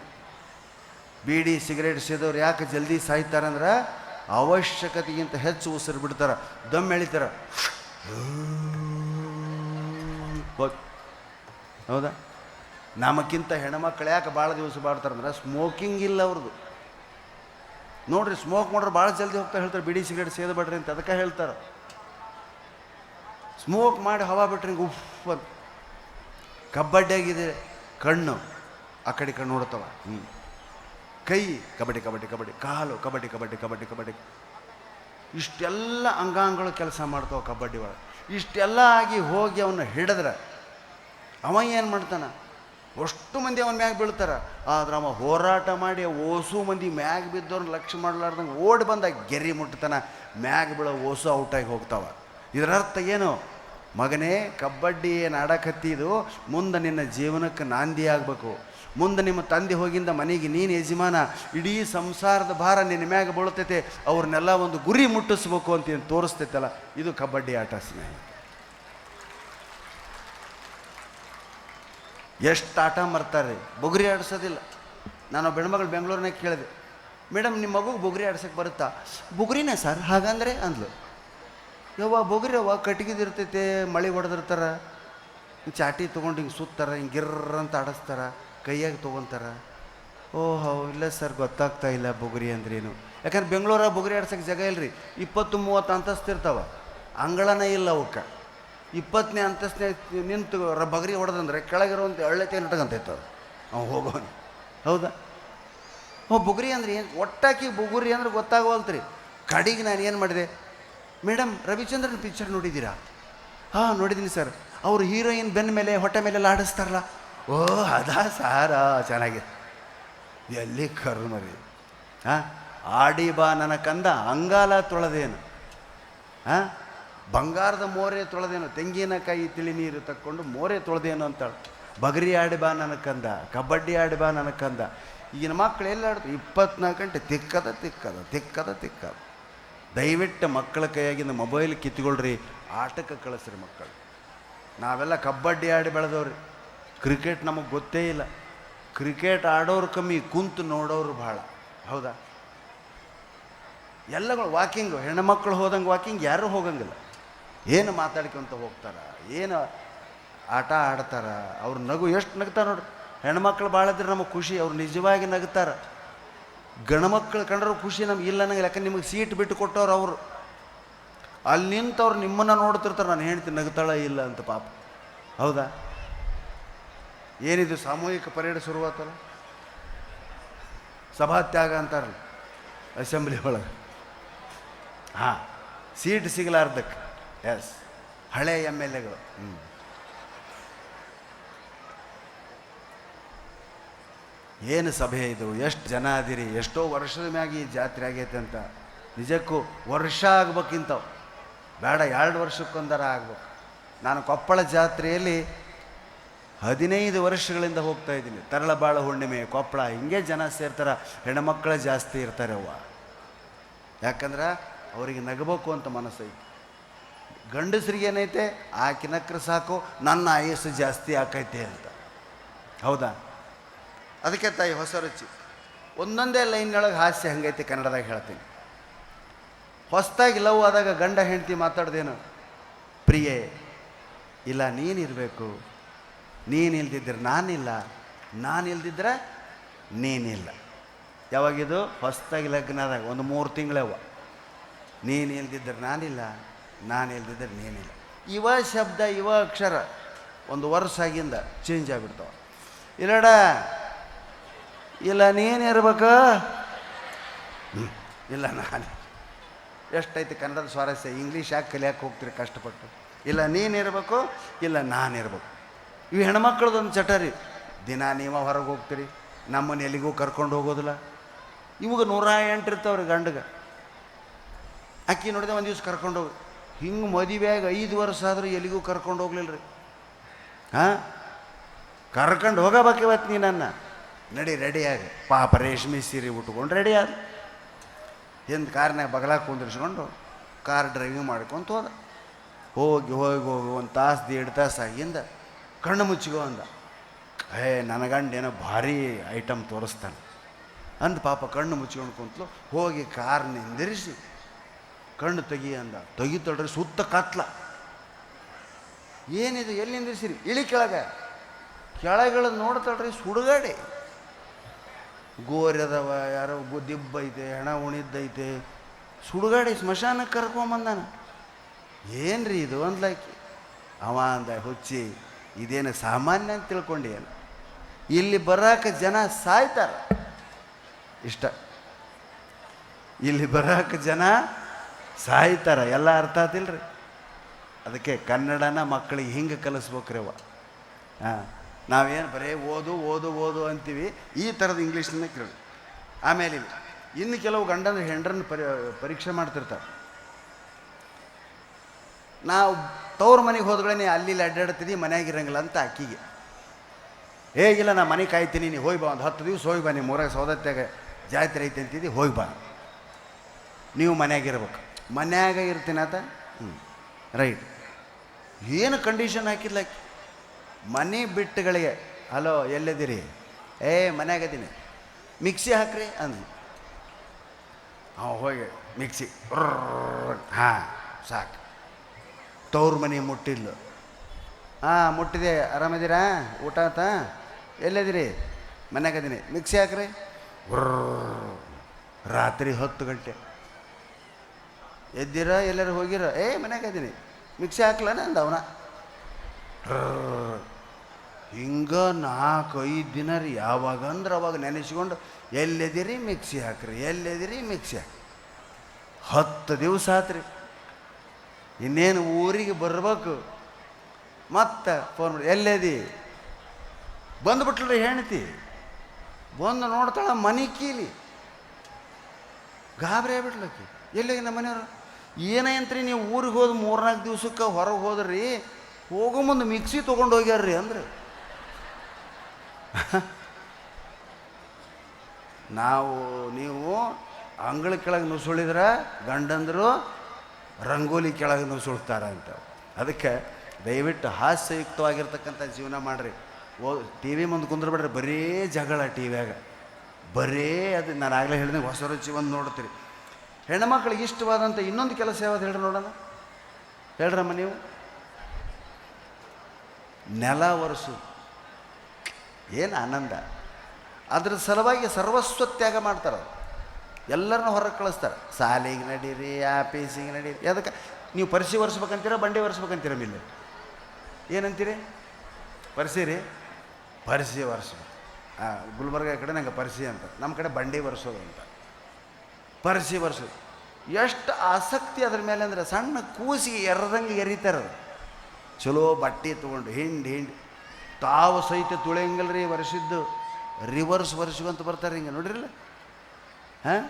ಬೀಡಿ ಸಿಗರೇಟ್ ಸೇದವ್ರು ಯಾಕೆ ಜಲ್ದಿ ಸಾಯ್ತಾರಂದ್ರೆ ಅವಶ್ಯಕತೆಗಿಂತ ಹೆಚ್ಚು ಉಸಿರು ಬಿಡ್ತಾರೆ, ದಮ್ ಎಳಿತಾರೆ. ಹೌದಾ? ನಮಕ್ಕಿಂತ ಹೆಣ್ಮಕ್ಳು ಯಾಕೆ ಭಾಳ ದಿವಸ ಬಾಡ್ತಾರಂದ್ರೆ ಸ್ಮೋಕಿಂಗ್ ಇಲ್ಲ ಅವ್ರದ್ದು. ನೋಡ್ರಿ, ಸ್ಮೋಕ್ ಮಾಡ್ರೆ ಭಾಳ ಜಲ್ದಿ ಹೋಗ್ತಾ ಹೇಳ್ತಾರೆ, ಬೀಡಿ ಸಿಗರೇಟ್ ಸೇದಬೇಡ್ರಿ ಅಂತ. ಅದಕ್ಕೆ ಹೇಳ್ತಾರೆ. ಸ್ಮೋಕ್ ಮಾಡಿ ಹವಾ ಬಿಟ್ರೆ ಹಿಂಗೆ ಉಫ್ ಅಂತ. ಕಬಡ್ಡಿಯಾಗಿದೆ ಕಣ್ಣು, ಆ ಕಡೆ ಕಣ್ಣು ನೋಡ್ತವ. ಕೈ ಕಬಡ್ಡಿ ಕಬಡ್ಡಿ ಕಬಡ್ಡಿ, ಕಾಲು ಕಬಡ್ಡಿ ಕಬಡ್ಡಿ ಕಬಡ್ಡಿ ಕಬಡ್ಡಿ. ಇಷ್ಟೆಲ್ಲ ಅಂಗಾಂಗಗಳು ಕೆಲಸ ಮಾಡ್ತಾವೆ ಕಬಡ್ಡಿ ಒಳಗೆ. ಇಷ್ಟೆಲ್ಲ ಆಗಿ ಹೋಗಿ ಅವನ್ನ ಹಿಡಿದ್ರೆ ಅವ ಏನು ಮಾಡ್ತಾನೆ? ಅಷ್ಟು ಮಂದಿ ಅವನ ಮ್ಯಾಗ ಬೀಳ್ತಾರೆ. ಆದ್ರೆ ಅವ ಹೋರಾಟ ಮಾಡಿ ಓಸು ಮಂದಿ ಮ್ಯಾಗ ಬಿದ್ದವ್ರನ್ನ ಲಕ್ಷ್ಯ ಮಾಡ್ಲಾರ್ದಂಗೆ ಓಡಿ ಬಂದಾಗ ಗೆರಿ ಮುಟ್ತಾನೆ. ಮ್ಯಾಗ ಬೀಳೋ ಓಸು ಔಟಾಗಿ ಹೋಗ್ತಾವ. ಇದರ ಅರ್ಥ ಏನು? ಮಗನೇ, ಕಬಡ್ಡಿ ಏನು ಆಡಕತ್ತಿದ್ದು ಮುಂದೆ ನಿನ್ನ ಜೀವನಕ್ಕೆ ನಾಂದಿ ಆಗಬೇಕು. ಮುಂದೆ ನಿಮ್ಮ ತಂದೆ ಹೋಗಿಂದ ಮನೆಗೆ ನೀನು ಯಜಮಾನ, ಇಡೀ ಸಂಸಾರದ ಭಾರ ನಿನ್ನ ಮ್ಯಾಗ ಬೀಳ್ತೈತೆ. ಅವ್ರನ್ನೆಲ್ಲ ಒಂದು ಗುರಿ ಮುಟ್ಟಿಸ್ಬೇಕು ಅಂತ ಏನು ತೋರಿಸ್ತೈತಲ್ಲ, ಇದು ಕಬಡ್ಡಿ ಆಟ ಸ್ನೇಹಿತ. ಎಷ್ಟು ಆಟ ಮರ್ತಾರೆ, ಬುಗುರಿ ಆಡಿಸೋದಿಲ್ಲ. ನಾನು ಹೆಣ್ಮಗಳು ಬೆಂಗಳೂರಿನಾಗ ಕೇಳಿದೆ, ಮೇಡಮ್ ನಿಮ್ಮ ಮಗುಗೆ ಬುಗುರಿ ಆಡ್ಸೋಕ್ಕೆ ಬರುತ್ತಾ? ಬುಗುರಿನೇ ಸರ್, ಹಾಗಂದ್ರೆ ಅಂದ್ಲು. ಯವ್ವ ಬುಗುರಿ ಅವ್ವ, ಕಟ್ಗಿದಿರ್ತೈತೆ, ಮಳೆ ಹೊಡೆದಿರ್ತಾರೆ, ಚಾಟಿ ತೊಗೊಂಡು ಹಿಂಗೆ ಸುತ್ತಾರೆ, ಹಿಂಗೆ ಗಿರ್ರ ಅಂತ ಆಡಿಸ್ತಾರೆ, ಕೈಯಾಗ ತೊಗೊತಾರೆ. ಓಹೋ ಇಲ್ಲ ಸರ್, ಗೊತ್ತಾಗ್ತಾ ಇಲ್ಲ ಬುಗುರಿ ಅಂದ್ರೇನು. ಯಾಕಂದ್ರೆ ಬೆಂಗಳೂರಾಗ ಬುಗುರಿ ಆಡ್ಸೋಕ್ಕೆ ಜಾಗ ಇಲ್ಲರಿ. 20-30 ಅಂತಸ್ತು ಇರ್ತಾವೆ, ಅಂಗಳನೇ ಇಲ್ಲ ಅವಕ್ಕೆ. 20ನೇ ಅಂತಸ್ನೇ ನಿಂತು ಬಗರಿ ಹೊಡೆದಂದ್ರೆ ಕೆಳಗಿರುವಂಥ ಎಳ್ಳೆತೆ ನಟಗಂತೈತೆ ಅದು ಅವ್ನು ಹೋಗೋನು. ಹೌದಾ? ಬುಗುರಿ ಅಂದ್ರೆ ಏನು? ಒಟ್ಟಾಕಿ ಬುಗುರಿ ಅಂದ್ರೆ ಗೊತ್ತಾಗವಲ್ತ್ರಿ. ಕಡೆಗೆ ನಾನು ಏನು ಮಾಡಿದೆ, ಮೇಡಮ್ ರವಿಚಂದ್ರನ್ ಪಿಕ್ಚರ್ ನೋಡಿದ್ದೀರಾ? ಹಾಂ ನೋಡಿದ್ದೀನಿ ಸರ್. ಅವರು ಹೀರೋಯಿನ್ ಬೆನ್ನ ಮೇಲೆ ಹೊಟ್ಟೆ ಮೇಲೆಲ್ಲ ಆಡಿಸ್ತಾರಲ್ಲ. ಓ ಅದಾ ಸಾರ, ಚೆನ್ನಾಗಿದೆ. ಎಲ್ಲಿ ಕರು ಮರಿ. ಆಡಿ ಬಾ ನನ್ನ ಕಂದ ಅಂಗಾಲ ತೊಳೆದೇನು. ಬಂಗಾರದ ಮೋರೆ ತೊಳೆದೇನು, ತೆಂಗಿನಕಾಯಿ ತಿಳಿ ನೀರು ತಕ್ಕೊಂಡು ಮೋರೆ ತೊಳೆದೇನು ಅಂತಾಳೆ. ಬಗರಿ ಆಡಿ ಬಾ ನನಕಂದ, ಕಬಡ್ಡಿ ಆಡಿ ಬಾ ನನಕಂದ. ಈಗಿನ ಮಕ್ಕಳು ಎಲ್ಲ ಆಡ್ತು 24 ಗಂಟೆ ತಿಕ್ಕದ. ದಯವಿಟ್ಟು ಮಕ್ಕಳ ಕೈಯಾಗಿಂದ ಮೊಬೈಲ್ ಕಿತ್ಕೊಳ್ರಿ, ಆಟಕ್ಕೆ ಕಳಿಸ್ರಿ ಮಕ್ಕಳು. ನಾವೆಲ್ಲ ಕಬಡ್ಡಿ ಆಡಿ ಬೆಳೆದವ್ರಿ, ಕ್ರಿಕೆಟ್ ನಮಗೆ ಗೊತ್ತೇ ಇಲ್ಲ. ಕ್ರಿಕೆಟ್ ಆಡೋರು ಕಮ್ಮಿ, ಕುಂತು ನೋಡೋರು ಭಾಳ. ಹೌದಾ? ಎಲ್ಲಗಳು ವಾಕಿಂಗು, ಹೆಣ್ಣುಮಕ್ಕಳು ಹೋದಂಗೆ ವಾಕಿಂಗ್ ಯಾರೂ ಹೋಗಂಗಿಲ್ಲ. ಏನು ಮಾತಾಡ್ಕೊಂತ ಹೋಗ್ತಾರೆ, ಏನು ಆಟ ಆಡ್ತಾರೆ. ಅವ್ರು ನಗು ಎಷ್ಟು ನಗ್ತಾರೆ ನೋಡ್ರಿ. ಹೆಣ್ಮಕ್ಳು ಭಾಳ ಇದ್ರೆ ನಮಗೆ ಖುಷಿ, ಅವ್ರು ನಿಜವಾಗಿ ನಗ್ತಾರೆ. ಗಂಡ್ಮಕ್ಳು ಕಂಡ್ರು ಖುಷಿ ನಮ್ಗೆ ಇಲ್ಲ ನಂಗೆ. ಯಾಕಂದ್ರೆ ನಿಮಗೆ ಸೀಟ್ ಬಿಟ್ಟು ಕೊಟ್ಟವ್ರು ಅವರು. ಅಲ್ಲಿ ನಿಂತವ್ರು ನಿಮ್ಮನ್ನು ನೋಡ್ತಿರ್ತಾರೆ, ನಾನು ಹೇಳ್ತೀನಿ ನಗ್ತಾಳ ಇಲ್ಲ ಅಂತ ಪಾಪ. ಹೌದಾ? ಏನಿದು ಸಾಮೂಹಿಕ ಪರೇಡ್ ಶುರುವಾತಲ್ಲ, ಸಭಾತ್ಯಾಗ ಅಂತಾರಲ್ಲ ಅಸೆಂಬ್ಲಿ ಒಳಗೆ. ಹಾಂ, ಸೀಟ್ ಸಿಗಲಾರ್ದಕ್ಕೆ. ಎಸ್, ಹಳೆ MLAಗಳು. ಏನು ಸಭೆ ಇದು, ಎಷ್ಟು ಜನ ಅದಿರಿ, ಎಷ್ಟೋ ವರ್ಷದ ಮ್ಯಾಗ ಈ ಜಾತ್ರೆ ಆಗೈತೆ ಅಂತ. ನಿಜಕ್ಕೂ ವರ್ಷ ಆಗ್ಬೇಕಿಂತವು, ಬೇಡ 2 ವರ್ಷಕ್ಕೊಂದರ ಆಗ್ಬೇಕು. ನಾನು ಕೊಪ್ಪಳ ಜಾತ್ರೆಯಲ್ಲಿ 15 ವರ್ಷಗಳಿಂದ ಹೋಗ್ತಾ ಇದ್ದೀನಿ. ತರಳಬಾಳ ಹುಣ್ಣಿಮೆ, ಕೊಪ್ಪಳ, ಹಿಂಗೆ ಜನ ಸೇರ್ತಾರೆ. ಹೆಣ್ಮಕ್ಳೇ ಜಾಸ್ತಿ ಇರ್ತಾರೆ ಅವ್ವ. ಯಾಕಂದ್ರೆ ಅವರಿಗೆ ನಗಬೇಕು ಅಂತ ಮನಸ್ಸೈತಿ. ಗಂಡಸ್ರಿಗೆ ಏನೈತೆ, ಆಕೆ ನಕ್ರೆ ಸಾಕು, ನನ್ನ ಆಯಸ್ಸು ಜಾಸ್ತಿ ಆಕೈತೆ ಅಂತ. ಹೌದಾ? ಅದಕ್ಕೆ ತಾಯಿ ಹೊಸ ರುಚಿ. ಒಂದೊಂದೇ ಲೈನ್ನೊಳಗೆ ಹಾಸ್ಯ ಹಂಗೈತೆ ಕನ್ನಡದಾಗ ಹೇಳ್ತೀನಿ. ಹೊಸದಾಗಿ ಲವ್ ಆದಾಗ ಗಂಡ ಹೆಂಡತಿ ಮಾತಾಡ್ದೇನು, ಪ್ರಿಯೆ ಇಲ್ಲ ನೀನಿರಬೇಕು, ನೀನಿಲ್ದಿದ್ರೆ ನಾನಿಲ್ಲ, ನಾನಿಲ್ದಿದ್ರೆ ನೀನಿಲ್ಲ. ಯಾವಾಗಿದು? ಹೊಸದಾಗಿ ಲಗ್ನ ಆದಾಗ ಒಂದು 3 ತಿಂಗಳವ. ನೀನು ಇಲ್ದಿದ್ರೆ ನಾನಿಲ್ಲ, ನಾನು ಇಲ್ದಿದ್ರೆ ನೀನಿಲ್ಲ. ಇವ ಶಬ್ದ, ಇವ ಅಕ್ಷರ ಒಂದು ವರ್ಷ ಆಗಿಂದ ಚೇಂಜ್ ಆಗಿಬಿಡ್ತಾವ. ಇಲ್ಲಡ, ಇಲ್ಲ ನೀನಿರ್ಬೇಕು, ಇಲ್ಲ ನಾನು. ಎಷ್ಟೈತಿ ಕನ್ನಡದ ಸ್ವಾರಸ್ಯ. ಇಂಗ್ಲೀಷ್ ಯಾಕೆ ಕಲಿಯಾಕೆ ಹೋಗ್ತೀರಿ ಕಷ್ಟಪಟ್ಟು? ಇಲ್ಲ ನೀನಿರ್ಬೇಕು, ಇಲ್ಲ ನಾನಿರ್ಬೇಕು. ಇವು ಹೆಣ್ಮಕ್ಳದೊಂದು ಚಟರಿ. ದಿನ ನೀವ ಹೊರಗೆ ಹೋಗ್ತೀರಿ, ನಮ್ಮನ್ನು ಎಲ್ಲಿಗೂ ಕರ್ಕೊಂಡು ಹೋಗೋದಿಲ್ಲ. ಇವಾಗ 108 ಇರ್ತಾವ್ರಿ ಗಂಡಗೆ. ಅಕ್ಕಿ ನೋಡಿದೆ ಒಂದು ದಿವ್ಸ ಕರ್ಕೊಂಡು ಹೋಗಿ, ಹಿಂಗೆ ಮದುವೆಯಾಗ 5 ವರ್ಷ ಆದರೂ ಎಲ್ಲಿಗೂ ಕರ್ಕೊಂಡು ಹೋಗ್ಲಿಲ್ಲ ರೀ. ಹಾಂ, ಕರ್ಕೊಂಡು ಹೋಗಬೇಕು ಇವತ್ತು ನೀ ನನ್ನ. ನಡಿ ರೆಡಿಯಾಗಿ, ಪಾಪ ರೇಷ್ಮೆ ಸೀರೆ ಉಟ್ಕೊಂಡು ರೆಡಿಯಾದ. ಹಿಂದೆ ಕಾರ್ನಾಗ ಬಗಲಾಗ ಕುಂದಿರ್ಸ್ಕೊಂಡು ಕಾರ್ ಡ್ರೈವಿಂಗ್ ಮಾಡ್ಕೊಂತ ಹೋದ. ಹೋಗಿ ಹೋಗಿ 1 ತಾಸು 1.5 ತಾಸು ಆಗಿಂದ ಕಣ್ಣು ಮುಚ್ಚಿಗೋ ಅಂದ. ನನ್ನ ಗಂಡ ಏನೋ ಭಾರಿ ಐಟಮ್ ತೋರಿಸ್ತಾನೆ ಅಂದ. ಪಾಪ ಕಣ್ಣು ಮುಚ್ಕೊಂಡು ಕುಂತಲು. ಹೋಗಿ ಕಾರ್ ನಿಂದಿರಿಸಿ ಕಣ್ಣು ತೆಗಿ ಅಂದ. ತೆಗಿತಳ್ರಿ, ಸುತ್ತ ಕತ್ಲ. ಏನಿದು, ಎಲ್ಲಿ ನಿಂದಿರಿಸಿರಿ? ಇಳಿ ಕೆಳಗೆ. ಕೆಳಗಿಳದು ನೋಡ್ತಾಳ್ರಿ, ಸುಡುಗಾಡಿ. ಗೋರ್ಯದವ, ಯಾರೋ ದಿಬ್ಬೈತೆ, ಹೆಣ ಉಣಿದ್ದೈತೆ, ಸುಡುಗಾಡಿ. ಸ್ಮಶಾನಕ್ಕೆ ಕರ್ಕೊಂಬಂದಾನ. ಏನು ರೀ ಇದು ಅಂದ್ಲಾಕಿ. ಅವ ಅಂದ, ಹುಚ್ಚಿ ಇದೇನು ಸಾಮಾನ್ಯ ಅಂತ ತಿಳ್ಕೊಂಡು ಏನು, ಇಲ್ಲಿ ಬರಾಕ ಜನ ಸಾಯ್ತಾರ ಇಷ್ಟ. ಇಲ್ಲಿ ಬರಾಕ ಜನ ಸಾಯ್ತಾರ, ಎಲ್ಲ ಅರ್ಥ ಆತಿಲ್ರಿ. ಅದಕ್ಕೆ ಕನ್ನಡನ ಮಕ್ಕಳಿಗೆ ಹಿಂಗೆ ಕಲಿಸ್ಬೇಕ್ರಿ ಅವ್ವ. ಹಾಂ, ನಾವೇನು ಬರೀ ಓದು ಓದು ಓದು ಅಂತೀವಿ, ಈ ಥರದ ಇಂಗ್ಲೀಷ್ನ ಕೇಳಿ. ಆಮೇಲೆ ಇನ್ನು ಕೆಲವು ಗಂಡನ ಹೆಂಡ್ರನ್ನ ಪರೀಕ್ಷೆ ಮಾಡ್ತಿರ್ತಾರೆ. ನಾವು ತವ್ರ ಮನೆಗೆ ಹೋದ್ಗಳೇ ಅಲ್ಲಿ ಅಡ್ಡಾಡ್ತಿದ್ದಿ, ಮನೆಯಾಗಿರಂಗಿಲ್ಲ ಅಂತ ಅಕ್ಕಿಗೆ. ಇಲ್ಲ ನಾ ಮನೆ ಕಾಯ್ತೀನಿ, ನೀ ಹೋಗಿ ಬಾ, ಒಂದು 10 ದಿವಸ ಹೋಗಿ ಬಾ, ನಿಮ್ಮ ಊರಾಗ ಸೌದತ್ಯಾಗ ಜಾತ್ರೆ ಐತೆ ಅಂತಿದ್ದಿ, ಹೋಗಿ ಬಾ, ನೀವು ಮನೆಯಾಗಿರ್ಬೇಕು. ಮನ್ಯಾಗ ಇರ್ತೀನಿ ಆತ. ರೈಟ್. ಏನು ಕಂಡೀಷನ್ ಹಾಕಿದ್ಲ ಆಕಿ. ಮನೆ ಬಿಟ್ಟುಗಳಿಗೆ, ಹಲೋ ಎಲ್ಲಿದ್ದೀರಿ? ಮನ್ಯಾಗದೀನಿ, ಮಿಕ್ಸಿ ಹಾಕ್ರಿ ಅಂದ್ವಿ. ಹೋಗಿ ಮಿಕ್ಸಿ, ಹಾಂ ಸಾಕು. ತವ್ರ ಮನೆ ಮುಟ್ಟಿದ್ಲು. ಮುಟ್ಟಿದೆ, ಆರಾಮದಿರಾ? ಊಟ ಆತ? ಎಲ್ಲಿದ್ದೀರಿ? ಮನ್ಯಾಗದೀನಿ, ಮಿಕ್ಸಿ ಹಾಕ್ರಿ. ರಾತ್ರಿ 10 ಗಂಟೆ ಎದ್ದಿರ, ಎಲ್ಲರೂ ಹೋಗಿರ? ಮನ್ಯಾಗದೀನಿ, ಮಿಕ್ಸಿ ಹಾಕ್ಲಾನ ಅಂದ ಅವನ. ಹಿಂಗೆ 4-5 ದಿನ ರೀ. ಯಾವಾಗಂದ್ರೆ ಅವಾಗ ನೆನೆಸ್ಕೊಂಡು, ಎಲ್ಲಿದ್ದೀರಿ? ಮಿಕ್ಸಿ ಹಾಕ್ರಿ, ಎಲ್ಲಿದ್ದೀರಿ? ಮಿಕ್ಸಿ ಹಾಕಿ. 10 ದಿವಸ ಆತ್ರಿ. ಇನ್ನೇನು ಊರಿಗೆ ಬರ್ಬೇಕು. ಮತ್ತೆ ಫೋನ್ ಮಾಡಿ, ಎಲ್ಲೇದಿ? ಬಂದುಬಿಟ್ಲ್ರಿ ಹೆಣ್ತಿ. ಬಂದು ನೋಡ್ತಾಳ, ಮನೆ ಕೀಲಿ. ಗಾಬರಿ ಆಗ್ಬಿಟ್ಲಕ್ಕಿ. ಎಲ್ಲಿಗೆ ನಮ್ಮ ಮನೆಯವರು? ಏನಂತ್ರಿ ನೀವು ಊರಿಗೆ ಹೋದ 3-4 ದಿವ್ಸಕ್ಕೆ ಹೊರಗೆ ಹೋದ್ರಿ, ಹೋಗೋ ಮುಂದೆ ಮಿಕ್ಸಿ ತೊಗೊಂಡು ಹೋಗ್ಯಾರ್ರಿ ಅಂದ್ರೆ ನೀವು ಅಂಗಳ ಕೆಳಗೆ ನುಸುಳಿದ್ರೆ ಗಂಡಂದರು ರಂಗೋಲಿ ಕೆಳಗೆ ನುಸುಳ್ತಾರ ಅಂತ. ಅದಕ್ಕೆ ದಯವಿಟ್ಟು ಹಾಸ್ಯಯುಕ್ತವಾಗಿರ್ತಕ್ಕಂಥ ಜೀವನ ಮಾಡಿರಿ. ಟಿ ವಿ ಮುಂದೆ ಕುಂದ್ರಬೇಡ್ರಿ, ಬರೀ ಜಗಳ ಟಿ ವಿಯಾಗ, ಬರೀ ಅದು ನಾನು ಆಗಲೇ ಹೇಳಿದೆ ಹೊಸ ರುಚಿ ಒಂದು ನೋಡ್ತೀರಿ. ಹೆಣ್ಮಕ್ಳಿಗೆ ಇಷ್ಟವಾದಂಥ ಇನ್ನೊಂದು ಕೆಲಸ ಯಾವ್ದು ಹೇಳ್ರಿ ನೋಡೋಣ, ಹೇಳ್ರಮ್ಮ ನೀವು. ನೆಲ ಒರೆಸು, ಏನು ಆನಂದ. ಅದ್ರ ಸಲುವಾಗಿ ಸರ್ವಸ್ವ ತ್ಯಾಗ ಮಾಡ್ತಾರೆ, ಎಲ್ಲರನ್ನೂ ಹೊರಗೆ ಕಳಿಸ್ತಾರೆ. ಸಾಲಿಗೆ ನಡೀರಿ, ಆಫೀಸಿಗೆ ನಡೀರಿ. ಅದಕ್ಕೆ ನೀವು ಪರಿಸಿ ಒರೆಸ್ಬೇಕಂತೀರ, ಬಂಡಿ ಒರೆಸ್ಬೇಕಂತೀರ? ಮಿಲ್ಲೆ ಏನಂತೀರಿ? ಪರಿಸಿ ರೀ, ಪರಿಸಿ ಒರೆಸ್ಬೇಕು. ಗುಲ್ಬರ್ಗ ಕಡೆ ನಂಗೆ ಪರಿಸಿ ಅಂತ, ನಮ್ಮ ಕಡೆ ಬಂಡಿ ಒರೆಸೋದು ಅಂತ. ಪರಿಸಿ ಒರೆಸೋದು ಎಷ್ಟು ಆಸಕ್ತಿ ಅದ್ರ ಮೇಲೆ ಅಂದರೆ, ಸಣ್ಣ ಕೂಸಿಗೆ ಎರ್ರಂಗೆ ಎರಿತಾರದು. ಚಲೋ ಬಟ್ಟೆ ತೊಗೊಂಡು ಹಿಂಡಿ ತಾವು ಸಹಿತ ತುಳಿಯಂಗಿಲ್ಲ ರೀ, ವರ್ಷದ್ದು ರಿವರ್ಸ್ ವರ್ಷವಂತ ಬರ್ತಾರೆ ಹಿಂಗೆ ನೋಡ್ರಿಲ್ಲ. ಹಾಂ,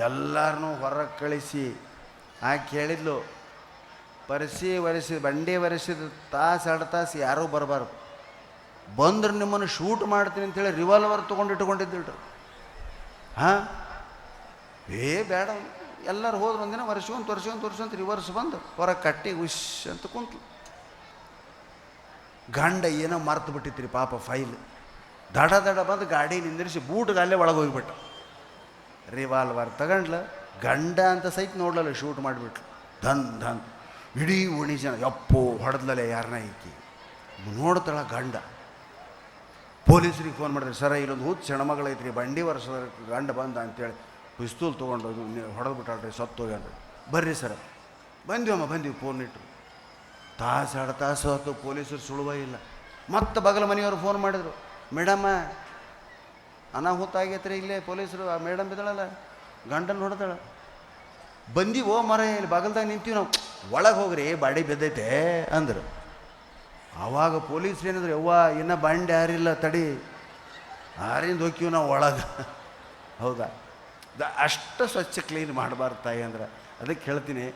ಎಲ್ಲರನ್ನೂ ಹೊರಗೆ ಕಳಿಸಿ ಕೇಳಿದ್ಲು, ಪರಿಸಿ ಒರೆಸಿದ ಬಂಡಿ ಒರೆಸಿದ ತಾಸು 2 ತಾಸು ಯಾರೂ ಬರಬಾರ್ದು, ಬಂದ್ರೆ ನಿಮ್ಮನ್ನು ಶೂಟ್ ಮಾಡ್ತೀನಿ ಅಂತೇಳಿ ರಿವಾಲ್ವರ್ ತೊಗೊಂಡು ಇಟ್ಕೊಂಡಿದ್ದಿಲ್ರಿ. ಹಾಂ, ಬೇಡ, ಎಲ್ಲರೂ ಹೋದ್ರು ಒಂದಿನ ವರ್ಷವಂತ ರಿವರ್ಸ್ ಬಂದು ಹೊರಗೆ ಕಟ್ಟಿ ಉಶ್ ಅಂತ ಕುಂತು. ಗಂಡ ಏನೋ ಮರ್ತು ಬಿಟ್ಟಿತ್ರಿ ಪಾಪ ಫೈಲ್, ದಡ ಬಂದು ಗಾಡಿ ನಿಂದಿರಿಸಿ ಬೂಟ್ಗೆ ಅಲ್ಲೇ ಒಳಗೆ ಹೋಗಿಬಿಟ್ಟ. ರಿವಾಲ್ವರ್ ತಗೊಂಡ್ಲ, ಗಂಡ ಅಂತ ಸಹಿತ ನೋಡ್ಲಲ್ಲ, ಶೂಟ್ ಮಾಡಿಬಿಟ್ಲು. ಧನ್ ಇಡೀ ಓಣಿ ಜನ ಯಪ್ಪೋ ಹೊಡೆದ್ಲಲ್ಲೇ ಯಾರನ್ನ ಈಕಿ ನೋಡ್ತಾಳ. ಗಂಡ ಪೊಲೀಸರಿಗೆ ಫೋನ್ ಮಾಡಿದ್ರೆ, ಸರ ಇಲ್ಲೊಂದು ಹುಚ್ಚ ಹೆಣ್ಮಗಳೈತ್ರಿ, ಬಂಡಿ ವರ್ಷದ ಗಂಡ ಬಂದ ಅಂತೇಳಿ ಪಿಸ್ತೂಲ್ ತೊಗೊಂಡು ಹೊಡೆದು ಬಿಟ್ಟಾಳ್ರಿ, ಸತ್ತು ಹೋಗ್ಯಾನ್ರಿ. ಬರ್ರಿ ಸರ. ಬಂದೀವಿ ಫೋನ್ ಇಟ್ಟರು. ತಾಸು 2 ತಾಸು ಹೊತ್ತು ಪೊಲೀಸರು ಸುಳುವ ಇಲ್ಲ. ಮತ್ತೆ ಬಗಲ ಮನೆಯವರು ಫೋನ್ ಮಾಡಿದರು, ಮೇಡಮ್ಮ ಅನಾಹುತ ಆಗೈತ್ರಿ, ಇಲ್ಲೇ ಪೊಲೀಸರು ಆ ಮೇಡಮ್ ಬಿದ್ದಾಳಲ್ಲ, ಗಂಡನ ಹೊಡೆದಾಳ. ಬಂದೀವೋ ಮರ, ಇಲ್ಲಿ ಬಗಲ್ದಾಗ ನಿಂತೀವಿ ನಾವು, ಒಳಗೆ ಹೋಗ್ರಿ ಬಾಡಿ ಬಿದ್ದೈತೆ ಅಂದರು. ಆವಾಗ ಪೊಲೀಸ್ರು ಏನಿದ್ರು, ಯವ್ವ ಇನ್ನೂ ಬಂಡಿ ಯಾರಿಲ್ಲ ತಡಿ, ಆರಿಂದ ಹೋಗ್ತೀವಿ ನಾವು ಒಳಗೆ. ಹೌದಾ, ಅಷ್ಟು ಸ್ವಚ್ಛ ಕ್ಲೀನ್ ಮಾಡಬಾರ್ದು ತಾಯಿ ಅಂದ್ರೆ. ಅದಕ್ಕೆ ಹೇಳ್ತೀನಿ,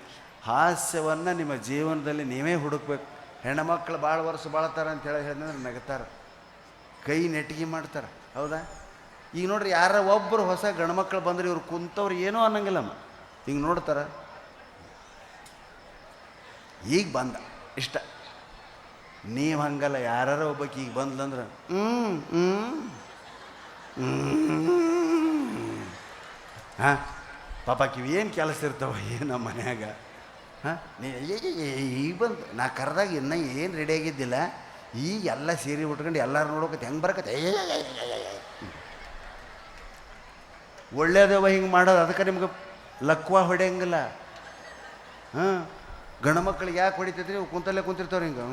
ಹಾಸ್ಯವನ್ನು ನಿಮ್ಮ ಜೀವನದಲ್ಲಿ ನೀವೇ ಹುಡುಕ್ಬೇಕು. ಹೆಣ್ಮಕ್ಳು ಭಾಳ ವರ್ಷ ಬಾಳ್ತಾರೆ ಅಂತ ಹೇಳಿದ್ರೆ ನಗ್ತಾರೆ, ಕೈ ನೆಟ್ಟಿಗೆ ಮಾಡ್ತಾರೆ. ಹೌದಾ, ಈಗ ನೋಡ್ರಿ, ಯಾರ ಒಬ್ಬರು ಹೊಸ ಗಂಡ್ಮಕ್ಳು ಬಂದ್ರೆ ಇವ್ರು ಕುಂತವ್ರು ಏನೂ ಅನ್ನಂಗಿಲ್ಲಮ್ಮ, ಹಿಂಗೆ ನೋಡ್ತಾರೆ. ಈಗ ಬಂದ ಇಷ್ಟ, ನೀವು ಹಂಗಲ್ಲ, ಯಾರು ಒಬ್ಬಕ್ಕೆ ಈಗ ಬಂದ್ಲಂದ್ರೆ ಹಾಂ ಪಾಪಕ್ಕೆ ಏನು ಕೆಲಸ ಇರ್ತಾವ ಏನು ಮನ್ಯಾಗ. ಹಾಂ, ಈಗ ಬಂದು ನಾ ಕರೆದಾಗ ಇನ್ನೂ ಏನು ರೆಡಿ ಆಗಿದ್ದಿಲ್ಲ, ಈಗ ಎಲ್ಲ ಸೀರೆ ಉಟ್ಕೊಂಡು ಎಲ್ಲರೂ ನೋಡೋಕತ್ತೆ ಹೆಂಗೆ ಬರಕತ್ತೆ. ಒಳ್ಳೇದವ ಹಿಂಗೆ ಮಾಡೋದು, ಅದಕ್ಕೆ ನಿಮ್ಗೆ ಲಕ್ವ ಹೊಡೆಯಂಗಿಲ್ಲ. ಹಾಂ, ಗಂಡು ಮಕ್ಳಿಗೆ ಯಾಕೆ ಹೊಡಿತೈತ್ರಿ, ಕುಂತಲ್ಲೇ ಕುಂತಿರ್ತಾವ್ರಿ ಹಿಂಗೆ,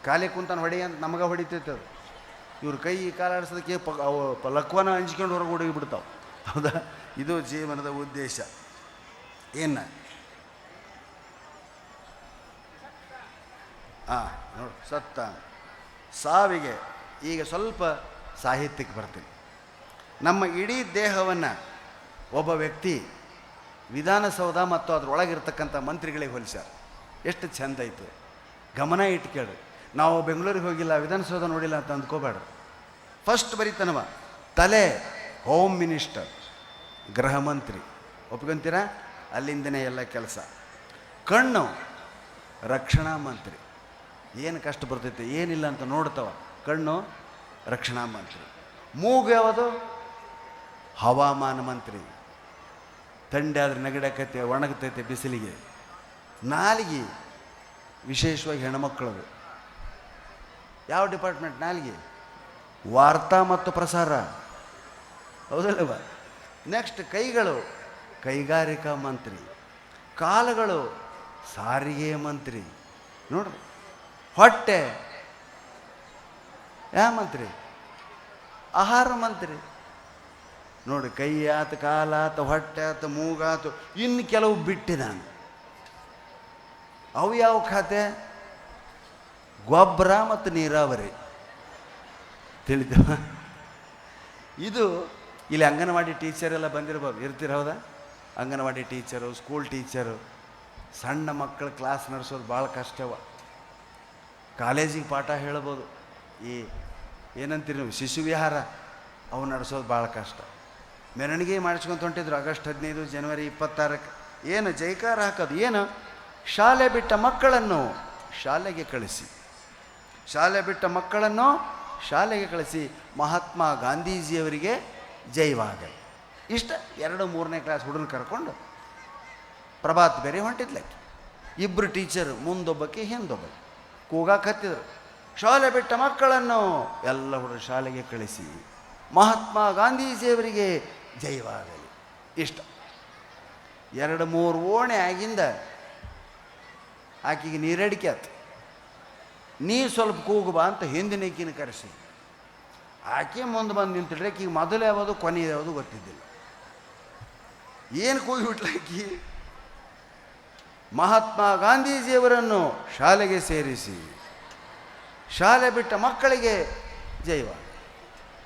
ಖಾಲಿ ಕುಂತಾನ ಹೊಡಿ ಅಂತ ನಮಗೆ ಹೊಡಿತೈತವ್ರು. ಇವ್ರ ಕೈ ಕಾಲಾಡಿಸೋದಕ್ಕೆ ಲಕ್ವನ ಹಂಚ್ಕೊಂಡು ಹೊರಗೆ ಹುಡುಗಿಬಿಡ್ತಾವೆ. ಹೌದಾ, ಇದು ಜೀವನದ ಉದ್ದೇಶ. ಏನು ನೋಡಿ, ಸತ್ತ ಸಾವಿಗೆ. ಈಗ ಸ್ವಲ್ಪ ಸಾಹಿತ್ಯಕ್ಕೆ ಬರ್ತೀನಿ. ನಮ್ಮ ಇಡೀ ದೇಹವನ್ನು ಒಬ್ಬ ವ್ಯಕ್ತಿ ವಿಧಾನಸೌಧ ಮತ್ತು ಅದರೊಳಗಿರ್ತಕ್ಕಂಥ ಮಂತ್ರಿಗಳಿಗೆ ಹೋಲಿಸ್ಯಾರ. ಎಷ್ಟು ಚೆಂದ ಐತೆ, ಗಮನ ಇಟ್ಟು ಕೇಳಿ. ನಾವು ಬೆಂಗಳೂರಿಗೆ ಹೋಗಿಲ್ಲ, ವಿಧಾನಸೌಧ ನೋಡಿಲ್ಲ ಅಂತ ಅಂದ್ಕೋಬೇಡ. ಫಸ್ಟ್ ಬರೀತಾನವ, ತಲೆ ಹೋಮ್ ಮಿನಿಸ್ಟರ್, ಗೃಹ ಮಂತ್ರಿ, ಒಪ್ಕೊಂತೀರಾ? ಅಲ್ಲಿಂದನೇ ಎಲ್ಲ ಕೆಲಸ. ಕಣ್ಣು ರಕ್ಷಣಾ ಮಂತ್ರಿ, ಏನು ಕಷ್ಟ ಬರ್ತೈತೆ ಏನಿಲ್ಲ ಅಂತ ನೋಡ್ತಾವ, ಕಣ್ಣು ರಕ್ಷಣಾ ಮಂತ್ರಿ. ಮೂಗು ಯಾವುದು? ಹವಾಮಾನ ಮಂತ್ರಿ, ಥಂಡಿ ಆದರೆ ನೆಗಡಕೈತೆ, ಒಣಗತೈತೆ ಬಿಸಿಲಿಗೆ. ನಾಲಿಗೆ ವಿಶೇಷವಾಗಿ ಹೆಣ್ಮಕ್ಳದು. ಯಾವ ಡಿಪಾರ್ಟ್ಮೆಂಟ್ ನಾಲಿಗೆ? ವಾರ್ತಾ ಮತ್ತು ಪ್ರಸಾರ, ಹೌದಲ್ಲವ? ನೆಕ್ಸ್ಟ್ ಕೈಗಳು ಕೈಗಾರಿಕಾ ಮಂತ್ರಿ, ಕಾಲುಗಳು ಸಾರಿಗೆ ಮಂತ್ರಿ. ನೋಡ್ರಿ, ಹೊಟ್ಟೆ ಯಾವ ಮಂತ್ರಿ? ಆಹಾರ ಮಂತ್ರಿ. ನೋಡಿ, ಕೈ ಆತು, ಕಾಲಾತು, ಹೊಟ್ಟೆ ಆತು, ಮೂಗಾತು, ಇನ್ನು ಕೆಲವು ಬಿಟ್ಟಿದ್ದಾನೆ. ಅವು ಯಾವ ಖಾತೆ? ಗೊಬ್ಬರ ಮತ್ತು ನೀರಾವರಿ. ತಿಳಿತವ? ಇದು ಇಲ್ಲಿ ಅಂಗನವಾಡಿ ಟೀಚರ್ ಎಲ್ಲ ಬಂದಿರ್ಬೋದು, ಇರ್ತೀರ? ಹೌದಾ? ಅಂಗನವಾಡಿ ಟೀಚರು, ಸ್ಕೂಲ್ ಟೀಚರು, ಸಣ್ಣ ಮಕ್ಕಳ ಕ್ಲಾಸ್ ನಡೆಸೋದು ಭಾಳ ಕಷ್ಟವ. ಕಾಲೇಜಿಗೆ ಪಾಠ ಹೇಳ್ಬೋದು, ಈ ಏನಂತೀರಿ ನೀವು ಶಿಶುವಿಹಾರ ಅವು ನಡೆಸೋದು ಭಾಳ ಕಷ್ಟ. ಮೆರವಣಿಗೆ ಮಾಡಿಸ್ಕೊಂತ ಹೊಂಟಿದ್ರು ಆಗಸ್ಟ್ 15 ಜನವರಿ 26ಕ್ಕೆ. ಏನು ಜೈಕಾರ ಹಾಕೋದು, ಏನು ಶಾಲೆ ಬಿಟ್ಟ ಮಕ್ಕಳನ್ನು ಶಾಲೆಗೆ ಕಳಿಸಿ, ಶಾಲೆ ಬಿಟ್ಟ ಮಕ್ಕಳನ್ನು ಶಾಲೆಗೆ ಕಳಿಸಿ ಮಹಾತ್ಮ ಗಾಂಧೀಜಿಯವರಿಗೆ ಜೈವಾಗಲಿ. ಇಷ್ಟ 2-3ನೇ ಕ್ಲಾಸ್ ಹುಡುಗನ ಕರ್ಕೊಂಡು ಪ್ರಭಾತ್ ಬೇರೆ ಹೊಂಟಿದ್ಲಕ್ಕೆ. ಇಬ್ಬರು ಟೀಚರು, ಮುಂದೊಬ್ಬಕ್ಕೆ ಹಿಂದೊಬ್ಬಕ್ಕೆ ಕೂಗಾಕ್ ಹತ್ತಿದ್ರು, ಶಾಲೆ ಬಿಟ್ಟ ಮಕ್ಕಳನ್ನು ಎಲ್ಲ ಹುಡುಗರು ಶಾಲೆಗೆ ಕಳಿಸಿ ಮಹಾತ್ಮ ಗಾಂಧೀಜಿಯವರಿಗೆ ಜೈವಾಗಲಿ. ಇಷ್ಟ 2-3 ಓಣೆ ಆಗಿಂದ ಆಕೆಗೆ ನೀರಡಿಕೆ ಆಯ್ತು. ನೀ ಸ್ವಲ್ಪ ಕೂಗು ಬಾ ಅಂತ ಹಿಂದಿನಕ್ಕಿನ ಕರೆಸಿ ಆಕೆ ಮುಂದೆ ಬಂದು ನಿಂತಿಡ್ರೆ ಆಕೆಗೆ ಮೊದಲು ಯಾವುದು ಕೊನೆ ಯಾವುದು ಗೊತ್ತಿದ್ದಿಲ್ಲ. ಏನು ಕೂಗಿಬಿಟ್ಲಾಕಿ, ಮಹಾತ್ಮ ಗಾಂಧೀಜಿಯವರನ್ನು ಶಾಲೆಗೆ ಸೇರಿಸಿ ಶಾಲೆ ಬಿಟ್ಟ ಮಕ್ಕಳಿಗೆ ಜೈವ.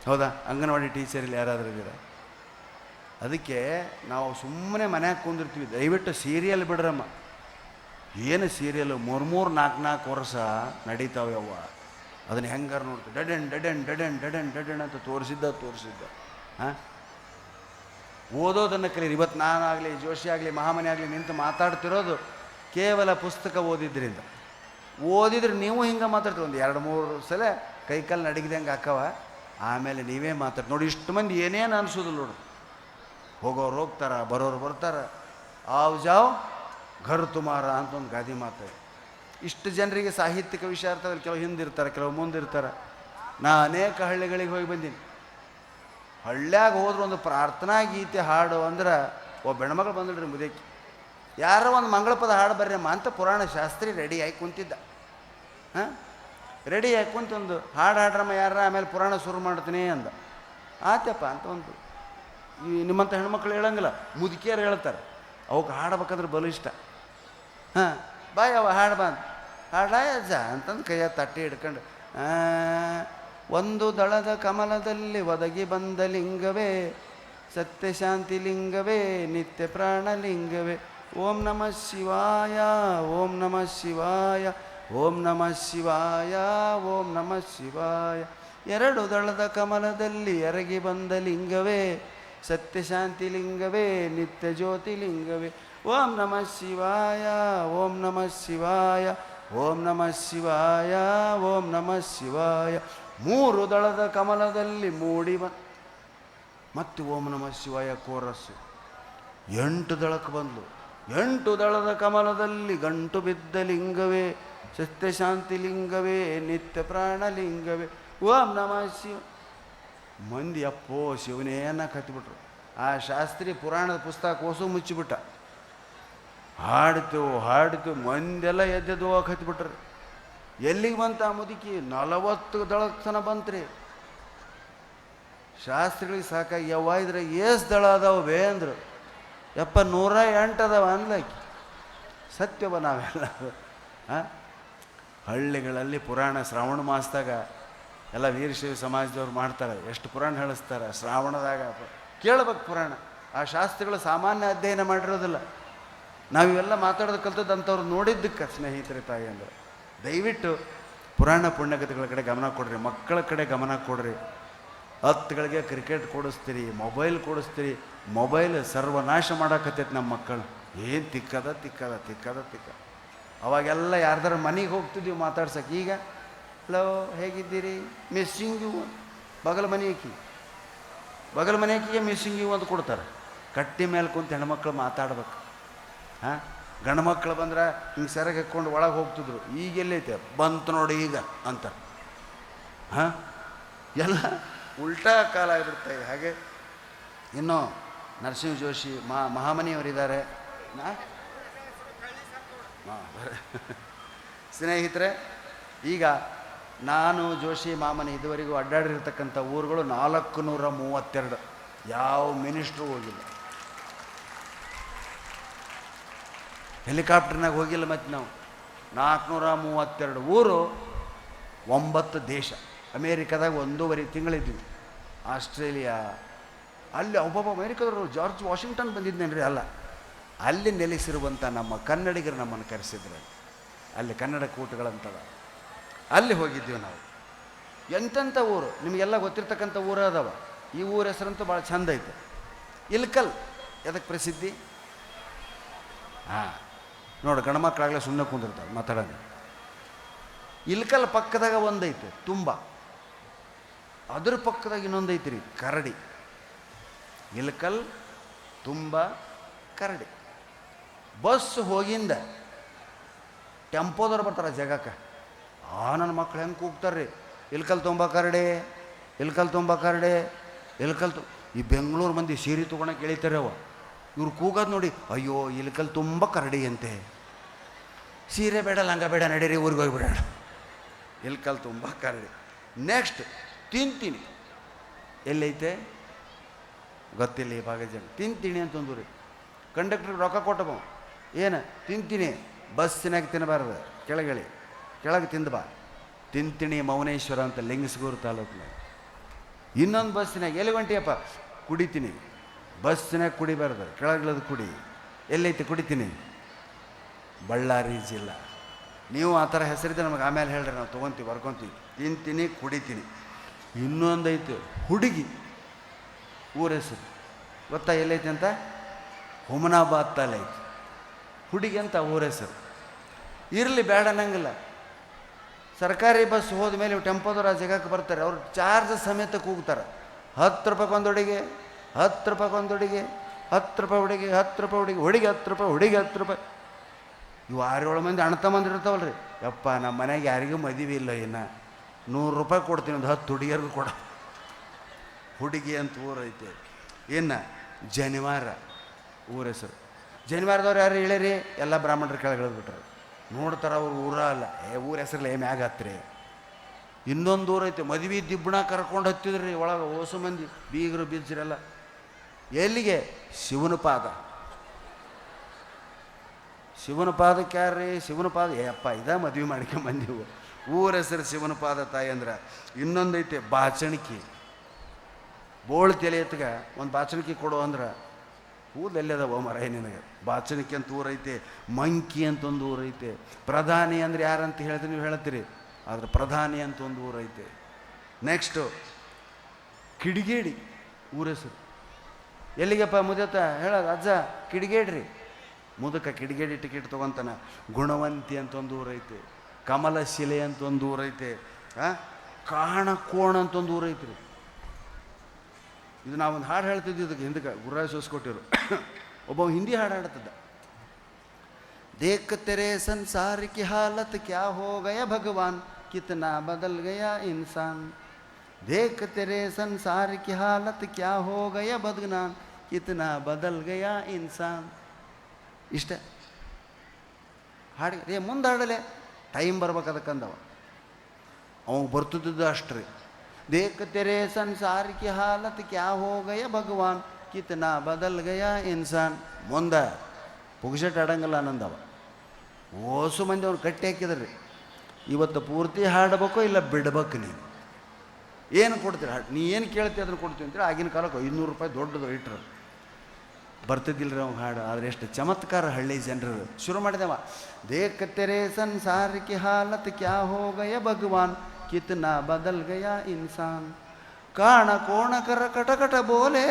ಹೌದಾ? ಅಂಗನವಾಡಿ ಟೀಚರಲ್ಲಿ ಯಾರಾದರೂ ಇದ್ದೀರಾ? ಅದಕ್ಕೆ ನಾವು ಸುಮ್ಮನೆ ಮನ್ಯಾಗ ಕುಂದಿರ್ತೀವಿ. ದಯವಿಟ್ಟು ಸೀರಿಯಲ್ ಬಿಡ್ರಮ್ಮ. ಏನು ಸೀರಿಯಲು 3-4 ವರ್ಷ ನಡೀತಾವೆ ಅವ್ವ. ಅದನ್ನು ಹೆಂಗಾರು ನೋಡ್ತೀವಿ, ಡಡನ್ ಡಡನ್ ಡಡನ್ ಡಡನ್ ಡಡನ್ ಅಂತ ತೋರಿಸಿದ್ದ. ಹಾಂ, ಓದೋದನ್ನು ಕಲೀರಿ. ಇವತ್ತು ನಾನಾಗಲಿ, ಜೋಶಿ ಆಗಲಿ, ಮಹಾಮನಿ ಆಗಲಿ ನಿಂತು ಮಾತಾಡ್ತಿರೋದು ಕೇವಲ ಪುಸ್ತಕ ಓದಿದ್ರಿಂದ. ಓದಿದ್ರೆ ನೀವು ಹಿಂಗೆ ಮಾತಾಡ್ತೀವಿ, ಒಂದು 2-3 ಸಲ ಕೈಕಾಲು ನಡಗಿದಂಗೆ ಹಾಕವ, ಆಮೇಲೆ ನೀವೇ ಮಾತಾಡ್ತೀವಿ. ನೋಡಿ, ಇಷ್ಟು ಮಂದಿ ಏನೇನು ಅನಿಸೋದಿಲ್ಲ ನೋಡು. ಹೋಗೋರು ಹೋಗ್ತಾರೆ, ಬರೋರು ಬರ್ತಾರೆ. ಆವ್ ಜಾವ್ ಘರ್ ತುಮಾರ ಅಂತ ಒಂದು ಗಾದಿ ಮಾತು. ಇಷ್ಟು ಜನರಿಗೆ ಸಾಹಿತ್ಯಿಕ ವಿಷಯ ಇರ್ತದೆ. ಕೆಲವು ಹಿಂದಿರ್ತಾರೆ, ಕೆಲವು ಮುಂದಿರ್ತಾರೆ. ನಾ ಅನೇಕ ಹಳ್ಳಿಗಳಿಗೆ ಹೋಗಿ ಬಂದೀನಿ. ಹಳ್ಳ್ಯಾಗ ಹೋದ್ರೆ ಒಂದು ಪ್ರಾರ್ಥನಾ ಗೀತೆ ಹಾಡು ಅಂದ್ರೆ ಒಬ್ಬ ಹೆಣ್ಮಗಳು ಬಂದಿಡ್ರಿ ಮುದೇಕಿ, ಯಾರೋ ಒಂದು ಮಂಗಳಪದ ಹಾಡು ಬರ್ರಮ್ಮ ಅಂತ ಪುರಾಣ ಶಾಸ್ತ್ರಿ ರೆಡಿ ಆಗಿ ಕುಂತಿದ್ದ. ಹಾಂ, ರೆಡಿ ಆಗಿ ಕುಂತು ಒಂದು ಹಾಡು ಹಾಡ್ರಮ್ಮ ಯಾರ, ಆಮೇಲೆ ಪುರಾಣ ಶುರು ಮಾಡ್ತೀನಿ ಅಂದ. ಆತಪ್ಪ ಅಂತ ಒಂದು ಈ ನಿಮ್ಮಂಥ ಹೆಣ್ಮಕ್ಳು ಹೇಳಂಗಿಲ್ಲ, ಮುದುಕಿಯರು ಹೇಳ್ತಾರೆ. ಅವಕ್ಕೆ ಹಾಡಬೇಕಾದ್ರೆ ಬಲು ಇಷ್ಟ. ಹಾಂ, ಬಾಯ್ ಅವ ಹಾಡು ಬಂದು ಹಾಡಾಯಜ್ಜ ಅಂತಂದು ಕೈಯ ತಟ್ಟಿ ಹಿಡ್ಕೊಂಡು, ಒಂದು ದಳದ ಕಮಲದಲ್ಲಿ ಒದಗಿ ಬಂದ ಲಿಂಗವೇ ಸತ್ಯ ಶಾಂತಿ ಲಿಂಗವೇ ನಿತ್ಯ ಪ್ರಾಣಲಿಂಗವೇ. ಓಂ ನಮಃ ಶಿವಾಯ, ಓಂ ನಮಃ ಶಿವಾಯ, ಓಂ ನಮಃ ಶಿವಾಯ, ಓಂ ನಮಃ ಶಿವಾಯ. 2 ದಳದ ಕಮಲದಲ್ಲಿ ಎರಗಿ ಬಂದ ಲಿಂಗವೇ ಸತ್ಯ ಶಾಂತಿ ಲಿಂಗವೇ ನಿತ್ಯ ಜ್ಯೋತಿ ಲಿಂಗವೇ. ಓಂ ನಮಃ ಶಿವಾಯ, ಓಂ ನಮಃ ಶಿವಾಯ, ಓಂ ನಮಃ ಶಿವಾಯ, ಓಂ ನಮಃ ಶಿವಾಯ. 3 ದಳದ ಕಮಲದಲ್ಲಿ ಮೂಡಿ ಮತ್ತು ಓಂ ನಮಃ ಶಿವಾಯ ಕೋರಸ್ಸು. 8 ದಳಕ್ಕೆ ಬಂದು 8 ದಳದ ಕಮಲದಲ್ಲಿ ಗಂಟು ಬಿದ್ದ ಲಿಂಗವೇ ಸತ್ಯ ಶಾಂತಿ ಲಿಂಗವೇ ನಿತ್ಯ ಪ್ರಾಣಲಿಂಗವೇ. ಓಂ ನಮಃ ಶಿವ. ಮಂದಿ ಅಪ್ಪೋ ಶಿವನೇ ಅನ್ನಕ್ಕೆ ಹತ್ತಿಬಿಟ್ರು. ಆ ಶಾಸ್ತ್ರಿ ಪುರಾಣದ ಪುಸ್ತಕ ಓಸು ಮುಚ್ಚಿಬಿಟ್ಟ. ಹಾಡ್ತೇವೆ ಮಂದೆಲ್ಲ ಎದ್ದೆದ್ದು ಹೋಗಕ್ಕೆ ಹತ್ತಿಬಿಟ್ರಿ. ಎಲ್ಲಿಗೆ ಬಂತ ಆ ಮುದುಕಿ? 40 ದಳದ ತನ ಬಂತ್ರಿ. ಶಾಸ್ತ್ರಿಗಳಿಗೆ ಸಾಕಾಗಿ ಯವ್ವ ಇದ್ರೆ ಏಸ್ ದಳ ಅದಾವ ಬೇ ಅಂದರು. ಯಪ್ಪ 108 ಅದಾವ ಅನ್ಲಾಕಿ. ಸತ್ಯವ ನಾವೆಲ್ಲ. ಹಾಂ, ಹಳ್ಳಿಗಳಲ್ಲಿ ಪುರಾಣ ಶ್ರಾವಣ ಮಾಸದಾಗ ಎಲ್ಲ ವೀರಶೈವ ಸಮಾಜದವ್ರು ಮಾಡ್ತಾರೆ. ಎಷ್ಟು ಪುರಾಣ ಹೇಳಿಸ್ತಾರೆ ಶ್ರಾವಣದಾಗ. ಕೇಳ್ಬೇಕು ಪುರಾಣ. ಆ ಶಾಸ್ತ್ರಿಗಳು ಸಾಮಾನ್ಯ ಅಧ್ಯಯನ ಮಾಡಿರೋದಿಲ್ಲ. ನಾವಿವೆಲ್ಲ ಮಾತಾಡೋದು ಕಲ್ತದ್ದು ಅಂಥವ್ರು ನೋಡಿದ್ದಕ್ಕೆ ಸ್ನೇಹಿತರೆ, ತಾಯಿ ಅಂದರೆ ದಯವಿಟ್ಟು ಪುರಾಣ ಪುಣ್ಯಕಥೆಗಳ ಕಡೆ ಗಮನ ಕೊಡ್ರಿ, ಮಕ್ಕಳ ಕಡೆ ಗಮನ ಕೊಡ್ರಿ. 10ಗಳಿಗೆ ಕ್ರಿಕೆಟ್ ಕೊಡಿಸ್ತೀರಿ, ಮೊಬೈಲ್ ಕೊಡಿಸ್ತೀರಿ. ಮೊಬೈಲ್ ಸರ್ವನಾಶ ಮಾಡೋಕತ್ತೈತೆ ನಮ್ಮ ಮಕ್ಕಳು. ಏನು ತಿಕ್ಕದ. ಅವಾಗೆಲ್ಲ ಯಾರ್ದಾರ ಮನೆಗೆ ಹೋಗ್ತಿದ್ದೀವಿ ಮಾತಾಡ್ಸಕ್ಕೆ. ಈಗ ಹಲೋ ಹೇಗಿದ್ದೀರಿ, ಮಿಸ್ಸಿಂಗ್ ಯು. ಬಗಲ ಮನೆ ಆಕಿಗೆ ಮಿಸ್ಸಿಂಗ್ ಯು ಅಂತ ಕೊಡ್ತಾರೆ. ಕಟ್ಟಿ ಮೇಲೆ ಕುಂತು ಹೆಣ್ಮಕ್ಳು ಮಾತಾಡ್ಬೇಕು. ಹಾಂ, ಗಂಡು ಮಕ್ಕಳು ಬಂದ್ರೆ ಹಿಂಗೆ ಸೆರಗೆ ಹಾಕ್ಕೊಂಡು ಒಳಗೆ ಹೋಗ್ತಿದ್ರು. ಈಗ ಎಲ್ಲೈತೆ ಬಂತು ನೋಡಿ ಈಗ ಅಂತಾರೆ. ಹಾಂ, ಎಲ್ಲ ಉಲ್ಟಾ ಕಾಲ ಆಗಿಬಿಡ್ತಾಯಿ. ಹಾಗೆ ಇನ್ನು ನರಸಿಂಹ ಜೋಶಿ ಮಹಾಮನಿಯವರಿದ್ದಾರೆ. ಸ್ನೇಹಿತರೆ, ಈಗ ನಾನು ಜೋಶಿ ಮಾಮನಿ ಇದುವರೆಗೂ ಅಡ್ಡಾಡಿರ್ತಕ್ಕಂಥ ಊರುಗಳು 432. ಯಾವ ಮಿನಿಸ್ಟ್ರು ಹೋಗಿಲ್ಲ, ಹೆಲಿಕಾಪ್ಟರ್ನಾಗ ಹೋಗಿಲ್ಲ. ಮತ್ತು ನಾವು 432 ಊರು, 9 ದೇಶ. ಅಮೇರಿಕಾದಾಗ 1.5 ತಿಂಗಳಿದ್ವಿ. ಆಸ್ಟ್ರೇಲಿಯಾ, ಅಲ್ಲಿ ಒಬ್ಬೊಬ್ಬ ಅಮೇರಿಕಾದವರು ಜಾರ್ಜ್ ವಾಷಿಂಗ್ಟನ್ ಬಂದಿದ್ದೇನೆ ರೀ. ಅಲ್ಲ, ಅಲ್ಲಿ ನೆಲೆಸಿರುವಂಥ ನಮ್ಮ ಕನ್ನಡಿಗರು ನಮ್ಮನ್ನು ಕರೆಸಿದ್ರು. ಅಲ್ಲಿ ಕನ್ನಡ ಕೂಟಗಳಂತವ, ಅಲ್ಲಿ ಹೋಗಿದ್ದೀವಿ ನಾವು. ಎಂತೆಂಥ ಊರು ನಿಮಗೆಲ್ಲ ಗೊತ್ತಿರ್ತಕ್ಕಂಥ ಊರು ಅದಾವ. ಈ ಊರ ಹೆಸರಂತೂ ಭಾಳ ಚಂದ ಐತೆ. ಇಲ್ಕಲ್ ಎದಕ್ಕೆ ಪ್ರಸಿದ್ಧಿ? ಹಾಂ, ನೋಡಿ ಗಂಡ್ಮಕ್ಳಾಗಲೇ ಸುಮ್ಮನೆ ಕುಂದಿರ್ತಾರೆ ಮಾತಾಡೋದು. ಇಲ್ಕಲ್ ಪಕ್ಕದಾಗ ಒಂದೈತೆ ತುಂಬ, ಅದ್ರ ಪಕ್ಕದಾಗ ಇನ್ನೊಂದೈತಿ ರೀ ಕರಡಿ. ಇಲ್ಕಲ್ ತುಂಬ ಕರಡಿ. ಬಸ್ ಹೋಗಿಂದ ಟೆಂಪೋದವ್ರು ಬರ್ತಾರೆ ಜಾಗಕ್ಕೆ. ನನ್ನ ಮಕ್ಳು ಹೆಂಗೆ ಕೂಗ್ತಾರೆ ರೀ, ಇಲ್ಕಲ್ ತುಂಬ ಕರಡೆ, ಇಲ್ಕಲ್ ತುಂಬ ಕರಡೆ, ಇಲ್ಕಲ್ ಈ ಬೆಂಗಳೂರು ಮಂದಿ ಸೀರೆ ತೊಗೊಳಕ್ಕೆ ಎಳಿತಾರೆ ಅವ. ಇವ್ರು ಕೂಗೋದು ನೋಡಿ, ಅಯ್ಯೋ ಇಲ್ಕಲ್ ತುಂಬ ಕರಡಿ ಅಂತೆ, ಸೀರೆ ಬೇಡ ಲಂಗ ಬೇಡ ನಡೀರಿ ಊರಿಗೆ ಹೋಗಿಬಿಡೋಣ. ಇಲ್ಕಲ್ ತುಂಬ ಕರಡಿ. ನೆಕ್ಸ್ಟ್ ತಿಂತೀನಿ ಎಲ್ಲೈತೆ ಗೊತ್ತಿಲ್ಲ ಈ ಭಾಗ ಜನ. ತಿಂತೀನಿ ಅಂತಂದು ರೀ ಕಂಡಕ್ಟ್ರಿಗೆ ರೊಕ್ಕ ಕೊಟ್ಟಬ, ಏನು ತಿಂತೀನಿ ಬಸ್ಸಿನಾಗ ತಿನ್ನಬಾರ್ದು, ಕೆಳಗೆ ತಿಂದು ಬಾ. ತಿಂತೀನಿ ಮೌನೇಶ್ವರ ಅಂತ ಲಿಂಗಸ್ಗೂರು ತಾಲೂಕಿನಾಗ. ಇನ್ನೊಂದು ಬಸ್ಸಿನಾಗ ಎಲ್ಲಿ ಹೊಂಟಿಯಪ್ಪ? ಕುಡಿತೀನಿ. ಬಸ್ಸಿನಾಗ ಕುಡಿಬಾರ್ದು, ಕೆಳಗಿಳದು ಕುಡಿ. ಎಲ್ಲೈತೆ ಕುಡಿತೀನಿ? ಬಳ್ಳಾರಿ ಜಿಲ್ಲಾ. ನೀವು ಆ ಥರ ಹೆಸರಿದ್ದೆ ನಮಗೆ ಆಮೇಲೆ ಹೇಳ್ರಿ, ನಾವು ತೊಗೊತೀವಿ ಬರ್ಕೊತೀವಿ. ತಿಂತೀನಿ ಕುಡಿತೀನಿ. ಇನ್ನೊಂದೈತೆ ಹುಡುಗಿ, ಊರ ಹೆಸರು ಗೊತ್ತಾ ಎಲ್ಲೈತೆ ಅಂತ? ಹುಮನಾಬಾದ್ ತಾಲೈತೆ. ಹುಡುಗಿ ಅಂತ ಊರ ಹೆಸರು. ಇರಲಿ ಬೇಡ ಅನ್ನಂಗಿಲ್ಲ. ಸರ್ಕಾರಿ ಬಸ್ ಹೋದ ಮೇಲೆ ಟೆಂಪೋದವ್ರು ಆ ಜಾಗಕ್ಕೆ ಬರ್ತಾರೆ, ಅವ್ರು ಚಾರ್ಜ್ ಸಮೇತ ಕೂಗ್ತಾರೆ. 10 ರೂಪಾಯಿ ಒಂದು ಹುಡುಗಿ, 10 ರೂಪಾಯಿ ಒಂದು ಹುಡುಗಿ, 10 ರೂಪಾಯಿ ಹುಡುಗಿ, 10 ರೂಪಾಯಿ ಹುಡುಗಿ, ಹುಡುಗಿ 10 ರೂಪಾಯಿ, ಹುಡುಗಿ 10 ರೂಪಾಯಿ. ಇವು 6-7 ಮಂದಿ ಅಣ್ಣ ತಮ್ಮಂದು ಇರ್ತಾವಲ್ಲ ರೀ. ಯಪ್ಪ ನಮ್ಮ ಮನೆಗೆ ಯಾರಿಗೂ ಮದುವೆ ಇಲ್ಲ, ಇನ್ನು 100 ರೂಪಾಯಿ ಕೊಡ್ತೀನಿ, ಒಂದು 10 ಹುಡುಗಿಯರ್ಗೂ ಕೊಡ. ಹುಡುಗಿ ಅಂತ ಊರೈತೆ. ಇನ್ನು ಜನಿವಾರ ಊರ ಹೆಸರು. ಜನಿವಾರದವ್ರು ಯಾರು ಹೇಳಿರಿ? ಎಲ್ಲ ಬ್ರಾಹ್ಮಣರು ಕೆಳಗೆ ಇಳಿದ್ಬಿಟ್ರು. ನೋಡ್ತಾರೆ ಅವ್ರು ಊರ ಅಲ್ಲ, ಊರ ಹೆಸರಲ್ಲ ಮ್ಯಾಗ ಹತ್ರಿ. ಇನ್ನೊಂದು ಊರೈತೆ, ಮದುವೆ ದಿಬ್ಬಣ ಕರ್ಕೊಂಡು ಹತ್ತಿದ್ರಿ ಒಳಗೆ ಓಸು ಮಂದಿ ಬೀಗರು ಬೀಜರೆಲ್ಲ. ಎಲ್ಲಿಗೆ? ಶಿವನ ಪಾದ. ಶಿವನ ಪಾದಕ್ಕೆ ಯಾರ್ರಿ? ಶಿವನ ಪಾದ. ಅಪ್ಪ ಇದ ಮದುವೆ ಮಾಡ್ಕೊಂಬಂದಿವು. ಊರ ಹೆಸರು ಶಿವನ ಪಾದ ತಾಯಿ ಅಂದ್ರೆ. ಇನ್ನೊಂದೈತೆ ಬಾಚಣಿಕೆ. ಬೋಳು ತಲೆ ಎತ್ಗ ಒಂದು ಬಾಚಣಿಕೆ ಕೊಡು ಅಂದ್ರೆ ಕೂದಲೆಲ್ಲದವ ಮರ ನಿನಗೆ. ಬಾಚಣಿಕೆ ಅಂತ ಊರೈತೆ. ಮಂಕಿ ಅಂತ ಒಂದು ಊರೈತೆ. ಪ್ರಧಾನಿ ಅಂದರೆ ಯಾರಂತ ಹೇಳಿದ್ರೆ ನೀವು ಹೇಳ್ತೀರಿ, ಆದರೆ ಪ್ರಧಾನಿ ಅಂತ ಒಂದು ಊರೈತೆ. ನೆಕ್ಸ್ಟು ಕಿಡಿಗೇಡಿ ಊರ ಹೆಸರು. ಎಲ್ಲಿಗಪ್ಪ ಮುದತ ಹೇಳೋದು? ಅಜ್ಜ ಕಿಡಿಗೇಡ್ರಿ. ಮುದಕ ಕಿಡಿಗೇಡಿ ಟಿಕೆಟ್ ತೊಗೊತಾನ. ಗುಣವಂತಿ ಅಂತ ಒಂದು ಊರೈತೆ. ಕಮಲಶಿಲೆ ಅಂತ ಒಂದು ಊರೈತೆ. ಕಾಣಕೋಣ ಅಂತ ಒಂದು ಊರೈತೆ ರೀ. ಇದು ನಾವೊಂದು ಹಾಡು ಹೇಳ್ತಿದ್ವಿ ಇದಕ್ಕೆ ಹಿಂದಕ್ಕೆ, ಗುರುರಾಜ್ ಸೋಸ್ಕೊಟ್ಟಿರು. ಒಬ್ಬ ಹಿಂದಿ ಹಾಡು ಹಾಡ್ತಿದ್ದ. ದೇಖ್ ತೆರೆ ಸಂಸಾರ ಕಿ ಹಾಲತ್ ಕ್ಯಾ ಹೋ ಗಯ ಭಗವಾನ್, ಕಿತ್ನಾ ಬದಲ್ ಗಯಾ ಇನ್ಸಾನ್. ದೇಖ್ ತೆರೆ ಸಂಸಾರ ಕಿ ಹಾಲತ್ ಕ್ಯಾ ಹೋ ಗಯ ಭಗವಾನ್, ಕಿತ್ನಾ ಬದಲ್ ಗಯಾ ಇನ್ಸಾನ್. ಇಷ್ಟೇ ಹಾಡಿ. ಮುಂದೆ ಹಾಡಲೆ ಟೈಮ್ ಬರ್ಬೇಕು ಅದಕ್ಕಂದವ. ಅವ ಬರ್ತಿದ್ದ ಅಷ್ಟ್ರಿ. ದೇಖ್ ತೆರೆ ಸಂಸಾರ ಕಿ ಹಾಲತ್ ಕ್ಯಾ ಹೋ ಗಯ ಭಗವಾನ್, ಕಿತ್ನಾ ಬದಲ್ ಗಯಾ ಇನ್ಸಾನ್. ಮುಂದೆ ಪುಗ್ಸೆಟ್ ಆಡಂಗಿಲ್ಲ ಅನ್ನಂದವ. ಓಸು ಮಂದಿ ಅವ್ರು ಕಟ್ಟಿ ಹಾಕಿದ್ರಿ. ಇವತ್ತು ಪೂರ್ತಿ ಹಾಡಬೇಕು ಇಲ್ಲ ಬಿಡ್ಬೇಕು. ನೀನು ಏನು ಕೊಡ್ತೀರಿ ಹಾಡು? ನೀ ಏನು ಕೇಳ್ತೀವಿ ಅದನ್ನು ಕೊಡ್ತೀವಿ ಅಂತೇಳಿ ಆಗಿನ ಕಾಲಕ್ಕೆ 500 ರೂಪಾಯಿ ದೊಡ್ಡದು ಇಟ್ರು. ಬರ್ತಿದ್ದಿಲ್ಲ ರೀ ಅವ್ನು ಹಾಡು. ಆದರೆ ಎಷ್ಟು ಚಮತ್ಕಾರ ಹಳ್ಳಿ ಜನರು. ಶುರು ಮಾಡಿದವ. ದೇಖ್ ತೆರೆ ಸಂಸಾರ ಕಿ ಹಾಲತ್ ಕ್ಯಾ ಹೋ ಗಯ ಭಗವಾನ್, ಕಿತ್ನಾ ಬದಲ್ ಗಯಾ ಇನ್ಸಾನ್. ಕಾಣ ಕೋಣ ಕರ ಕಟಕಟ ಬೋಲೆ,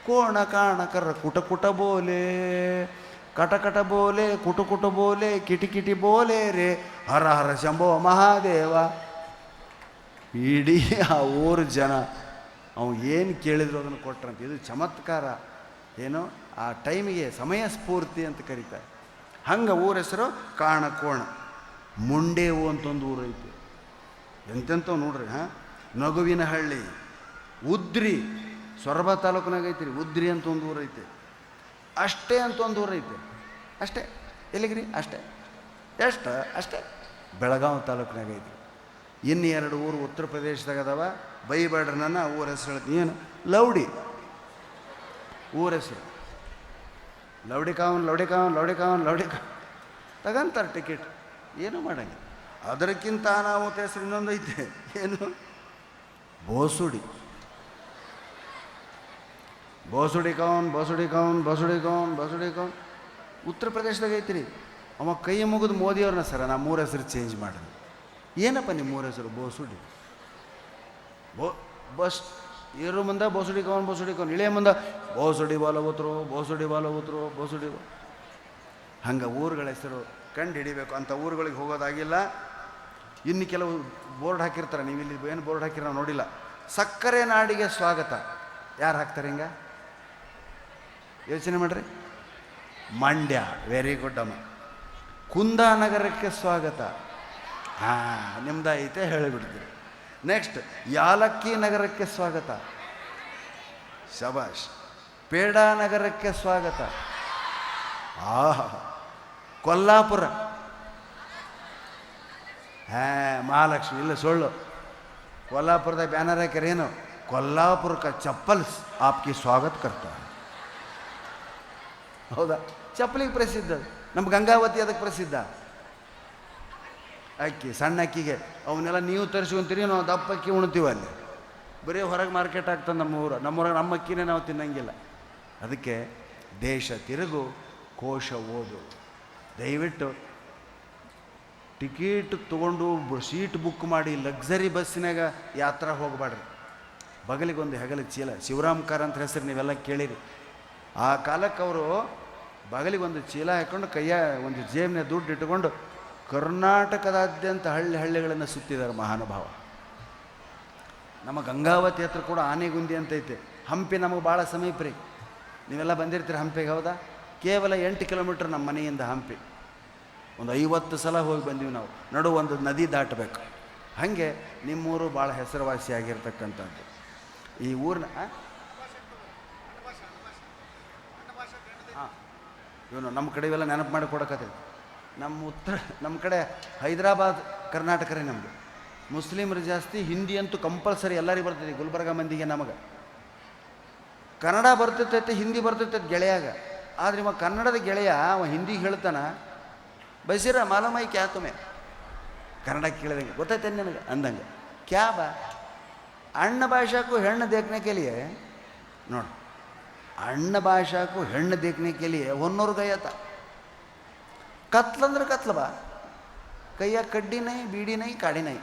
ಕೋಣ ಕಾಣ ಕರ ಕುಟ ಕುಟ ಬೋಲೆ, ಕಟಕಟ ಬೋಲೆ ಕುಟು ಕುಟು ಬೋಲೆ, ಕಿಟಿ ಕಿಟಿ ಬೋಲೆ ರೇ ಹರ ಹರ ಶಂಭೋ ಮಹಾದೇವ. ಇಡೀ ಆ ಊರು ಜನ ಅವು ಏನು ಕೇಳಿದ್ರು ಅದನ್ನು ಕೊಟ್ರಂತ. ಇದು ಚಮತ್ಕಾರ. ಏನು ಆ ಟೈಮಿಗೆ ಸಮಯ ಸ್ಫೂರ್ತಿ ಅಂತ ಕರೀತಾರೆ. ಹಂಗೆ ಊರ ಹೆಸರು ಕಾಣಕೋಣ. ಮುಂಡೇವು ಅಂತ ಒಂದು ಊರು ಐತಿ. ಎಂತೆಂಥವು ನೋಡ್ರಿ. ನಗುವಿನ ಹಳ್ಳಿ. ಉದ್ರಿ ಸೊರಬ ತಾಲೂಕಿನಾಗ ಐತಿ. ಉದ್ರಿ ಅಂತ ಒಂದು ಊರು ಐತೆ. ಅಷ್ಟೇ ಅಂತ ಒಂದು ಊರು ಐತೆ. ಅಷ್ಟೇ. ಎಲ್ಲಿಗ್ರಿ? ಅಷ್ಟೇ. ಎಷ್ಟು? ಅಷ್ಟೇ. ಬೆಳಗಾವಿ ತಾಲೂಕಿನಾಗ ಐತಿ. ಇನ್ನು 2 ಊರು ಉತ್ತರ ಪ್ರದೇಶದಾಗ ಅದಾವ. ಬೈಬೇಡ್ರಿ ನನ್ನ ಊರ ಹೆಸರು ಹೇಳ್ತೀನಿ. ಏನು? ಲೌಡಿ ಊರ ಹೆಸರು. ಲೌಡಿಕಾವನ್ ತಗಂತಾರೆ ಟಿಕೆಟ್. ಏನೂ ಮಾಡಂಗಿಲ್ಲ. ಅದಕ್ಕಿಂತ ಅನಾಹುತ ಹೆಸರು ಇನ್ನೊಂದು ಐತೆ. ಏನು? ಬೋಸುಡಿ. ಬೋಸುಡಿ ಕೌನ್ ಬೋಸುಡಿ ಕೌನ್ ಬೋಸುಡಿ ಕೌನ್ ಬೋಸುಡಿ ಕೌನ್. ಉತ್ತರ ಪ್ರದೇಶದಾಗ ಐತ್ರಿ. ಅವ ಕೈ ಮುಗಿದು ಮೋದಿಯವ್ರನ್ನ ಸರ ನಾ 3 ಹೆಸರು ಚೇಂಜ್ ಮಾಡಿದೆ. ಏನಪ್ಪ ನಿಮ್ಮ 3 ಹೆಸರು? ಬೋಸುಡಿ ಬಸ್ ಇರೋ ಮುಂದೆ ಬೋಸುಡಿ ಕೌನ್, ಇಳಿಯ ಮುಂದೆ ಬೋಸುಡಿ ಬಾಲಗುತ್ರು ಬೋಸುಡಿ. ಹಂಗೆ ಊರುಗಳ ಹೆಸರು ಕಂಡು ಹಿಡಿಬೇಕು. ಅಂಥ ಊರುಗಳಿಗೆ ಹೋಗೋದಾಗಿಲ್ಲ. ಇನ್ನು ಕೆಲವು ಬೋರ್ಡ್ ಹಾಕಿರ್ತಾರೆ, ನೀವು ಇಲ್ಲಿ ಏನು ಬೋರ್ಡ್ ಹಾಕಿರ ನಾವು ನೋಡಿಲ್ಲ. ಸಕ್ಕರೆ ನಾಡಿಗೆ ಸ್ವಾಗತ. ಯಾರು ಹಾಕ್ತಾರೆ ಹಿಂಗೆ? ಯೋಚನೆ ಮಾಡಿರಿ. ಮಂಡ್ಯ, ವೆರಿ ಗುಡ್ ಅಮ್ಮ. ಕುಂದಾನಗರಕ್ಕೆ ಸ್ವಾಗತ. ಹಾಂ, ನಿಮ್ದೈತೆ ಹೇಳಿಬಿಡ್ತೀರಿ. ನೆಕ್ಸ್ಟ್ ಯಾಲಕ್ಕಿ ನಗರಕ್ಕೆ ಸ್ವಾಗತ. ಶಬಾಷ್. ಪೇಡಾ ನಗರಕ್ಕೆ ಸ್ವಾಗತ. ಆಹಾ. ಕೊಲ್ಲಾಪುರ. ಮಹಾಲಕ್ಷ್ಮಿ ಇಲ್ಲ ಸುಳ್ಳು. ಕೊಲ್ಲಾಪುರದ ಬ್ಯಾನರ್ ಹಾಕ್ಯಾರೇನು? ಕೊಲ್ಲಾಪುರ ಕ ಚಪ್ಪಲ್ಸ್ ಆಪ್ಕಿ ಸ್ವಾಗತ ಕರ್ತಾರೆ. ಹೌದಾ? ಚಪ್ಪಲಿಗೆ ಪ್ರಸಿದ್ಧ. ನಮ್ಮ ಗಂಗಾವತಿ ಅದಕ್ಕೆ ಪ್ರಸಿದ್ಧ. ಅಕ್ಕಿ, ಸಣ್ಣ ಅಕ್ಕಿಗೆ ಅವನ್ನೆಲ್ಲ ನೀವು ತರಿಸ್ಕೊಂತೀರಿ, ನಾವು ದಪ್ಪ ಅಕ್ಕಿ ಉಣ್ತೀವಿ. ಅಲ್ಲಿ ಬರೀ ಹೊರಗೆ ಮಾರ್ಕೆಟ್ ಆಗ್ತದೆ ನಮ್ಮೂರಾಗ ನಮ್ಮ ಅಕ್ಕಿನೇ ನಾವು ತಿನ್ನಂಗಿಲ್ಲ. ಅದಕ್ಕೆ ದೇಶ ತಿರುಗು, ಕೋಶ ಓದು. ದಯವಿಟ್ಟು ಟಿಕೆಟ್ ತೊಗೊಂಡು ಸೀಟ್ ಬುಕ್ ಮಾಡಿ ಲಕ್ಸರಿ ಬಸ್ಸಿನಾಗ ಯಾತ್ರಾ ಹೋಗಬೇಡ್ರಿ. ಬಗಲಿಗೊಂದು ಹೆಗಲ ಚೀಲ, ಶಿವರಾಮ್ ಕಾರ್ ಅಂತ ಹೆಸರು ನೀವೆಲ್ಲ ಕೇಳಿರಿ. ಆ ಕಾಲಕ್ಕೆ ಅವರು ಬಗಲಿಗೊಂದು ಚೀಲ ಹಾಕ್ಕೊಂಡು ಕೈಯ ಒಂದು ಜೇಬಿನ ದುಡ್ಡು ಇಟ್ಕೊಂಡು ಕರ್ನಾಟಕದಾದ್ಯಂತ ಹಳ್ಳಿಗಳನ್ನು ಸುತ್ತಿದ್ದಾರೆ ಮಹಾನುಭಾವ. ನಮ್ಮ ಗಂಗಾವತಿ ಹತ್ರ ಕೂಡ ಆನೆಗುಂದಿ ಅಂತೈತೆ. ಹಂಪಿ ನಮಗೆ ಭಾಳ ಸಮೀಪ ರೀ. ನೀವೆಲ್ಲ ಬಂದಿರ್ತೀರಿ ಹಂಪಿಗೆ, ಹೌದಾ? ಕೇವಲ 8 ಕಿಲೋಮೀಟ್ರ್ ನಮ್ಮ ಮನೆಯಿಂದ ಹಂಪಿ. ಒಂದು 50 ಸಲ ಹೋಗಿ ಬಂದೀವಿ ನಾವು. ನಡು ಒಂದು ನದಿ ದಾಟಬೇಕು. ಹಾಗೆ ನಿಮ್ಮೂರು ಭಾಳ ಹೆಸರುವಾಸಿಯಾಗಿರ್ತಕ್ಕಂಥದ್ದು. ಈ ಊರಿನ ಇವನು ನಮ್ಮ ಕಡೆ ಇವೆಲ್ಲ ನೆನಪು ಮಾಡಿ ಕೊಡಕತ್ತೀವಿ. ನಮ್ಮ ಕಡೆ ಹೈದರಾಬಾದ್ ಕರ್ನಾಟಕ ರೀ ನಮ್ಮದು. ಮುಸ್ಲಿಮರು ಜಾಸ್ತಿ. ಹಿಂದಿ ಅಂತೂ ಕಂಪಲ್ಸರಿ ಎಲ್ಲರಿಗೂ ಬರ್ತೈತಿ. ಗುಲ್ಬರ್ಗ ಮಂದಿಗೆ ನಮಗೆ ಕನ್ನಡ ಬರ್ತೈತೆ, ಹಿಂದಿ ಬರ್ತೈತೆ ಗೆಳೆಯಾಗ. ಆದರೆ ಇವ ಕನ್ನಡದ ಗೆಳೆಯ ಅವ ಹಿಂದಿಗೆ ಹೇಳ್ತಾನೆ, ಬೈಸಿರ ಮಾಲಮೈ ಕ್ಯಾ ತುಮೆ. ಕನ್ನಡ ಕೇಳಿದಂಗೆ ಗೊತ್ತೈತೆ ನನಗೆ ಅಂದಂಗೆ. ಕ್ಯಾ ಬಾ ಅಣ್ಣ ಭಾಷಾಕ್ಕೂ ಹೆಣ್ಣು देखने के लिए ನೋಡಿ, ಅಣ್ಣ ಭಾಷಾಕ್ಕೂ ಹೆಣ್ಣು देखने के लिए 100 गया था. ಕತ್ಲಂದ್ರೆ ಕತ್ಲ ಬಾ, ಕೈಯ ಕಡ್ಡಿ ನೈ, ಬೀಡಿ ನೈ, ಕಾಡಿ ನೈ.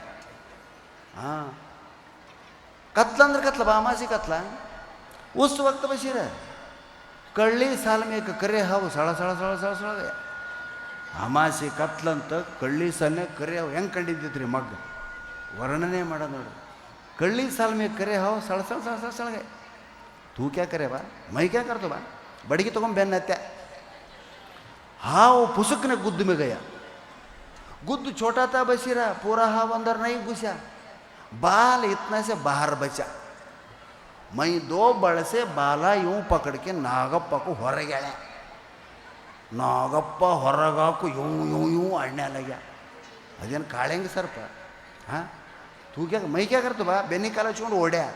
ಹಾಂ, ಕತ್ಲಂದ್ರೆ ಕತ್ಲ ಬಾ, ಅಮಾಸಿ ಕತ್ಲ. उस वक्त बशीर कಳ್ಳಿ साल में एक करे हाವು ಸಳ ಸಳ ಸಳ ಸಳ ಸಳ. ಅಮಾಸಿ ಕತ್ಲಂತ ಕಳ್ಳಿ ಸಾಲನೆ ಕರೆ ಹಾವು ಹೆಂಗೆ ಕಂಡಿದ್ದೈತ್ರಿ ಮಗ್ಗ ವರ್ಣನೆ ಮಾಡೋದು ನೋಡ್ರಿ. ಕಳ್ಳಿ ಸಾಲ್ ಮೇ ಕರೆ ಹಾವು ಸಳ ಸಳ ಸಳ ಸಳ ಸಳಗೆ. ತೂ ಕ್ಯಾ ಕರೆ ಬಾ, ಮೈ ಕ್ಯಾ ಕರ್ತು ಬಾ. ಬಡಿಗೆ ತೊಗೊಂಡು ಬೆನ್ನತ್ತೆ. ಹಾವು ಪುಸುಕ್ನೆ गुद्द में गया. गुद्द छोटा था बशीरा, पूरा हाव अंदर नहीं घुसा. बाल इतना से बाहर बचा. मैं 2 बड़ से बाला यूं पकड़ के नागप्पा को ಹೊರಗೆ. ನಾಗಪ್ಪ ಹೊರಗಾಕು यूं ಅಣ್ಣೆ ಲಗ್ಯ. ಅದೇನು ಕಾಳೆಂಗೆ ಸರ್ಪ? ಹಾಂ, ತೂಕ್ಯಾಗ ಮೈಕ್ಯಾಗ ಕರ್ತು ಬಾ, ಬೆನ್ನಿ ಕಾಲ ಹಚ್ಕೊಂಡು ಓಡ್ಯಾ.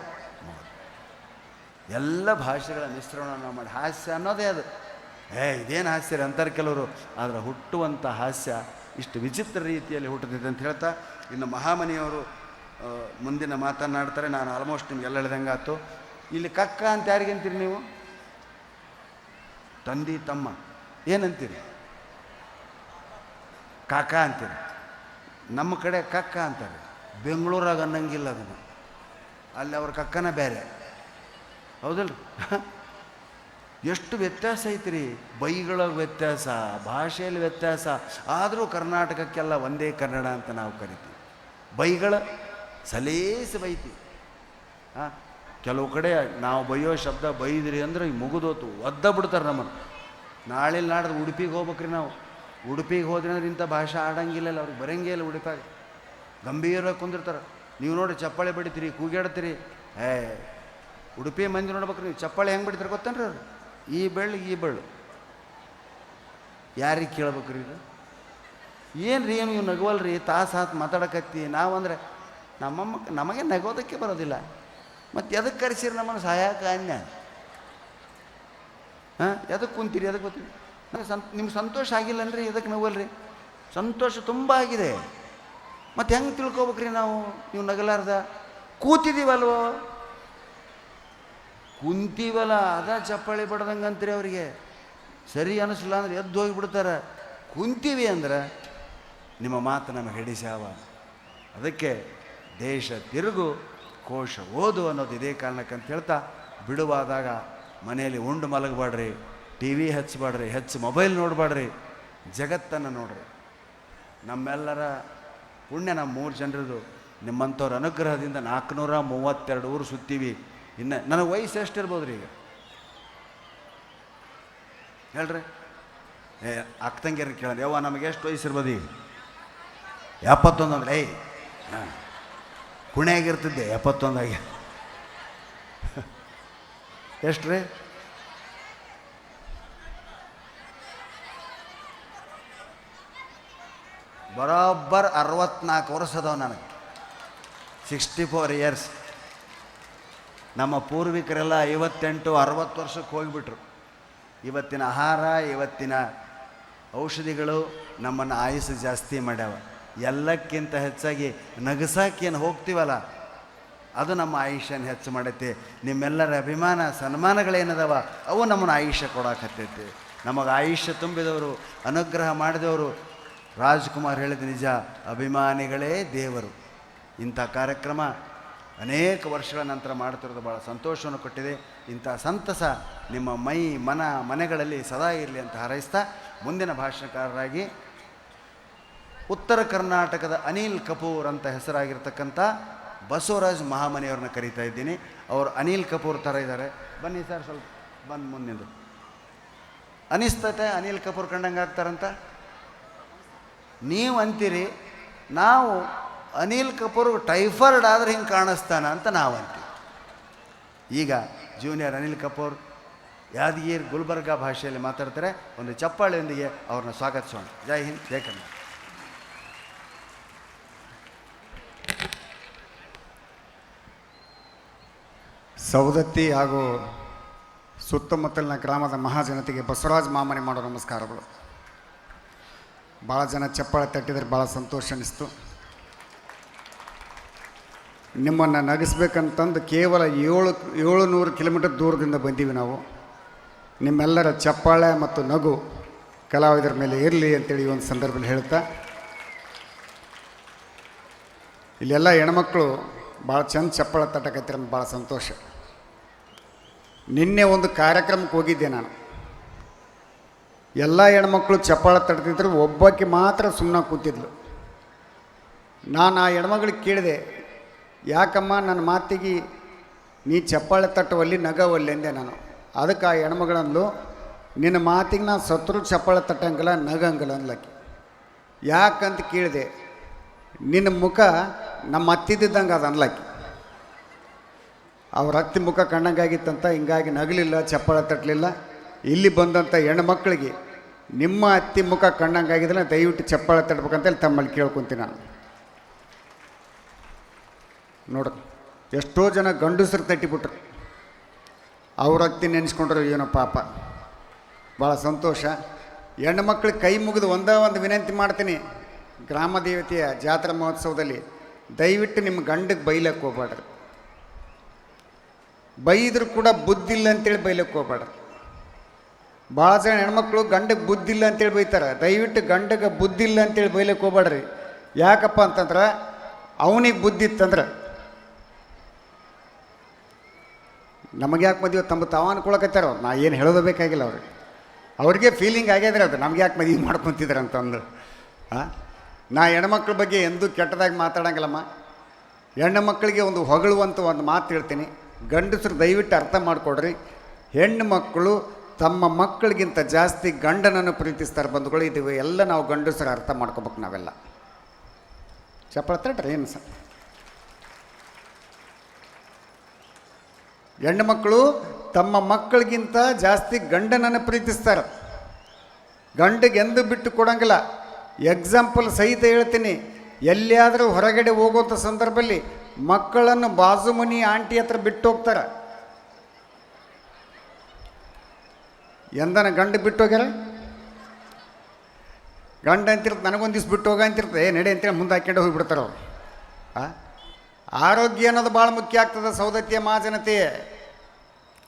ಎಲ್ಲ ಭಾಷೆಗಳ ಮಿಶ್ರಣ ಮಾಡಿ ಹಾಸ್ಯ ಅನ್ನೋದೇ ಅದು. ಇದೇನು ಹಾಸ್ಯ ರೀ ಅಂತಾರೆ ಕೆಲವರು. ಆದರೆ ಹುಟ್ಟುವಂಥ ಹಾಸ್ಯ ಇಷ್ಟು ವಿಚಿತ್ರ ರೀತಿಯಲ್ಲಿ ಹುಟ್ಟುತ್ತಿದೆ ಅಂತ ಹೇಳ್ತಾ, ಇನ್ನು ಮಹಾಮನಿಯವರು ಮುಂದಿನ ಮಾತನಾಡ್ತಾರೆ. ನಾನು ಆಲ್ಮೋಸ್ಟ್ ನಿಮ್ಗೆಲ್ಲ ಹೇಳ್ದಂಗೆ ಆಯ್ತು. ಇಲ್ಲಿ ಕಕ್ಕ ಅಂತ ಯಾರಿಗಂತೀರಿ ನೀವು? ತಂದಿ ತಮ್ಮ ಏನಂತೀರಿ? ಕಾಕ ಅಂತೀರಿ. ನಮ್ಮ ಕಡೆ ಕಕ್ಕ ಅಂತಾರೆ. ಬೆಂಗಳೂರಾಗ ಅನ್ನಂಗಿಲ್ಲ ಅದನ್ನು. ಅಲ್ಲಿ ಅವ್ರ ಕಕ್ಕನ ಬೇರೆ, ಹೌದಲ್ರಿ? ಎಷ್ಟು ವ್ಯತ್ಯಾಸ ಐತ್ರಿ. ಬೈಗಳ ವ್ಯತ್ಯಾಸ, ಭಾಷೆಯಲ್ಲಿ ವ್ಯತ್ಯಾಸ. ಆದರೂ ಕರ್ನಾಟಕಕ್ಕೆಲ್ಲ ಒಂದೇ ಕನ್ನಡ ಅಂತ ನಾವು ಕರಿತೀವಿ. ಬೈಗಳ ಸಲೇಸಿ ಬೈತೀವಿ. ಹಾಂ, ಕೆಲವು ಕಡೆ ನಾವು ಬೈಯೋ ಶಬ್ದ ಬೈದ್ರಿ ಅಂದ್ರೆ ಈಗ ಮುಗಿದೋತು, ಒದ್ದ ಬಿಡ್ತಾರೆ ನಮ್ಮನ್ನು. ನಾಳೆ ನಾಡ್ದು ಉಡುಪಿಗೆ ಹೋಗ್ಬೇಕ್ರಿ ನಾವು. ಉಡುಪಿಗೆ ಹೋದ್ರೆ ಅಂದ್ರೆ ಇಂಥ ಭಾಷೆ ಆಡಂಗಿಲ್ಲ, ಅವ್ರಿಗೆ ಬರಂಗೇ ಇಲ್ಲ. ಉಡುಪಿಯಾಗ ಗಂಭೀರವಾಗಿ ಕುಂದಿರ್ತಾರೆ. ನೀವು ನೋಡಿ ಚಪ್ಪಾಳೆ ಬಡಿತೀರಿ, ಕೂಗಾಡ್ತೀರಿ. ಉಡುಪಿ ಮಂದಿ ನೋಡ್ಬೇಕ್ರಿ ನೀವು. ಚಪ್ಪಾಳೆ ಹೆಂಗೆ ಬಡಿತಾರೆ ಗೊತ್ತೇನ್ರಿ ಅವ್ರು? ಈ ಬೆಳ್ಳು ಯಾರಿಗೆ ಕೇಳ್ಬೇಕ್ರಿ ಇದು? ಏನು ರೀ ನೀವು ನಗವಲ್ರಿ, ತಾಸು ಹಾತ್ ಮಾತಾಡಕತ್ತಿ. ನಾವಂದ್ರೆ ನಮಗೆ ನಗೋದಕ್ಕೆ ಬರೋದಿಲ್ಲ. ಮತ್ತು ಎದಕ್ಕೆ ಕರೆಸಿರಿ ನಮ್ಮನ್ನು ಸಹಾಯಕ ಅನ್ಯ? ಹಾಂ, ಎದಕ್ಕೆ ಕುಂತೀರಿ? ಎದಕ್ಕೆ ಗೊತ್ತೀರಿ? ನಿಮ್ಗೆ ಸಂತೋಷ ಆಗಿಲ್ಲನ್ರಿ, ಎದಕ್ಕೆ ನಗವಲ್ರಿ? ಸಂತೋಷ ತುಂಬ ಆಗಿದೆ. ಮತ್ತು ಹೆಂಗೆ ತಿಳ್ಕೊಬೇಕ್ರಿ ನಾವು? ನೀವು ನಗಲಾರ್ದ ಕೂತಿದ್ದೀವಲ್ವೋ? ಕುಂತೀವಲ್ಲ ಅದ ಚಪ್ಪಾಳಿ ಬಡ್ದಂಗೆ ಅಂತೀರಿ ಅವರಿಗೆ. ಸರಿ ಅನ್ನಿಸ್ಲಿಲ್ಲ ಅಂದ್ರೆ ಎದ್ದು ಹೋಗಿಬಿಡ್ತಾರೆ. ಕುಂತೀವಿ ಅಂದ್ರೆ ನಿಮ್ಮ ಮಾತು ನಮಗೆ ಹಿಡಿಸ್ಯಾವ. ಅದಕ್ಕೆ ದೇಶ ತಿರುಗು ಕೋಶ ಓದು ಅನ್ನೋದು ಇದೇ ಕಾರಣಕ್ಕಂತ ಹೇಳ್ತಾ ಬಿಡುವಾದಾಗ ಮನೆಯಲ್ಲಿ ಉಂಡು ಮಲಗಬೇಡ್ರಿ, ಟಿ ವಿ ಹಚ್ಚಬೇಡ್ರಿ, ಹೆಚ್ಚು ಮೊಬೈಲ್ ನೋಡಬೇಡ್ರಿ, ಜಗತ್ತನ್ನು ನೋಡ್ರಿ. ನಮ್ಮೆಲ್ಲರ ಪುಣ್ಯ ನಮ್ಮ 3 ಜನರದು. ನಿಮ್ಮಂಥವ್ರ ಅನುಗ್ರಹದಿಂದ 432 ಊರು ಸುತ್ತೀವಿ. ಇನ್ನು ನನಗೆ ವಯಸ್ಸು ಎಷ್ಟಿರ್ಬೋದು ರೀ ಈಗ ಹೇಳ್ರಿ? ಅಕ್ಕಂಗಿಯರಿಗೆ ಕೇಳೋದು, ಯವ್ವ ನಮಗೆ ಎಷ್ಟು ವಯಸ್ಸಿರ್ಬೋದು ಈಗ? 71 ಅಂದ್ರೆ ಹಾಂ ಕುಣಿಯಾಗಿರ್ತಿದ್ದೆ 71 ಎಷ್ಟು ರೀ? ಬರೋಬ್ಬರ್ 64 ವರ್ಷ ಅದಾವ ನನಗೆ. 64 ಇಯರ್ಸ್. ನಮ್ಮ ಪೂರ್ವಿಕರೆಲ್ಲ 58-60 ವರ್ಷಕ್ಕೆ ಹೋಗಿಬಿಟ್ರು. ಇವತ್ತಿನ ಆಹಾರ, ಇವತ್ತಿನ ಔಷಧಿಗಳು ನಮ್ಮನ್ನು ಆಯುಸ್ಸು ಜಾಸ್ತಿ ಮಾಡ್ಯಾವ. ಎಲ್ಲಕ್ಕಿಂತ ಹೆಚ್ಚಾಗಿ ನಗಸಾಕೇನು ಹೋಗ್ತೀವಲ್ಲ ಅದು ನಮ್ಮ ಆಯುಷ್ಯನ ಹೆಚ್ಚು ಮಾಡೈತಿ. ನಿಮ್ಮೆಲ್ಲರ ಅಭಿಮಾನ ಸನ್ಮಾನಗಳೇನದವ ಅವು ನಮ್ಮನ್ನು ಆಯುಷ್ಯ ಕೊಡಾಕತ್ತೈತಿ. ನಮಗೆ ಆಯುಷ್ಯ ತುಂಬಿದವರು, ಅನುಗ್ರಹ ಮಾಡಿದವರು ರಾಜ್ಕುಮಾರ್ ಹೇಳಿದ ನಿಜ, ಅಭಿಮಾನಿಗಳೇ ದೇವರು. ಇಂಥ ಕಾರ್ಯಕ್ರಮ ಅನೇಕ ವರ್ಷಗಳ ನಂತರ ಮಾಡ್ತಿರೋದು ಭಾಳ ಸಂತೋಷವನ್ನು ಕೊಟ್ಟಿದೆ. ಇಂಥ ಸಂತಸ ನಿಮ್ಮ ಮನೆಗಳಲ್ಲಿ ಸದಾ ಇರಲಿ ಅಂತ ಹಾರೈಸ್ತಾ ಮುಂದಿನ ಭಾಷಣಕಾರರಾಗಿ ಉತ್ತರ ಕರ್ನಾಟಕದ ಅನಿಲ್ ಕಪೂರ್ ಅಂತ ಹೆಸರಾಗಿರ್ತಕ್ಕಂಥ ಬಸವರಾಜ್ ಮಹಾಮನಿಯವ್ರನ್ನ ಕರೀತಾ ಇದ್ದೀನಿ. ಅವರು ಅನಿಲ್ ಕಪೂರ್ ಥರ ಇದ್ದಾರೆ. ಬನ್ನಿ ಸರ್, ಸ್ವಲ್ಪ ಬಂದು ಮುಂದಿಂದು. ಅನಿಸ್ತತೆ ಅನಿಲ್ ಕಪೂರ್ ಕಂಡಂಗೆ ಆಗ್ತಾರಂತ ನೀವು ಅಂತೀರಿ. ನಾವು ಅನಿಲ್ ಕಪೂರ್ ಟೈಫಾಯ್ಡ್ ಆದರೆ ಹಿಂಗೆ ಕಾಣಿಸ್ತಾನ ಅಂತ ನಾವು ಅಂತೀವಿ. ಈಗ ಜೂನಿಯರ್ ಅನಿಲ್ ಕಪೂರ್ ಯಾದಗಿರಿ ಗುಲ್ಬರ್ಗ ಭಾಷೆಯಲ್ಲಿ ಮಾತಾಡ್ತಾರೆ. ಒಂದು ಚಪ್ಪಾಳೆಯೊಂದಿಗೆ ಅವ್ರನ್ನ ಸ್ವಾಗತಿಸೋಣ. ಜೈ ಹಿಂದ್, ಜೈ ಕನ್ನಡ. ಸವದತ್ತಿ ಹಾಗೂ ಸುತ್ತಮುತ್ತಲಿನ ಗ್ರಾಮದ ಮಹಾಜನತೆಗೆ ಬಸವರಾಜ ಮಾಮನಿ ಮಾಡೋ ನಮಸ್ಕಾರಗಳು. ಭಾಳ ಜನ ಚಪ್ಪಾಳೆ ತಟ್ಟಿದ್ರೆ ಭಾಳ ಸಂತೋಷ ಅನ್ನಿಸ್ತು. ನಿಮ್ಮನ್ನು ನಗಿಸ್ಬೇಕಂತಂದು ಕೇವಲ 700 ಕಿಲೋಮೀಟರ್ ದೂರದಿಂದ ಬಂದೀವಿ ನಾವು. ನಿಮ್ಮೆಲ್ಲರ ಚಪ್ಪಾಳೆ ಮತ್ತು ನಗು ಕಲಾವಿದರ ಮೇಲೆ ಇರಲಿ ಅಂತೇಳಿ ಒಂದು ಸಂದರ್ಭದಲ್ಲಿ ಹೇಳ್ತಾ, ಇಲ್ಲೆಲ್ಲ ಹೆಣ್ಮಕ್ಳು ಭಾಳ ಚಂದ ಚಪ್ಪಾಳೆ ತಟ್ಟಕತ್ತೀರ ಅಂತ ಭಾಳ ಸಂತೋಷ. ನಿನ್ನೆ ಒಂದು ಕಾರ್ಯಕ್ರಮಕ್ಕೆ ಹೋಗಿದ್ದೆ ನಾನು. ಎಲ್ಲ ಹೆಣ್ಮಕ್ಳು ಚಪ್ಪಾಳೆ ತಟ್ತಿದ್ರು, ಒಬ್ಬಾಕಿ ಮಾತ್ರ ಸುಮ್ಮನೆ ಕೂತಿದ್ಲು. ನಾನು ಆ ಹೆಣ್ಮಗಳಿಗೆ ಕೇಳಿದೆ, ಯಾಕಮ್ಮ ನನ್ನ ಮಾತಿಗೆ ನೀ ಚಪ್ಪಾಳೆ ತಟ್ಟುವಲ್ಲಿ ನಗವಲ್ಲಿ ಎಂದೆ ನಾನು. ಅದಕ್ಕೆ ಆ ಹೆಣ್ಮಗಳಂದ್ಲು, ನಿನ್ನ ಮಾತಿಗೆ ನಾನು ಸತ್ರು ಚಪ್ಪಾಳೆ ತಟ್ಟಂಗಿಲ್ಲ, ನಗಂಗಿಲ್ಲ ಅನ್ಲಕ್ಕೆ. ಯಾಕಂತ ಕೇಳಿದೆ. ನಿನ್ನ ಮುಖ ನಮ್ಮ ಅತ್ತಿದ್ದಂಗೆ ಅದು ಅನ್ಲಕ್ಕೆ. ಅವ್ರ ಅತ್ತಿ ಮುಖ ಕಣ್ಣಂಗಾಗಿತ್ತಂತ, ಹಿಂಗಾಗಿ ನಗಲಿಲ್ಲ, ಚಪ್ಪಾಳೆ ತಟ್ಟಲಿಲ್ಲ. ಇಲ್ಲಿ ಬಂದಂಥ ಹೆಣ್ಮಕ್ಳಿಗೆ ನಿಮ್ಮ ಅತ್ತಿ ಮುಖ ಕಣ್ಣಂಗಾಗಿದ್ರೆ ದಯವಿಟ್ಟು ಚಪ್ಪಾಳೆ ತಟ್ಬೇಕಂತೇಳಿ ತಮ್ಮಲ್ಲಿ ಕೇಳ್ಕೊತೀನಿ ನಾನು. ನೋಡ್ರಿ, ಎಷ್ಟೋ ಜನ ಗಂಡಸರು ತಟ್ಟಿಬಿಟ್ರು, ಅವ್ರ ಅತ್ತಿ ನೆನೆಸ್ಕೊಂಡ್ರು, ಏನೋ ಪಾಪ. ಭಾಳ ಸಂತೋಷ. ಹೆಣ್ಮಕ್ಳಿಗೆ ಕೈ ಮುಗಿದು ಒಂದು ವಿನಂತಿ ಮಾಡ್ತೀನಿ. ಗ್ರಾಮ ದೇವತೆಯ ಜಾತ್ರಾ ಮಹೋತ್ಸವದಲ್ಲಿ ದಯವಿಟ್ಟು ನಿಮ್ಮ ಗಂಡಗೆ ಬೈಲಕ್ಕೆ ಹೋಗ್ಬೇಡ್ರಿ. ಬೈದರೂ ಕೂಡ ಬುದ್ಧಿಲ್ಲ ಅಂತೇಳಿ ಬೈಲಕ್ಕೆ ಹೋಗ್ಬೇಡ್ರಿ. ಭಾಳ ಜನ ಹೆಣ್ಮಕ್ಳು ಗಂಡಗೆ ಬುದ್ಧಿಲ್ಲ ಅಂತೇಳಿ ಬೈತಾರೆ. ದಯವಿಟ್ಟು ಗಂಡಗೆ ಬುದ್ಧಿಲ್ಲ ಅಂತೇಳಿ ಬೈಲಕ್ಕೆ ಹೋಗ್ಬೇಡ್ರಿ. ಯಾಕಪ್ಪ ಅಂತಂದ್ರೆ ಅವನಿಗೆ ಬುದ್ಧಿ ಇತ್ತಂದ್ರೆ ನಮಗೆ ಯಾಕೆ ಮದುವೆ ತಮ್ಮ ತಾವ ಅನ್ಕೊಳಕತ್ತಾರ. ನಾ ಏನು ಹೇಳೋದು ಬೇಕಾಗಿಲ್ಲ ಅವ್ರಿಗೆ ಫೀಲಿಂಗ್ ಆಗ್ಯದ್ರೆ ಅದು ನಮ್ಗೆ ಯಾಕೆ ಮದುವೆ ಮಾಡ್ಕೊತಿದ್ರು ಅಂತಂದು. ನಾ ಹೆಣ್ಮಕ್ಳ ಬಗ್ಗೆ ಎಂದೂ ಕೆಟ್ಟದಾಗಿ ಮಾತಾಡಂಗಿಲ್ಲಮ್ಮ. ಹೆಣ್ಣು ಮಕ್ಕಳಿಗೆ ಒಂದು ಹೊಗಳುವಂಥ ಒಂದು ಮಾತು ಹೇಳ್ತೀನಿ. ಗಂಡಸರು ದಯವಿಟ್ಟು ಅರ್ಥ ಮಾಡಿಕೊಡ್ರಿ. ಹೆಣ್ಣು ಮಕ್ಕಳು ತಮ್ಮ ಮಕ್ಕಳಿಗಿಂತ ಜಾಸ್ತಿ ಗಂಡನನ್ನು ಪ್ರೀತಿಸ್ತಾರೆ ಬಂಧುಗಳು. ಇದು ಎಲ್ಲ ನಾವು ಗಂಡಸರು ಅರ್ಥ ಮಾಡ್ಕೋಬೇಕು. ನಾವೆಲ್ಲ ಚಪ್ಪಳ ತಟ್ರಿ ಏನು ಸರ್. ಹೆಣ್ಣು ಮಕ್ಕಳು ತಮ್ಮ ಮಕ್ಕಳಿಗಿಂತ ಜಾಸ್ತಿ ಗಂಡನನ್ನು ಪ್ರೀತಿಸ್ತಾರೆ. ಗಂಡಿಗೆ ಎಂದು ಬಿಟ್ಟು ಕೊಡೋಂಗಿಲ್ಲ. ಎಕ್ಸಾಂಪಲ್ ಸಹಿತ ಹೇಳ್ತೀನಿ. ಎಲ್ಲಿಯಾದರೂ ಹೊರಗಡೆ ಹೋಗುವಂಥ ಸಂದರ್ಭದಲ್ಲಿ ಮಕ್ಕಳನ್ನು ಬಾಜು ಮನಿ ಆಂಟಿ ಹತ್ರ ಬಿಟ್ಟು ಹೋಗ್ತಾರೆ. ಎಂದನ ಗಂಡು ಬಿಟ್ಟು ಹೋಗ್ಯಾರ? ಗಂಡ ಅಂತಿರ್ತ ನನಗೊಂದು ದಿವ್ಸ ಬಿಟ್ಟು ಹೋಗ ಅಂತಿರ್ತದೆ, ನಡೆ ಅಂತೇಳಿ ಮುಂದೆ ಹಾಕ್ಕೊಂಡು ಹೋಗಿಬಿಡ್ತಾರೆ ಅವರು. ಆರೋಗ್ಯ ಅನ್ನೋದು ಭಾಳ ಮುಖ್ಯ ಆಗ್ತದೆ ಸೌದತ್ತಿಯ ಮಹಾಜನತೆ.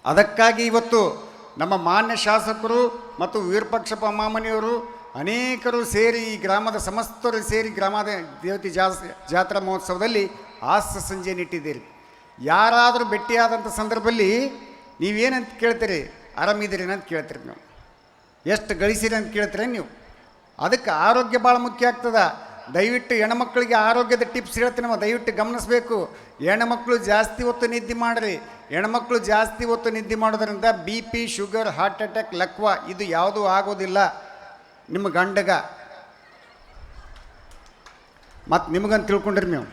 ಅದಕ್ಕಾಗಿ ಇವತ್ತು ನಮ್ಮ ಮಾನ್ಯ ಶಾಸಕರು ಮತ್ತು ವಿರೂಪಾಕ್ಷಪ್ಪ ಮಾಮನಿಯವರು ಅನೇಕರು ಸೇರಿ ಈ ಗ್ರಾಮದ ಸಮಸ್ತರು ಸೇರಿ ಗ್ರಾಮದ ದೇವತೆ ಜಾತ್ರಾ ಮಹೋತ್ಸವದಲ್ಲಿ ಹಾಸ್ಯ ಸಂಜೆ ಇಟ್ಟಿದ್ದೀರಿ. ಯಾರಾದರೂ ಭೇಟಿಯಾದಂಥ ಸಂದರ್ಭದಲ್ಲಿ ನೀವೇನಂತ ಕೇಳ್ತೀರಿ? ಆರಾಮಿದ್ದೀರಿ ಅಂತ ಕೇಳ್ತೀರಿ, ನೀವು ಎಷ್ಟು ಗಳಿಸಿರಿ ಅಂತ ಕೇಳ್ತೀರಿ ನೀವು. ಅದಕ್ಕೆ ಆರೋಗ್ಯ ಭಾಳ ಮುಖ್ಯ ಆಗ್ತದೆ. ದಯವಿಟ್ಟು ಹೆಣ್ಮಕ್ಳಿಗೆ ಆರೋಗ್ಯದ ಟಿಪ್ಸ್ ಹೇಳ್ತೀನಿ, ನಾವು ದಯವಿಟ್ಟು ಗಮನಿಸಬೇಕು. ಹೆಣ್ಮಕ್ಳು ಜಾಸ್ತಿ ಹೊತ್ತು ನಿದ್ದೆ ಮಾಡಿರಿ. ಹೆಣ್ಮಕ್ಳು ಜಾಸ್ತಿ ಹೊತ್ತು ನಿದ್ದೆ ಮಾಡೋದ್ರಿಂದ BP, ಶುಗರ್, ಹಾರ್ಟ್ ಅಟ್ಯಾಕ್, ಲಕ್ವ ಇದು ಯಾವುದೂ ಆಗೋದಿಲ್ಲ ನಿಮ್ಮ ಗಂಡಗ. ಮತ್ತು ನಿಮಗಂತ ತಿಳ್ಕೊಂಡ್ರಿ ನೀವು,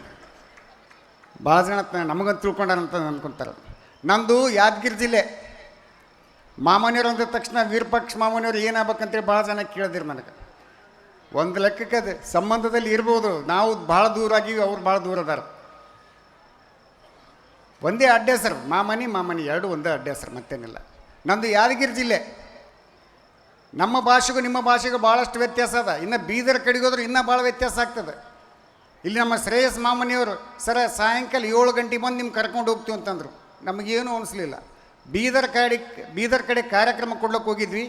ಭಾಳ ಜನ ನಮಗಂತ ತಿಳ್ಕೊಂಡಾರಂತ ಅನ್ಕೊಂತಾರೆ. ನಂದು ಯಾದಗಿರಿ ಜಿಲ್ಲೆ. ಮಾಮನಿಯವರು ಅಂದ ತಕ್ಷಣ ವಿರೂಪಾಕ್ಷ ಮಾಮನಿಯವರು ಏನಾಗಬೇಕಂತೇಳಿ ಭಾಳ ಜನ ಕೇಳಿದಿರಿ ನನಗೆ. ಒಂದು ಲೆಕ್ಕಕ್ಕೆ ಅದು ಸಂಬಂಧದಲ್ಲಿ ಇರ್ಬೋದು, ನಾವು ಭಾಳ ದೂರ ಆಗಿವಿ, ಅವ್ರು ಭಾಳ ದೂರ ಅದಾರ. ಒಂದೇ ಅಡ್ಡ ಹೆಸರು, ಮಾಮನಿ ಎರಡು ಒಂದೇ ಅಡ್ಡ ಹೆಸರು, ಮತ್ತೇನಿಲ್ಲ. ನಂದು ಯಾದಗಿರಿ ಜಿಲ್ಲೆ. ನಮ್ಮ ಭಾಷೆಗೂ ನಿಮ್ಮ ಭಾಷೆಗೂ ಭಾಳಷ್ಟು ವ್ಯತ್ಯಾಸ ಅದ. ಇನ್ನು ಬೀದರ್ ಕಡೆಗೆ ಹೋದ್ರೆ ಇನ್ನೂ ಭಾಳ ವ್ಯತ್ಯಾಸ ಆಗ್ತದೆ. ಇಲ್ಲಿ ನಮ್ಮ ಶ್ರೇಯಸ್ ಮಾಮನಿಯವರು ಸರ ಸಾಯಂಕಾಲ 7 ಗಂಟೆಗೆ ಬಂದು ನಿಮ್ಗೆ ಕರ್ಕೊಂಡು ಹೋಗ್ತೀವಿ ಅಂತಂದರು. ನಮಗೇನು ಅನಿಸ್ಲಿಲ್ಲ. ಬೀದರ್ ಕಡೆ ಕಾರ್ಯಕ್ರಮ ಕೊಡ್ಲಿಕ್ಕೆ ಹೋಗಿದ್ವಿ.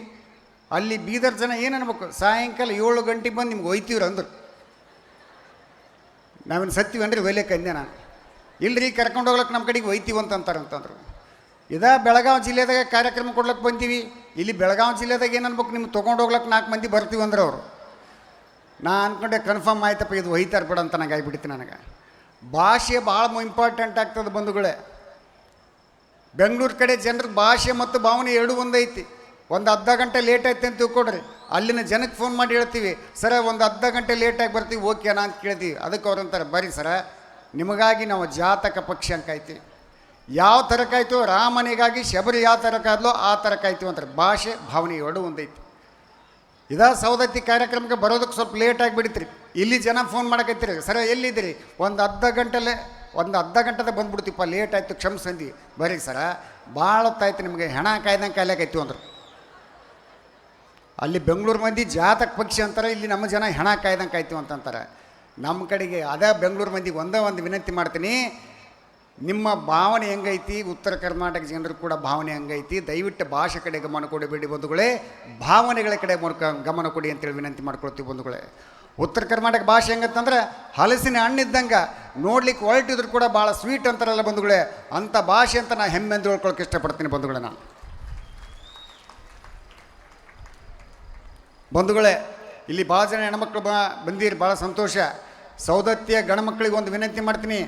ಅಲ್ಲಿ ಬೀದರ್ ಜನ ಏನು ಅನ್ಬೇಕು, ಸಾಯಂಕಾಲ 7 ಗಂಟೆಗೆ ಬಂದು ನಿಮ್ಗೆ ಒಯ್ತೀವ್ರಿ ಅಂದರು. ನಾವೇನು ಸತ್ತೀವನ್ರಿ ಒಯ್ಲಿಕ್ಕೆ ಅಂದೆ ನಾನು. ಇಲ್ಲರಿ ಕರ್ಕೊಂಡು ಹೋಗ್ಲಿಕ್ಕೆ ನಮ್ಮ ಕಡೆಗೆ ಒಯ್ತೀವಿ ಅಂತಂದ್ರು. ಬೆಳಗಾವಿ ಜಿಲ್ಲೆದಾಗ ಕಾರ್ಯಕ್ರಮ ಕೊಡ್ಲಿಕ್ಕೆ ಬಂದೀವಿ. ಇಲ್ಲಿ ಬೆಳಗಾವಿ ಜಿಲ್ಲೆದಾಗ ಏನು ಅನ್ಬೇಕು, ನಿಮ್ಗೆ ತೊಗೊಂಡು ಹೋಗ್ಲಿಕ್ಕೆ 4 ಮಂದಿ ಬರ್ತೀವಿ ಅಂದ್ರೆ ಅವರು. ನಾ ಅಂದ್ಕೊಂಡೆ ಕನ್ಫರ್ಮ್ ಆಯ್ತಪ್ಪ, ಇದು ಒಯ್ತಾರೆ ಬಿಡ ಅಂತ ನನಗೆ ಆಗಿಬಿಡ್ತೀನಿ. ನನಗೆ ಭಾಷೆ ಭಾಳ ಇಂಪಾರ್ಟೆಂಟ್ ಆಗ್ತದೆ ಬಂಧುಗಳೇ. ಬೆಂಗಳೂರು ಕಡೆ ಜನರ ಭಾಷೆ ಮತ್ತು ಭಾವನೆ ಎರಡೂ ಒಂದೈತಿ. ಒಂದು ಅರ್ಧ ಗಂಟೆ ಲೇಟ್ ಆಯ್ತು ಅಂತ ತಿಳ್ಕೊಡ್ರಿ, ಅಲ್ಲಿನ ಜನಕ್ಕೆ ಫೋನ್ ಮಾಡಿ ಹೇಳ್ತೀವಿ, ಸರ ಒಂದು ಅರ್ಧ ಗಂಟೆ ಲೇಟಾಗಿ ಬರ್ತೀವಿ, ಓಕೆನಾ ಅಂತ ಕೇಳ್ತೀವಿ. ಅದಕ್ಕೆ ಅವ್ರು ಅಂತಾರೆ, ಬರ್ರಿ ಸರ ನಿಮಗಾಗಿ ನಾವು ಜಾತಕ ಪಕ್ಷಿ ಅಂತ ಕಾಯ್ತೀವಿ. ಯಾವ ಥರ ಕಾಯ್ತು, ರಾಮನಿಗಾಗಿ ಶಬರಿ ಯಾವ ಥರ ಕಾದ್ಲೋ ಆ ಥರ ಕಾಯ್ತೀವಿ ಅಂತಾರೆ. ಭಾಷೆ ಭಾವನೆ ಎರಡೂ ಒಂದೈತಿ. ಸೌದತ್ತಿ ಕಾರ್ಯಕ್ರಮಕ್ಕೆ ಬರೋದಕ್ಕೆ ಸ್ವಲ್ಪ ಲೇಟ್ ಆಗಿಬಿಡ್ತೀರಿ. ಇಲ್ಲಿ ಜನ ಫೋನ್ ಮಾಡಕತ್ತೀರಿ, ಸರ ಎಲ್ಲಿದ್ದೀರಿ? ಒಂದು ಅರ್ಧ ಗಂಟೆದ ಬಂದ್ಬಿಡ್ತೀಪ್ಪ, ಲೇಟ್ ಆಯಿತು ಕ್ಷಮಿಸಂದಿ. ಬರ್ರಿ ಸರ ಭಾಳ ಹೊತ್ತಾಯ್ತು, ನಿಮಗೆ ಹೆಣ ಕಾಯ್ದಂಗೆ ಕಾಯ್ಲಾಕೈತೀವಿ ಅಂದರು. ಅಲ್ಲಿ ಬೆಂಗಳೂರು ಮಂದಿ ಜಾತಕ ಪಕ್ಷಿ ಅಂತಾರೆ, ಇಲ್ಲಿ ನಮ್ಮ ಜನ ಹೆಣ ಕಾಯ್ದಂಗೆ ಕಾಯ್ತೀವಿ ಅಂತಂತಾರೆ. ನಮ್ಮ ಕಡೆಗೆ ಬೆಂಗಳೂರು ಮಂದಿಗೆ ಒಂದು ವಿನಂತಿ ಮಾಡ್ತೀನಿ, ನಿಮ್ಮ ಭಾವನೆ ಹೆಂಗೈತಿ, ಉತ್ತರ ಕರ್ನಾಟಕ ಜನರು ಕೂಡ ಭಾವನೆ ಹೆಂಗೈತಿ, ದಯವಿಟ್ಟು ಭಾಷೆ ಕಡೆ ಗಮನ ಕೊಡಬೇಡಿ ಬಂಧುಗಳೇ, ಭಾವನೆಗಳ ಕಡೆ ಗಮನ ಕೊಡಿ ಅಂತೇಳಿ ವಿನಂತಿ ಮಾಡ್ಕೊಳ್ತೀವಿ ಬಂಧುಗಳೇ. ಉತ್ತರ ಕರ್ನಾಟಕ ಭಾಷೆ ಹೆಂಗತ್ತಂದ್ರೆ ಹಲಸಿನ ಹಣ್ಣಿದ್ದಂಗೆ, ನೋಡ್ಲಿಕ್ಕೆ ಹೊರಟಿದ್ರು ಕೂಡ ಭಾಳ ಸ್ವೀಟ್ ಅಂತಾರಲ್ಲ ಬಂಧುಗಳೇ, ಅಂಥ ಭಾಷೆ ಅಂತ ನಾನು ಹೆಮ್ಮೆ ಎಂದು ಹೇಳ್ಕೊಳಕ್ಕೆ ಇಷ್ಟಪಡ್ತೀನಿ ಬಂಧುಗಳೇ. ನಾನು ಬಂಧುಗಳೇ, ಇಲ್ಲಿ ಭಾಳ ಜನ ಹೆಣ್ಮಕ್ಳು ಬಂದಿರಿ, ಭಾಳ ಸಂತೋಷ. ಸೌದತ್ತಿಯ ಗಣಮಕ್ಕಳಿಗೆ ಒಂದು ವಿನಂತಿ ಮಾಡ್ತೀನಿ,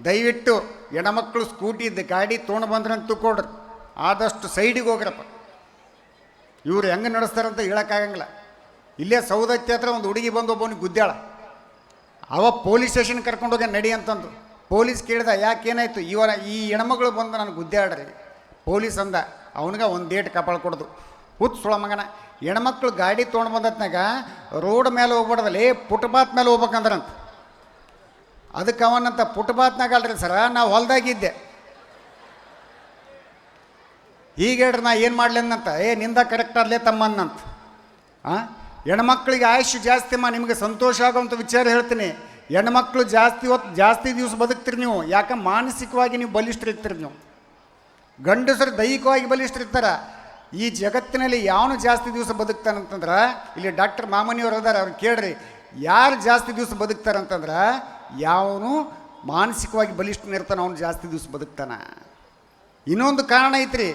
ದಯವಿಟ್ಟು ಹೆಣ್ಮಕ್ಳು ಸ್ಕೂಟಿ ಗಾಡಿ ತೊಗೊಂಡು ಬಂದ್ರೆ ಅಂತ ತಿಳ್ಕೊಡ್ರಿ, ಆದಷ್ಟು ಸೈಡಿಗೆ ಹೋಗ್ರಪ್ಪ. ಇವ್ರು ಹೆಂಗೆ ನಡೆಸ್ತಾರಂತ ಹೇಳೋಕ್ಕಾಗಂಗಿಲ್ಲ. ಇಲ್ಲೇ ಸೌದತ್ತಿ ಹತ್ರ ಒಂದು ಹುಡುಗಿ ಬಂದು ಒಬ್ಬನಿಗೆ ಗುದ್ದಾಳ. ಪೊಲೀಸ್ ಸ್ಟೇಷನ್ ಕರ್ಕೊಂಡೋಗಿ ನಡಿ ಅಂತಂದು. ಪೊಲೀಸ್ ಕೇಳಿದ, ಯಾಕೇನಾಯಿತು? ಈ ಹೆಣ್ಮಗಳು ಬಂದು ನನಗೆ ಗುದ್ದಾಡ್ರಿ. ಪೊಲೀಸ್ ಅಂದ, ಅವನಿಗೆ ಒಂದು ಡೇಟ್ ಕಾಪಾಳು ಕೊಡೋದು. ಹುತ್ತು ಸುಳ ಮಗನ, ಹೆಣ್ಮಕ್ಳು ಗಾಡಿ ತೊಗೊಂಡು ಬಂದತ್ನಾಗ ರೋಡ್ ಮೇಲೆ ಹೋಗ್ಬಾರ್ದಲ್ಲಿ, ಫುಟ್ಪಾತ್ ಮೇಲೆ ಹೋಗ್ಬೇಕಂದ್ರಂತ. ಅದಕ್ಕೆ ಅವನಂತ, ಫುಟ್ಪಾತ್ನಾಗ ಅಲ್ರಿ ಸರ, ನಾವು ಹೊಲ್ದಾಗಿದ್ದೆ. ಈಗ ಹೇಳ್ರಿ ನಾ ಏನು ಮಾಡಲಿ ಅನ್ನಂತ. ನಿಂದ ಕರೆಕ್ಟ್ ಅಲ್ಲೇ ತಮ್ಮನ್ನಂತ. ಹೆಣ್ಮಕ್ಳಿಗೆ ಆಯುಷ್ಯ ಜಾಸ್ತಿ ನಿಮಗೆ ಸಂತೋಷ ಆಗೋವಂಥ ವಿಚಾರ ಹೇಳ್ತೀನಿ. ಹೆಣ್ಮಕ್ಳು ಜಾಸ್ತಿ ದಿವಸ ಬದುಕ್ತೀರಿ ನೀವು. ಯಾಕೆ ಮಾನಸಿಕವಾಗಿ ನೀವು ಬಲಿಷ್ಠರಿರ್ತೀರಿ. ನೀವು ಗಂಡಸರು ದೈಹಿಕವಾಗಿ ಬಲಿಷ್ಠರಿರ್ತಾರೆ. ಈ ಜಗತ್ತಿನಲ್ಲಿ ಯಾವನು ಜಾಸ್ತಿ ದಿವಸ ಬದುಕ್ತಾನಂತಂದ್ರೆ, ಇಲ್ಲಿ ಡಾಕ್ಟರ್ ಮಾಮನಿಯವರು ಅದಾರ, ಅವ್ರು ಕೇಳ್ರಿ, ಯಾರು ಜಾಸ್ತಿ ದಿವಸ ಬದುಕ್ತಾರಂತಂದ್ರೆ ಯಾವನು ಮಾನಸಿಕವಾಗಿ ಬಲಿಷ್ಠನಿರ್ತಾನೆ ಅವನು ಜಾಸ್ತಿ ದಿವಸ ಬದುಕ್ತಾನೆ. ಇನ್ನೊಂದು ಕಾರಣ ಐತ್ರಿ,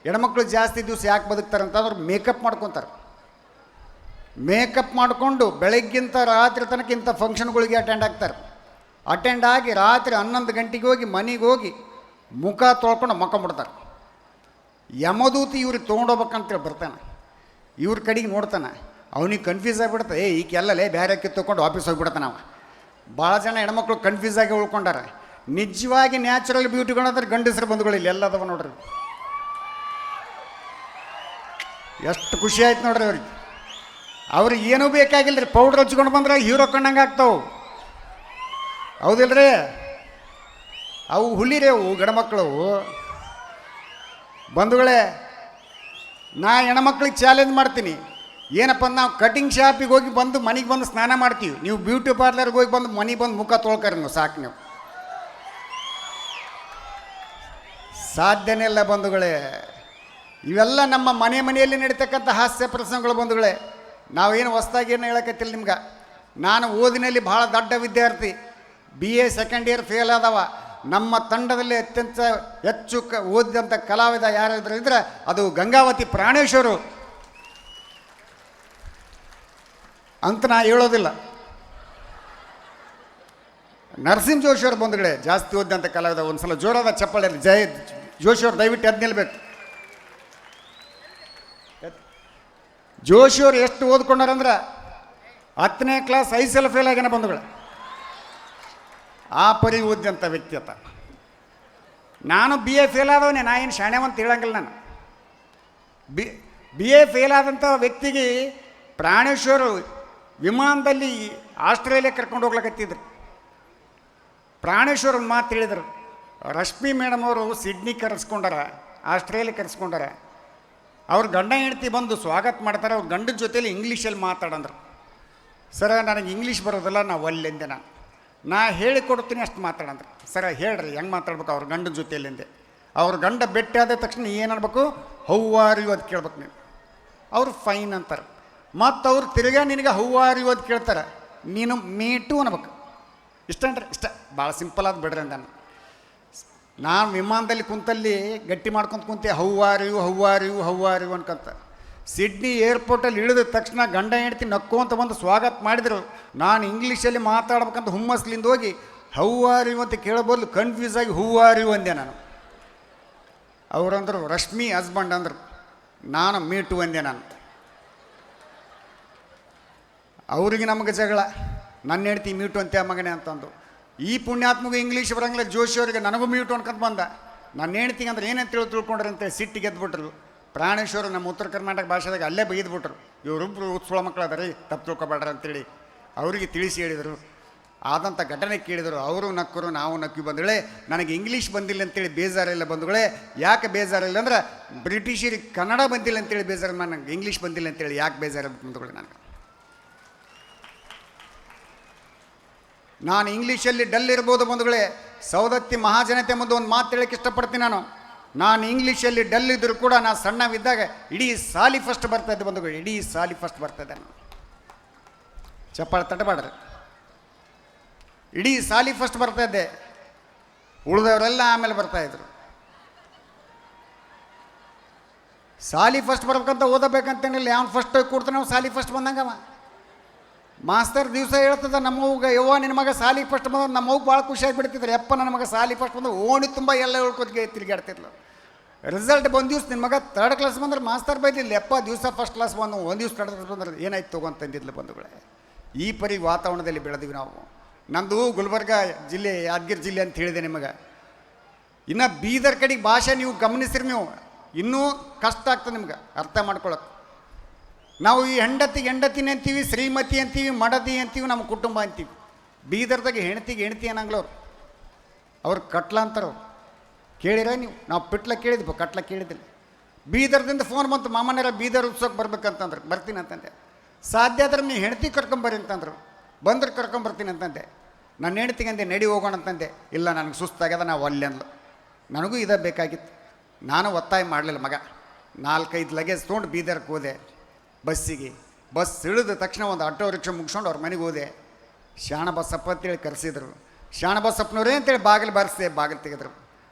ಹೆಣ್ಮಕ್ಳು ಜಾಸ್ತಿ ದಿವಸ ಯಾಕೆ ಬದುಕ್ತಾರಂತಂದ್ರೆ ಮೇಕಪ್ ಮಾಡ್ಕೊತಾರೆ. ಮೇಕಪ್ ಮಾಡಿಕೊಂಡು ಬೆಳಗ್ಗಿಂತ ರಾತ್ರಿ ತನಕ ಇಂಥ ಫಂಕ್ಷನ್ಗಳಿಗೆ ಅಟೆಂಡ್ ಆಗಿ ರಾತ್ರಿ 11 ಗಂಟೆಗೆ ಹೋಗಿ ಮನೆಗೆ ಹೋಗಿ ಮುಖ ತೊಳ್ಕೊಂಡು ಮಕ್ಕೊಂಬಿಡ್ತಾರೆ. ಯಮದೂತಿ ಇವ್ರಿಗೆ ತೊಗೊಂಡೋಗ್ಬೇಕಂತೇಳಿ ಬರ್ತಾನೆ. ಇವ್ರ ಕಡೆಗೆ ನೋಡ್ತಾನೆ, ಅವನಿಗೆ ಕನ್ಫ್ಯೂಸ್ ಆಗಿಬಿಡ್ತಾರೆ. ಈಗೆಲ್ಲಲೇ ಬೇರೆ ತೊಗೊಂಡು ಆಫೀಸ್ ಹೋಗಿಬಿಡ್ತಾನೆ ಅವ. ಭಾಳ ಜನ ಹೆಣ್ಮಕ್ಳು ಕನ್ಫ್ಯೂಸ್ ಆಗಿ ಉಳ್ಕೊಂಡಾರ. ನಿಜವಾಗಿ ನ್ಯಾಚುರಲ್ ಬ್ಯೂಟಿಗಳಂದ್ರೆ ಗಂಡಸರು ಬಂಧುಗಳು ಇಲ್ಲಿ ಎಲ್ಲದವ ನೋಡ್ರಿ. ಎಷ್ಟು ಖುಷಿ ಆಯ್ತು ನೋಡ್ರಿ ಅವ್ರಿಗೆ ಏನೂ ಬೇಕಾಗಿಲ್ಲ ರೀ. ಪೌಡ್ರ್ ಹಚ್ಕೊಂಡು ಬಂದ್ರೆ ಹೀರೋ ಕಣ್ಣಂಗೆ ಆಗ್ತಾವೆ, ಹೌದಿಲ್ರಿ? ಅವು ಹುಲಿರಿ, ಅವು ಗಂಡ್ಮಕ್ಳು ಬಂಧುಗಳೇ. ನಾ ಹೆಣ್ಮಕ್ಳಿಗೆ ಚಾಲೆಂಜ್ ಮಾಡ್ತೀನಿ, ಏನಪ್ಪ, ನಾವು ಕಟಿಂಗ್ ಶಾಪಿಗೆ ಹೋಗಿ ಬಂದು ಮನೆಗೆ ಬಂದು ಸ್ನಾನ ಮಾಡ್ತೀವಿ, ನೀವು ಬ್ಯೂಟಿ ಪಾರ್ಲರ್ಗೆ ಹೋಗಿ ಬಂದು ಮನೆಗೆ ಬಂದು ಮುಖ ತೊಳ್ಕರಿ ನೀವು, ಸಾಕು. ನೀವು ಸಾಧ್ಯನೇ ಇಲ್ಲ ಬಂಧುಗಳೇ. ಇವೆಲ್ಲ ನಮ್ಮ ಮನೆಯಲ್ಲಿ ನಡೀತಕ್ಕಂಥ ಹಾಸ್ಯ ಪ್ರಸಂಗಗಳು ಬಂಧುಗಳೇ. ನಾವೇನು ಹೊಸ್ದಾಗಿ ಏನು ಹೇಳಕತ್ತಿಲ್ಲ ನಿಮ್ಗೆ. ನಾನು ಓದಿನಲ್ಲಿ ಭಾಳ ದೊಡ್ಡ ವಿದ್ಯಾರ್ಥಿ, BA ಸೆಕೆಂಡ್ ಇಯರ್ ಫೇಲ್ ಆದವ. ನಮ್ಮ ತಂಡದಲ್ಲಿ ಅತ್ಯಂತ ಹೆಚ್ಚು ಓದಿದಂಥ ಕಲಾವಿದ ಯಾರಾದರೂ ಇದ್ರೆ ಅದು ಗಂಗಾವತಿ ಪ್ರಾಣೇಶ್ವರು ಅಂತ ನಾ ಹೇಳೋದಿಲ್ಲ. ನರಸಿಂಹ ಜೋಶಿಯವ್ರು ಬಂಧುಗಳೇ ಜಾಸ್ತಿ ಓದಿದಂಥ ಕಲಾವಿದ. ಒಂದು ಸಲ ಜೋರಾದ ಚಪ್ಪಾಳೆ ಜಯ ಜೋಶಿಯವ್ರು ದಯವಿಟ್ಟು ಎದ್ದು ನಿಲ್ಬೇಕು. ಜೋಶಿಯವ್ರು ಎಷ್ಟು ಓದ್ಕೊಂಡಾರಂದ್ರೆ 10ನೇ ಕ್ಲಾಸ್ 5 ಸಲ ಫೇಲ್ ಆಗ್ಯಾನ ಬಂಧುಗಳು. ಆ ಪರಿ ಓದಿದಂಥ ವ್ಯಕ್ತಿ ಆತ. ನಾನು BA ಫೇಲ್ ಆದವನೇ, ನಾ ಏನು ಶಾಣೆವಂತ ಹೇಳಂಗಿಲ್ಲ. ನಾನು BA ಫೇಲ್ ಆದಂಥ ವ್ಯಕ್ತಿಗೆ ಪ್ರಾಣೇಶ್ವರು ವಿಮಾನದಲ್ಲಿ ಆಸ್ಟ್ರೇಲಿಯಾ ಕರ್ಕೊಂಡು ಹೋಗ್ಲಕತ್ತಿದ್ರು. ಪ್ರಾಣೇಶ್ವರ ಒಂದು ಮಾತು ಹೇಳಿದರು, ರಶ್ಮಿ ಮೇಡಮ್ ಅವರು ಸಿಡ್ನಿ ಕರೆಸ್ಕೊಂಡಾರ, ಆಸ್ಟ್ರೇಲಿಯಾ ಕರೆಸ್ಕೊಂಡಾರ. ಅವ್ರ ಗಂಡ ಹೆಂಡತಿ ಬಂದು ಸ್ವಾಗತ ಮಾಡ್ತಾರೆ. ಅವ್ರ ಗಂಡನ ಜೊತೆಲಿ ಇಂಗ್ಲೀಷಲ್ಲಿ ಮಾತಾಡಂದ್ರು. ಸರ ನನಗೆ ಇಂಗ್ಲೀಷ್ ಬರೋದಿಲ್ಲ, ನಾವು ಅಲ್ಲಿಂದೆ ನಾ ಹೇಳಿಕೊಡ್ತೀನಿ ಅಷ್ಟು ಮಾತಾಡಂದ್ರೆ. ಸರ ಹೇಳ್ರಿ ಹೆಂಗೆ ಮಾತಾಡ್ಬೇಕು ಅವ್ರ ಗಂಡನ ಜೊತೆಯಲ್ಲಿಂದೆ. ಅವ್ರ ಗಂಡ ಭೇಟಿ ಆದ ತಕ್ಷಣ ಏನು ಅನ್ಬೇಕು, ಹೌ ಆರ್ ಯು ಅದು ಕೇಳ್ಬೇಕು ನೀವು. ಅವ್ರು ಫೈನ್ ಅಂತಾರೆ. ಮತ್ತು ಅವ್ರು ತಿರ್ಗಾ ನಿನಗೆ ಹೌ ಆರ್ ಯು ಅದು ಕೇಳ್ತಾರೆ, ನೀನು ಮೀಟು ಅನ್ಬೇಕು. ಇಷ್ಟನ್ರಿ, ಇಷ್ಟ ಭಾಳ ಸಿಂಪಲ್ ಆದ ಬಿಡ್ರಿ ಅಂದ. ನಾನು ವಿಮಾನದಲ್ಲಿ ಕುಂತಲ್ಲಿ ಗಟ್ಟಿ ಮಾಡ್ಕೊಂತ ಕುಂತೆ, how are you how are you how are you ಅನ್ಕೊಂತ. ಸಿಡ್ನಿ ಏರ್ಪೋರ್ಟಲ್ಲಿ ಇಳಿದ ತಕ್ಷಣ ಗಂಡ ಹೆಂಡ್ತಿ ನಕ್ಕೊಂತ ಬಂದು ಸ್ವಾಗತ ಮಾಡಿದರು. ನಾನು ಇಂಗ್ಲೀಷಲ್ಲಿ ಮಾತಾಡ್ಬೇಕಂತ ಹುಮ್ಮಸ್ಲಿಂದ ಹೋಗಿ ಹೌ ಆರ್ ಯು ಅಂತ ಕೇಳಬಾರ್ದು ಕನ್ಫ್ಯೂಸ್ ಆಗಿ ಹೂ ಆರ್ ಯು ಅಂದೆ ನಾನು. ಅವರಂದರು ರಶ್ಮಿ ಹಸ್ಬೆಂಡ್ ಅಂದರು, ನಾನು ಮೀಟು ಅಂದೆ ನಾನು. ಅವ್ರಿಗೆ ನಮಗೆ ಜಗಳ, ನನ್ನ ಹೆಂಡ್ತಿ ಮೀಟು ಅಂತೆ ಮಗನೇ ಅಂತಂದು. ಈ ಪುಣ್ಯಾತ್ಮಗೂ ಇಂಗ್ಲೀಷ್ ಬರಂಗಿಲ್ಲ ಜೋಶಿಯವ್ರಿಗೆ, ನನಗೂ ಮೀಟು ಅನ್ಕೊಂತ ಬಂದ. ನನ್ನ ಹೆಂಡ್ತಿಗೆ ಅಂದ್ರೆ ಏನಂತ ತಿಳ್ಕೊಂಡ್ರೆ ಅಂತೇಳಿ ಸಿಟ್ಟಿಗೆ ಎದ್ಬಿಟ್ರು. ಪ್ರಾಣೇಶ್ವರು ನಮ್ಮ ಉತ್ತರ ಕರ್ನಾಟಕ ಭಾಷೆದಾಗ ಅಲ್ಲೇ ಬೈದ್ಬಿಟ್ರು. ಇವರಿಬ್ಬರು ಉತ್ಸವ ಮಕ್ಕಳು ಅದ ರೀ, ತಪ್ಪು ತಿಳ್ಕೊಬೇಡ್ರಿ ಅಂತೇಳಿ ಅವರಿಗೆ ತಿಳಿಸಿ ಹೇಳಿದರು. ಆದಂಥ ಘಟನೆ ಕೇಳಿದರು. ಅವರು ನಕ್ಕರು, ನಾವು ನಕ್ಕಿ. ಬಂದುಗಳೇ ನನಗೆ ಇಂಗ್ಲೀಷ್ ಬಂದಿಲ್ಲ ಅಂತೇಳಿ ಬೇಜಾರಿಲ್ಲ ಬಂಧುಗಳೇ. ಯಾಕೆ ಬೇಜಾರಿಲ್ಲ ಅಂದ್ರೆ ಬ್ರಿಟಿಷರಿಗೆ ಕನ್ನಡ ಬಂದಿಲ್ಲ ಅಂತೇಳಿ ಬೇಜಾರು, ನನಗೆ ಇಂಗ್ಲೀಷ್ ಬಂದಿಲ್ಲ ಅಂತೇಳಿ ಯಾಕೆ ಬೇಜಾರು ಬಂಧುಗಳೇ. ನಾನು ಇಂಗ್ಲೀಷಲ್ಲಿ ಡಲ್ ಇರ್ಬೋದು ಬಂಧುಗಳೇ. ಸೌದತ್ತಿ ಮಹಾಜನತೆ ಮುಂದೆ ಒಂದು ಮಾತು ಹೇಳಕ್ಕೆ ಇಷ್ಟಪಡ್ತೀನಿ. ನಾನು ಇಂಗ್ಲೀಷಲ್ಲಿ ಡಲ್ ಇದ್ದರೂ ಕೂಡ ನಾನು ಸಣ್ಣವಿದ್ದಾಗ ಇಡೀ ಸಾಲಿ ಫಸ್ಟ್ ಬರ್ತಾಯಿದ್ದೆ ಬಂಧುಗಳು, ಇಡೀ ಸಾಲಿ ಫಸ್ಟ್ ಬರ್ತಾಯಿದ್ದೆ ನಾನು. ಚಪ್ಪಾಳೆ ತಟ್ಟಬೇಡ್ರಿ. ಇಡೀ ಸಾಲಿ ಫಸ್ಟ್ ಬರ್ತಾಯಿದ್ದೆ, ಉಳಿದವರೆಲ್ಲ ಆಮೇಲೆ ಬರ್ತಾಯಿದ್ರು. ಸಾಲಿ ಫಸ್ಟ್ ಬರ್ಬೇಕಂತ ಓದಬೇಕಂತೇನಿಲ್ಲ, ಯಾವನು ಫಸ್ಟ್ ಕೊಡ್ತಾನೆ ಅವ್ನು ಸಾಲಿ ಫಸ್ಟ್ ಬಂದಂಗವ. ಮಾಸ್ತರ್ ದಿವಸ ಹೇಳ್ತದ ನಮ್ಮವ್ಗೆ, ಯವ್ವ ನಿನ್ನ ಮಗ ಸಾಲಿ ಫಸ್ಟ್ ಬಂದ. ನಮ್ಮವ್ಗೆ ಭಾಳ ಖುಷಿಯಾಗಿಬಿಡ್ತಿದ್ರು. ಯಪ್ಪ ನನ್ನ ಮಗ ಸಾಲಿ ಫಸ್ಟ್ ಬಂದು ಓಣಿ ತುಂಬ ಎಲ್ಲ ಹೇಳ್ಕೊತ್ಗೆ ತಿರುಗಾಡ್ತಿದ್ಲು. ರಿಸಲ್ಟ್ ಬಂದು ದಿವ್ಸ ನಿನ್ನ ಮಗ 3rd ಕ್ಲಾಸ್ ಬಂದ್ರೆ ಮಾಸ್ತರ್ ಬೈದಿಲ್ಲ, ಯಪ್ಪ ದಿವಸ ಫಸ್ಟ್ ಕ್ಲಾಸ್ ಬಂದು ಒಂದು ದಿವ್ಸ 3rd ಕ್ಲಾಸ್ ಬಂದ್ರೆ ಏನಾಯ್ತು ತಗೊಂತಂದಿದ್ಲು ಬಂಧುಗಳೇ. ಈ ಪರಿ ವಾತಾವರಣದಲ್ಲಿ ಬೆಳೆದಿವಿ ನಾವು. ನಂದು ಗುಲ್ಬರ್ಗ ಜಿಲ್ಲೆ, ಯಾದಗಿರಿ ಜಿಲ್ಲೆ ಅಂತ ಹೇಳಿದೆ ನಿಮಗೆ. ಇನ್ನು ಬೀದರ್ ಕಡೆಗೆ ಭಾಷೆ ನೀವು ಗಮನಿಸಿರಿ, ನೀವು ಇನ್ನೂ ಕಷ್ಟ ಆಗ್ತದೆ ನಿಮ್ಗೆ ಅರ್ಥ ಮಾಡ್ಕೊಳಕ್ಕೆ. ನಾವು ಈ ಹೆಂಡತಿನೇ ಅಂತೀವಿ, ಶ್ರೀಮತಿ ಅಂತೀವಿ, ಮಡದಿ ಅಂತೀವಿ, ನಮ್ಮ ಕುಟುಂಬ ಅಂತೀವಿ. ಬೀದರ್ದಾಗ ಹೆಂಡತಿ ಅನ್ನಂಗ್ಲವ್ರು, ಅವ್ರು ಕಟ್ಲ ಅಂತಾರವ್ರು. ಕೇಳಿರ ನೀವು? ನಾವು ಪಿಟ್ಲ ಕೇಳಿದ್ವಿ, ಕಟ್ಲ ಕೇಳಿದ್ದಿಲ್ಲ. ಬೀದರ್ದಿಂದ ಫೋನ್ ಬಂತು, ಮಾಮನೆಲ್ಲ ಬೀದರ್ ಉತ್ಸವಕ್ಕೆ ಬರ್ಬೇಕಂತಂದ್ರೆ ಬರ್ತೀನಿ ಅಂತಂದೆ. ಸಾಧ್ಯ ಆದ್ರೆ ನೀವು ಹೆಂಡತಿ ಕರ್ಕೊಂಬರ್ರಿ ಅಂತಂದ್ರು. ಬಂದ್ರೆ ಕರ್ಕೊಂಬರ್ತೀನಿ ಅಂತಂದೆ. ನನ್ನ ಹೆಂಡ್ತಿಗೆ ಅಂದೆ ನಡಿ ಹೋಗೋಣ ಅಂತಂದೆ. ಇಲ್ಲ ನನಗೆ ಸುಸ್ತಾಗ್ಯದ, ನಾವು ಅಲ್ಲಿ ಅಂದ್ಲು. ನನಗೂ ಇದೇ ಬೇಕಾಗಿತ್ತು. ನಾನು ಒತ್ತಾಯ ಮಾಡಲಿಲ್ಲ. ಮಗ 4-5 ಲಗೇಜ್ ತೊಗೊಂಡು ಬೀದರ್ಗೆ ಹೋದೆ. ಬಸ್ ಇಳಿದ ತಕ್ಷಣ ಒಂದು ಆಟೋ ರಿಕ್ಷಾ ಮುಗಿಸ್ಕೊಂಡು ಅವ್ರ ಮನೆಗೆ ಹೋದೆ. ಶಾಣ ಬಸಪ್ಪ ಅಂತೇಳಿ ಕರೆಸಿದ್ರು. ಶಾಣ ಬಸಪ್ಪನವ್ರೇ ಅಂತೇಳಿ ಬಾಗಿಲು ಬಾರಿಸಿದೆ, ಬಾಗಿಲು ತೆಗೆದ್ರು.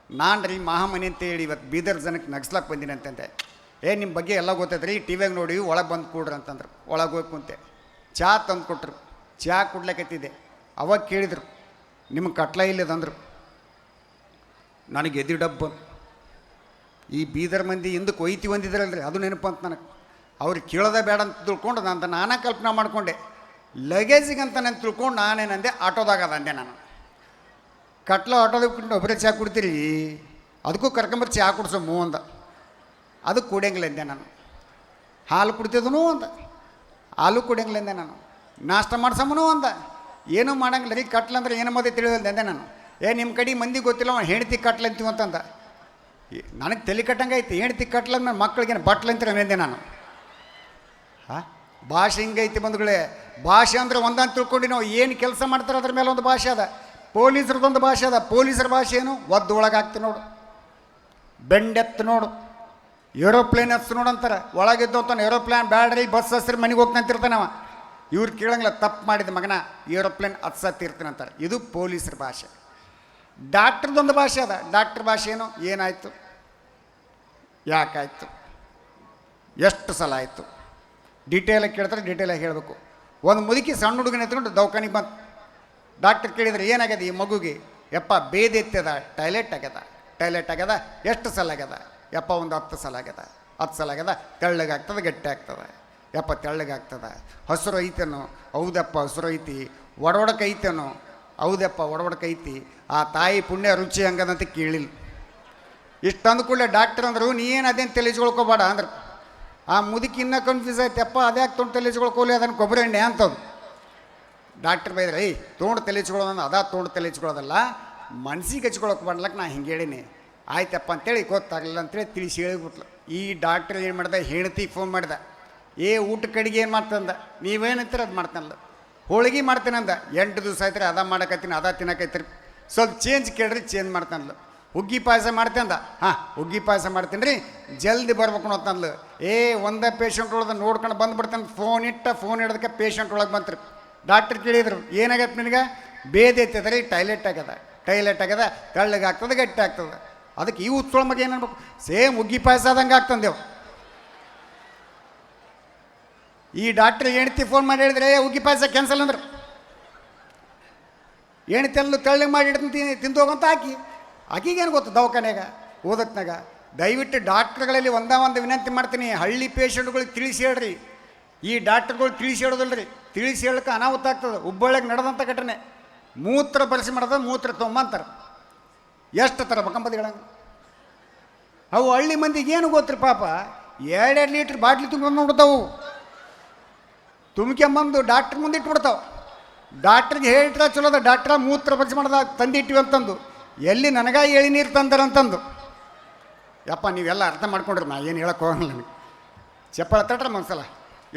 ನಾನು ರೀ ಮಹಾಮನಿ ಅಂತೇಳಿ ಇವತ್ತು ಬೀದರ್ ಜನಕ್ಕೆ ನಗ್ಸ್ಲಕ್ಕೆ ಬಂದೀನಿ ಅಂತಂದೆ. ನಿಮ್ಮ ಬಗ್ಗೆ ಎಲ್ಲ ಗೊತ್ತೈತ್ರಿ, ಟಿವಿಯಾಗ ನೋಡಿ ಒಳಗೆ ಬಂದು ಕೂಡ್ರಿ ಅಂತಂದ್ರು. ಒಳಗೆ ಹೋಗಿ ಕುಂತೆ. ಚಹಾ ತಂದು ಕೊಟ್ಟರು. ಚಹಾ ಕುಡ್ಲಕತ್ತಿದ್ದೆ. ಅವಾಗ ಕೇಳಿದರು, ನಿಮಗೆ ಕಟ್ಲ ಇಲ್ಲದಂದ್ರು. ನನಗೆ ಎದಿ ಡಬ್ಬ. ಈ ಬೀದರ್ ಮಂದಿ ಹಿಂದಕ್ಕೆ ಒಯ್ತಿ ಬಂದಿದ್ರಲ್ರಿ, ಅದು ನೆನಪು ಅಂತ ನನಗೆ. ಅವ್ರಿಗೆ ಕೇಳೋದೇ ಬೇಡ ಅಂತ ತಿಳ್ಕೊಂಡು ನಾನೇ ಕಲ್ಪನಾ ಮಾಡಿಕೊಂಡೆ. ಲಗೇಜಿಗೆ ಅಂತ ನಾನು ತಿಳ್ಕೊಂಡು ನಾನೇನಂದೆ, ಆಟೋದಾಗ ಅಂದೆ ನಾನು. ಕಟ್ಲ ಆಟೋದಾಗ ಒಬ್ಬರೇ ಚಹಾ ಕುಡ್ತೀರಿ, ಅದಕ್ಕೂ ಕರ್ಕೊಂಬರ್ ಚಹಾ ಕುಡ್ಸೋ ಅಂದ. ಅದಕ್ಕೆ ಕುಡಿಯಂಗಿಲ್ಲ ಅಂದೆ ನಾನು. ಹಾಲು ಕುಡ್ತಿದ್ದನು ಅಂದ, ಹಾಲು ಕುಡಿಯಂಗಿಲ್ಲ ಅಂದೆ ನಾನು. ನಾಷ್ಟ ಮಾಡ್ಸಮ್ಮನು ಅಂದ, ಏನೂ ಮಾಡಂಗಿಲ್ಲ ರೀ, ಕಟ್ಲಂದ್ರೆ ಏನು ಮದುವೆ ತಿಳಿಯೋದು ಅಂದೆ ನಾನು. ನಿಮ್ಮ ಕಡೆ ಮಂದಿ ಗೊತ್ತಿಲ್ಲ, ಅವ್ನು ಹೆಂಡ್ತಿ ಕಟ್ಲ ಅಂತೀವಿ ಅಂತಂದ. ನನಗೆ ತಲೆ ಕಟ್ಟಂಗೆ ಐತಿ. ಹೆಂಡ್ತಿ ಕಟ್ಲಂದ್ರೆ ಮಕ್ಕಳಿಗೇನು ಬಟ್ಲ ಅಂತೀರ ಅಂದೆ ನಾನು. ಭಾಷೆ ಹಿಂಗೈತಿ ಬಂಧುಗಳೇ. ಭಾಷೆ ಅಂದರೆ ಒಂದಂತ ತಿಳ್ಕೊಂಡು ನಾವು ಏನು ಕೆಲಸ ಮಾಡ್ತಾರೆ ಅದ್ರ ಮೇಲೆ ಒಂದು ಭಾಷೆ ಅದ. ಪೊಲೀಸರದೊಂದು ಭಾಷೆ ಅದ. ಪೊಲೀಸರ ಭಾಷೆ ಏನು? ಒದ್ದು ಒಳಗಾಗ್ತಿ ನೋಡು, ಬೆಂಡೆತ್ತು ನೋಡು, ಏರೋಪ್ಲೇನ್ ಹಚ್ಚು ನೋಡಂತಾರೆ, ಒಳಗಿದ್ದು ಅಂತಾನೆ ಏರೋಪ್ಲೇನ್ ಬ್ಯಾಡ್ರಿ ಬಸ್ ಹಸ್ರಿ ಮನೆಗೆ ಹೋಗ್ತಂತಿರ್ತಾನವ. ಇವ್ರು ಕೇಳಂಗಿಲ್ಲ, ತಪ್ಪು ಮಾಡಿದ ಮಗನ ಏರೋಪ್ಲೇನ್ ಹತ್ಸತ್ತಿರ್ತೀನಿ ಅಂತಾರೆ. ಇದು ಪೊಲೀಸರ ಭಾಷೆ. ಡಾಕ್ಟ್ರದೊಂದು ಭಾಷೆ ಅದ. ಡಾಕ್ಟ್ರ್ ಭಾಷೆ ಏನು, ಏನಾಯಿತು, ಯಾಕಾಯಿತು, ಎಷ್ಟು ಸಲ ಆಯಿತು, ಡೀಟೇಲಾಗಿ ಕೇಳ್ತಾರೆ, ಡೀಟೇಲಾಗಿ ಹೇಳಬೇಕು. ಒಂದು ಮುದುಕಿ ಸಣ್ಣ ಹುಡುಗನ ಎತ್ಕೊಂಡು ದವಾಖಾನಿಗೆ ಬಂತು. ಡಾಕ್ಟರ್ ಕೇಳಿದ್ರೆ ಏನಾಗ್ಯದ ಈ ಮಗುಗೆ? ಯಪ್ಪ ಬೇದಿ ಎತ್ತದ, ಟಾಯ್ಲೆಟ್ ಆಗ್ಯದ. ಎಷ್ಟು ಸಲ ಆಗ್ಯದ? ಯಪ್ಪ ಒಂದು 10 ಸಲ ಆಗ್ಯದ. 10 ಸಲ ಆಗ್ಯದ. ತೆಳ್ಳಗಾಗ್ತದೆ, ಗಟ್ಟಿ ಆಗ್ತದೆ. ಯಪ್ಪ ತೆಳ್ಳಗಾಗ್ತದೆ. ಹಸಿರು ಐತೇನೋ? ಹೌದಪ್ಪ ಹಸಿರು ಐತಿ. ಒಡವಡಕ್ಕೆ ಐತೇನೋ? ಹೌದಪ್ಪ ಒಡವಡಕ್ಕೆ ಐತಿ. ಆ ತಾಯಿ ಪುಣ್ಯ ರುಚಿ ಹಂಗದಂತ ಕೇಳಿಲ್ಲ. ಇಷ್ಟು ಅಂದ ಕೂಡಲೇ ಡಾಕ್ಟರ್ ಅಂದರು, ನೀ ಏನು ಅದೇನು ತಲೆಸ್ಕೊಳ್ಕೋಬೇಡ ಅಂದ್ರೆ. ಆ ಮುದುಕಿ ಇನ್ನೂ ಕನ್ಫ್ಯೂಸ್ ಆಯ್ತು, ಯಪ್ಪ ಅದ್ಯಾಕೆ ತೊಗೊಂಡು ತಲೆಸ್ಕೊಳ್ಕೋಲಿ, ಅದನ್ನು ಕೊಬ್ಬರಿ ಎಣ್ಣೆ ಅಂತದ್ದು. ಡಾಕ್ಟ್ರ್ ಬೈದ್ರೆ, ತೊಗೊಂಡು ತಲೆಚ್ಕೊಳ್ಳೋದು ಅದ ತೊಗೊಂಡು ತಲೆಚ್ಕೊಳ್ಳೋದಲ್ಲ, ಮನ್ಸಿಗೆ ಹಚ್ಕೊಳಕ್ಕೆ ಮಾಡ್ಲಕ್ಕೆ ನಾ ಹಿಂಗೆ ಹೇಳಿನಿ. ಆಯ್ತಪ್ಪ ಅಂತೇಳಿ ಗೊತ್ತಾಗಲಿಲ್ಲ ಅಂತೇಳಿ ತಿಳಿಸಿ ಹೇಳಿಬಿಟ್ಲು. ಈ ಡಾಕ್ಟ್ರ್ ಏನು ಮಾಡ್ದೆ, ಹೆಂಡತಿಗೆ ಫೋನ್ ಮಾಡ್ದೆ, ಊಟಕ್ಕೆ ಅಡಿಗೆ ಏನು ಮಾಡ್ತಂದ, ನೀವೇನಂತೀರ ಅದು ಮಾಡ್ತಾನಲ್ಲ. ಹೋಳಿಗೆ ಮಾಡ್ತೇನಂದ, 8 ದಿವಸ ಆಯ್ತು ರೀ ಅದ ಮಾಡಕತ್ತೀನಿ, ಅದ ತಿನ್ನಕೈತ್ರಿ, ಸ್ವಲ್ಪ ಚೇಂಜ್ ಕೇಳ್ರಿ, ಚೇಂಜ್ ಮಾಡ್ತಾನಲ್ಲ. ಹುಗ್ಗಿ ಪಾಯಸ ಮಾಡ್ತಂದ, ಹಾಂ ಹುಗ್ಗಿ ಪಾಯಸ ಮಾಡ್ತೀನಿ ರೀ, ಜಲ್ದಿ ಬರ್ಬೇಕು ಅಂತಂದ್ಲು. ಒಂದೇ ಪೇಷಂಟ್ ಒಳಗೆ ನೋಡ್ಕೊಂಡು ಬಂದುಬಿಡ್ತಾನೆ. ಫೋನ್ ಹಿಡ್ದಕ್ಕೆ ಪೇಷಂಟ್ ಒಳಗೆ ಬಂತ್ರಿ. ಡಾಕ್ಟ್ರ್ ಕೇಳಿದ್ರು, ಏನಾಗತ್ತೆ ನಿನಗೆ? ಬೇದಿ ಎತ್ತದ ರೀ, ಟಾಯ್ಲೆಟ್ ಆಗ್ಯದ, ತೆಳ್ಳಗಾಗ್ತದೆ, ಗಟ್ಟಿ ಆಗ್ತದೆ. ಅದಕ್ಕೆ ಈ ಉತ್ಸವ ಮಗ ಏನು ಅನ್ಬೇಕು, ಸೇಮ್ ಹುಗ್ಗಿ ಪಾಯಸ ಆದಂಗೆ ಆಗ್ತಂದೇವು. ಈ ಡಾಕ್ಟ್ರ್ ಹೆಂಡ್ತಿ ಫೋನ್ ಮಾಡಿ ಹೇಳಿದ್ರೆ, ಹುಗ್ಗಿ ಪಾಯಸ ಕ್ಯಾನ್ಸಲ್ ಅಂದ್ರೆ, ಹೆಣ್ತೆಲ್ಲು ತೆಳ್ಳಗೆ ಮಾಡಿ ಇಡ್ತೀನಿ ತಿಂದು ಹೋಗಂತ ಆಕಿಗೇನು ಗೊತ್ತು ದವಾಖಾನೆಯಾಗ ಓದತ್ನಾಗ. ದಯವಿಟ್ಟು ಡಾಕ್ಟ್ರುಗಳಲ್ಲಿ ಒಂದು ವಿನಂತಿ ಮಾಡ್ತೀನಿ, ಹಳ್ಳಿ ಪೇಷಂಟ್ಗಳಿಗೆ ತಿಳಿಸಿ ಹೇಳ್ರಿ. ಈ ಡಾಕ್ಟ್ರುಗಳು ತಿಳಿಸಿ ಹೇಳೋದಿಲ್ಲ ರೀ, ತಿಳಿಸಿ ಹೇಳಕ್ಕೆ ಅನಾಹುತ ಆಗ್ತದೆ. ಹುಬ್ಬಳ್ಳಿಗೆ ನಡೆದಂಥ ಘಟನೆ, ಮೂತ್ರ ಬಳಸಿ ಮಾಡೋದು, ಮೂತ್ರ ತೊಗೊಂಬಂತಾರೆ. ಎಷ್ಟು ಥರ ಬಕಂಬದಿಗಳಂಗೆ ಅವು. ಹಳ್ಳಿ ಮಂದಿಗೆ ಏನು ಗೊತ್ತ್ರಿ ಪಾಪ, 2 ಲೀಟ್ರ್ ಬಾಟ್ಲಿ ತುಂಬ್ಕೊಂಡು ನೋಡ್ತಾವು, ತುಂಬ್ಕೊಂಬಂದು ಡಾಕ್ಟ್ರ್ ಮುಂದೆ ಇಟ್ಬಿಡ್ತಾವೆ. ಡಾಕ್ಟ್ರಿಗೆ ಹೇಳ್ರ ಚಲೋದ, ಡಾಕ್ಟ್ರ ಮೂತ್ರ ಬಳಸಿ ಮಾಡೋದ ತಂದಿಟ್ಟಿವಿ ಅಂತಂದು, ಎಲ್ಲಿ ನನಗ ಎಳಿ ನೀರು ತಂದಾರಂತಂದು. ಯಪ್ಪ ನೀವೆಲ್ಲ ಅರ್ಥ ಮಾಡ್ಕೊಂಡ್ರಿ, ನಾ ಏನು ಹೇಳಕ್ಕೆ ಹೋಗಲ್ಲ. ನನಗೆ ಚಪ್ಪಳ ತಟ್ರ ಮನ್ಸಲ್ಲ,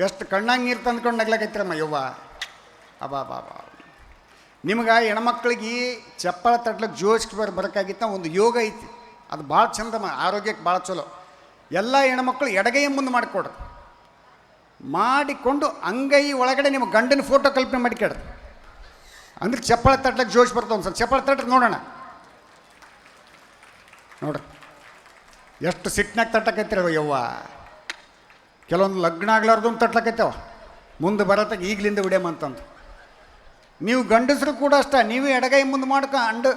ಎಷ್ಟು ಕಣ್ಣಾಗ ನೀರು ತಂದ್ಕೊಂಡು ನಗ್ಲಾಕೈತ್ರಮ್ಮ ಯವ್ವ. ಅಬಾ ನಿಮ್ಗೆ ಹೆಣ್ಮಕ್ಳಿಗೆ ಚಪ್ಪಳ ತಟ್ಲಿಕ್ಕೆ ಜೋಶ್ಗೆ ಬರೋಕ್ಕಾಗಿತ್ತ ಒಂದು ಯೋಗ ಐತಿ, ಅದು ಭಾಳ ಚಂದ, ಆರೋಗ್ಯಕ್ಕೆ ಭಾಳ ಚಲೋ. ಎಲ್ಲ ಹೆಣ್ಮಕ್ಳು ಎಡಗೈ ಮುಂದೆ ಮಾಡಿಕೊಂಡು ಅಂಗೈ ಒಳಗಡೆ ನಿಮ್ಮ ಗಂಡನ ಫೋಟೋ ಕಲ್ಪನೆ ಮಾಡಿಕೊಡ್ರಿ, ಅಂದ್ರೆ ಚಪ್ಪಳ ತಟ್ಲಿಕ್ಕೆ ಜೋಶ್ ಬರ್ತವೆ. ಒಂದು ಸ್ವಲ್ಪ ಚಪ್ಪಳ ತಟ್ರಿ ನೋಡೋಣ. ನೋಡ್ರಿ ಎಷ್ಟು ಸಿಟ್ನಾಗ ತಟ್ಟಕೈತಿರವ ಯವ್ವ. ಕೆಲವೊಂದು ಲಗ್ನ ಆಗ್ಲಾರ್ದು ತಟ್ಲಕೈತವ, ಮುಂದೆ ಬರತ್ತಾಗ ಈಗಲಿಂದ ವಿಡಿಯಮಂತಂದು. ನೀವು ಗಂಡಸರು ಕೂಡ ಅಷ್ಟೇ, ನೀವು ಎಡಗೈ ಮುಂದೆ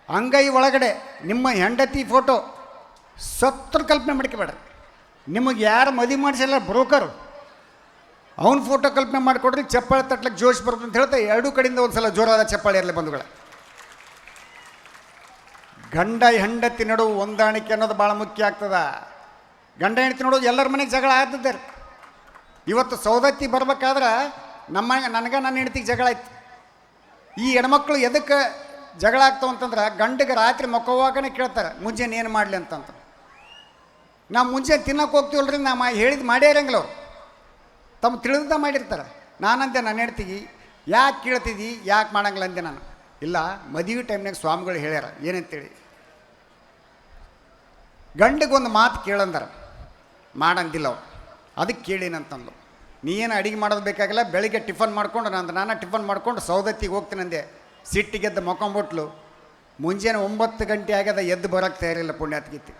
ಅಂಗೈ ಒಳಗಡೆ ನಿಮ್ಮ ಹೆಂಡತಿ ಫೋಟೋ ಸತ್ರ ಕಲ್ಪನೆ ಮಾಡ್ಕೋಬೇಡ್ರಿ. ನಿಮಗೆ ಯಾರು ಮದುವೆ ಮಾಡಿಸಿಲ್ಲ ಬ್ರೋಕರು, ಅವನ ಫೋಟೋ ಕಲ್ಪನೆ ಮಾಡಿಕೊಡ್ರಿ, ಚಪ್ಪಾಳೆ ತಟ್ಲಕ್ಕೆ ಜೋಶ್ ಬರುತ್ತೆ ಅಂತ ಹೇಳ್ತಾ 2 ಕಡೆಯಿಂದ ಒಂದು ಸಲ ಜೋರಾದ ಚಪ್ಪಾಳೆ ಇರಲಿ ಬಂಧುಗಳ. ಗಂಡ ಹೆಂಡತಿ ನಡುವು ಹೊಂದಾಣಿಕೆ ಅನ್ನೋದು ಭಾಳ ಮುಖ್ಯ ಆಗ್ತದ. ಗಂಡ ಹೆಂಡತಿ ನೋಡೋದು ಎಲ್ಲರ ಮನೆಗೆ ಜಗಳ ಆಗ್ತಿದ್ದಾರೆ. ಇವತ್ತು ಸೌದತ್ತಿ ಬರ್ಬೇಕಾದ್ರೆ ನನಗೆ ನನ್ನ ಹೆಂಡತಿಗೆ ಜಗಳ ಆಯ್ತು. ಈ ಹೆಣ್ಮಕ್ಳು ಎದಕ್ಕೆ ಜಗಳ ಆಗ್ತಾವ ಅಂತಂದ್ರೆ, ಗಂಡಿಗೆ ರಾತ್ರಿ ಮಕ್ಕವಾಗನೇ ಕೇಳ್ತಾರೆ ಮುಂಜಾನೆ ಏನು ಮಾಡಲಿ ಅಂತಂತ. ನಾವು ಮುಂಜಾನೆ ತಿನ್ನಕ್ಕೆ ಹೋಗ್ತೀವಲ್ರಿ, ನಾ ಹೇಳಿದ್ದು ಮಾಡೇ ಇರಂಗಿಲ್ಲ ಅವ್ರು, ತಮ್ಮ ತಿಳಿದ ಮಾಡಿರ್ತಾರೆ. ನಾನಂದೆ ನನ್ನ ಹೆಂಡ್ತಿಗೆ, ಯಾಕೆ ಕೇಳ್ತಿದ್ದಿ, ಯಾಕೆ ಮಾಡಂಗಿಲ್ಲ ಅಂದೆ ನಾನು. ಇಲ್ಲ ಮದುವೆ ಟೈಮ್ನಾಗ ಸ್ವಾಮಿಗಳು ಹೇಳ್ಯಾರ ಏನಂತೇಳಿ, ಗಂಡಿಗೊಂದು ಮಾತು ಕೇಳಂದಾರ, ಮಾಡಂದಿಲ್ಲ ಅವ್ರು, ಅದಕ್ಕೆ ಕೇಳಿನಂತಂದು. ನೀ ಏನು ಅಡುಗೆ ಮಾಡೋದು ಬೇಕಾಗಿಲ್ಲ, ಬೆಳಿಗ್ಗೆ ಟಿಫನ್ ಮಾಡ್ಕೊಂಡು ನಾನು ಟಿಫನ್ ಮಾಡ್ಕೊಂಡು ಸೌದತ್ತಿಗೆ ಹೋಗ್ತೀನಂದೆ. ಸಿಟ್ಟಿಗೆದ್ದು ಮೊಕೊಂಬಿಟ್ಲು. ಮುಂಜಾನೆ 9 ಗಂಟೆ ಆಗ್ಯದ, ಎದ್ದು ಬರೋಕ್ಕೆ ತಯಾರಿಲ್ಲ ಪುಣ್ಯಾತ್ಗೀತಿ.